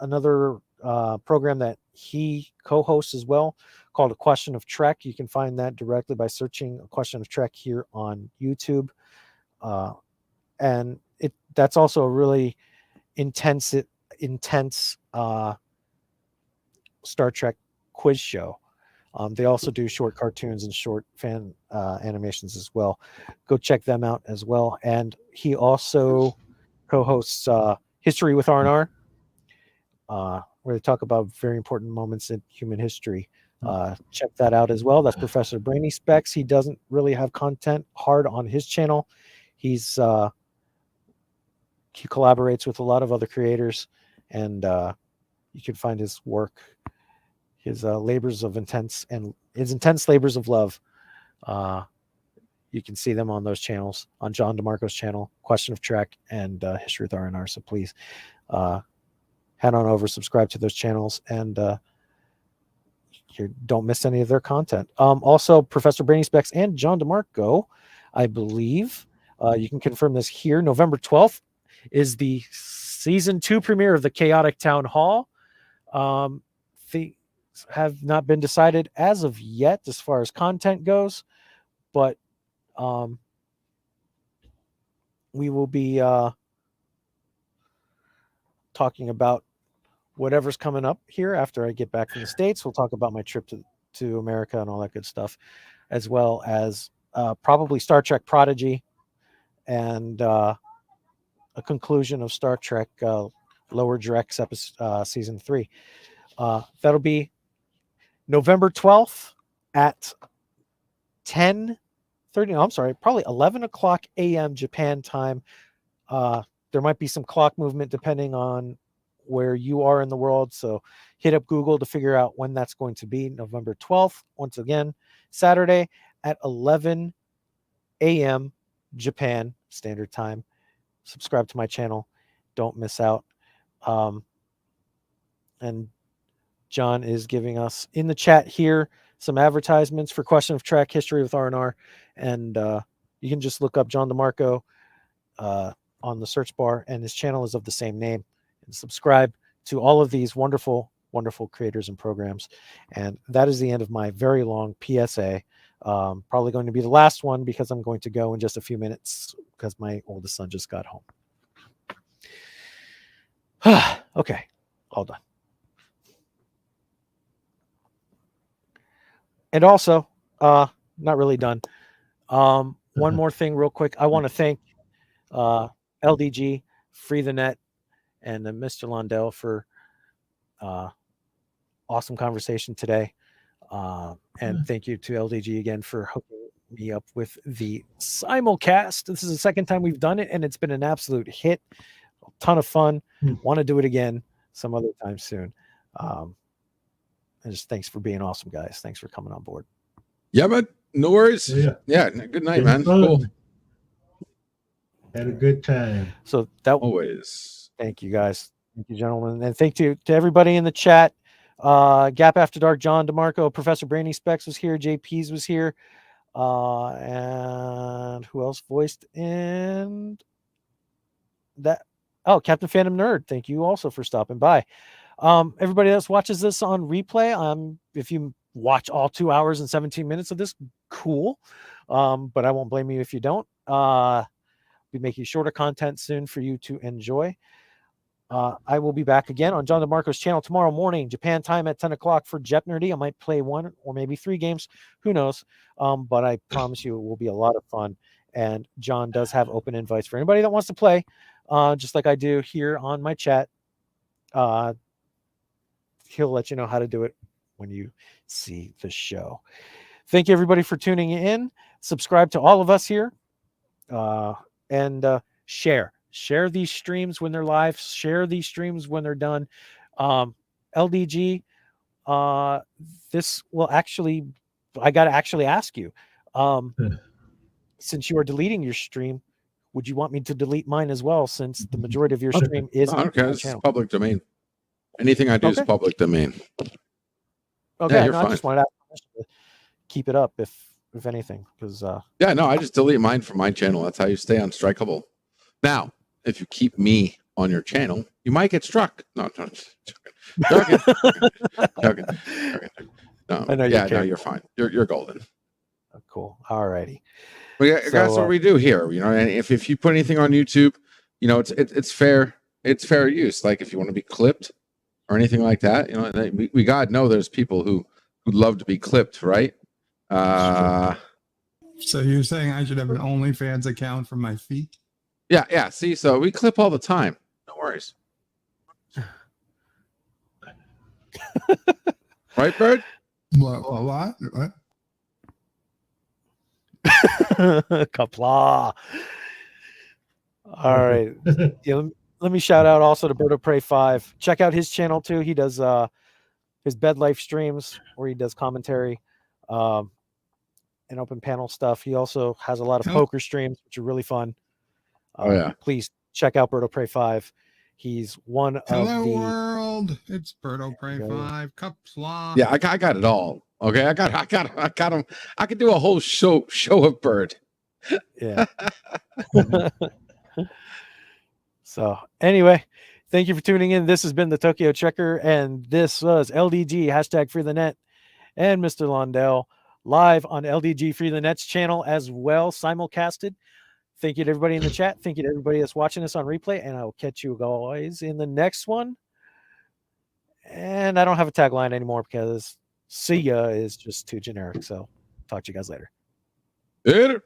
another program that he co-hosts as well, called A Question of Trek. You can find that directly by searching A Question of Trek here on YouTube. And that's also a really intense Star Trek quiz show. They also do short cartoons and short fan animations as well. Go check them out as well. And he also co-hosts History with R&R, where they talk about very important moments in human history. Check that out as well. That's Professor Brainy Specs. He doesn't really have content hard on his channel. He collaborates with a lot of other creators, and you can find his work, his labors of intense and his intense labors of love. You can see them on those channels, on John DeMarco's channel, Question of Trek, and History with R&R. So please head on over, subscribe to those channels, and you don't miss any of their content. Also, Professor Brainy Specs and John DeMarco, I believe, you can confirm this here. November 12th is the season 2 premiere of the Chaotic Town Hall. Things have not been decided as of yet as far as content goes, but we will be talking about whatever's coming up here after I get back from the States. We'll talk about my trip to America and all that good stuff, as well as probably Star Trek Prodigy and a conclusion of Star Trek Lower Decks episode, season 3. That'll be November 12th at 10:30. No, I'm sorry, probably 11 o'clock a.m. Japan time. There might be some clock movement depending on where you are in the world. So hit up Google to figure out when that's going to be. November 12th, once again, Saturday at 11 a.m. Japan Standard Time. Subscribe to my channel. Don't miss out. And John is giving us in the chat here some advertisements for Question of Track History with R&R. And you can just look up John DeMarco on the search bar, and his channel is of the same name. And subscribe to all of these wonderful, wonderful creators and programs. And that is the end of my very long PSA. Probably going to be the last one because I'm going to go in just a few minutes because my oldest son just got home. Okay, all done. And also, not really done. One more thing real quick. I want to thank LDG, Free the Net, and Mr. Londell for awesome conversation today. And thank you to LDG again for hooking me up with the simulcast. This is the second time we've done it, and it's been an absolute hit. A ton of fun. Want to do it again some other time soon. And just thanks for being awesome, guys. Thanks for coming on board. Yeah, but no worries. Yeah. Good night, man. Cool. Had a good time. So that always. Thank you, guys. Thank you, gentlemen, and thank you to everybody in the chat. Gap After Dark, John DeMarco, Professor Brainy Specs was here, JP's was here, and who else voiced in that? Oh, Captain Phantom Nerd. Thank you also for stopping by. Everybody else watches this on replay. If you watch all 2 hours and 17 minutes of this, cool. But I won't blame you if you don't. We'll be making shorter content soon for you to enjoy. I will be back again on John DeMarco's channel tomorrow morning, Japan time at 10 o'clock for Jep Nerdy. I might play 1 or maybe 3 games. Who knows? But I promise you it will be a lot of fun. And John does have open invites for anybody that wants to play, just like I do here on my chat. He'll let you know how to do it when you see the show. Thank you, everybody, for tuning in. Subscribe to all of us here. And share these streams when they're live, share these streams when they're done. LDG, this will actually, I got to actually ask you, since you are deleting your stream, would you want me to delete mine as well, since the majority of your stream is on my It's channel? public domain. Anything I do is public domain. Okay, Yeah, you're I fine. just wanted to ask permission to keep it up if anything, because Yeah, no, I just delete mine from my channel. That's how you stay unstrikeable. Now, if you keep me on your channel, you might get struck. No, just joking. Joking. No, I know you're fine. You're golden. Cool. All righty. Well, yeah, that's what we do here. You know, and if you put anything on YouTube, you know, it's fair. It's fair use. Like if you want to be clipped or anything like that, you know, we God know there's people who love to be clipped, right? So you're saying I should have an OnlyFans account for my feet? Yeah. See, so we clip all the time. No worries. Right, Bird? What? Kapla. All right. Yeah, let me shout out also to Bird of Prey 5. Check out his channel too. He does his bed life streams where he does commentary and open panel stuff. He also has a lot of poker streams, which are really fun. Oh yeah. Please check out Bird of Prey 5. He's one of Hello the world. It's Birdo Prey There you go. 5 Cupslaw. Yeah, I got it all. Okay, I got him. I could do a whole show of Bird. yeah. So anyway, thank you for tuning in. This has been the Tokyo Checker, and this was LDG hashtag Free the Net and Mr. Londell live on LDG Free the Net's channel as well, simulcasted. Thank you to everybody in the chat. Thank you to everybody that's watching us on replay, and I will catch you guys in the next one. And I don't have a tagline anymore because see ya is just too generic. So talk to you guys later. Later.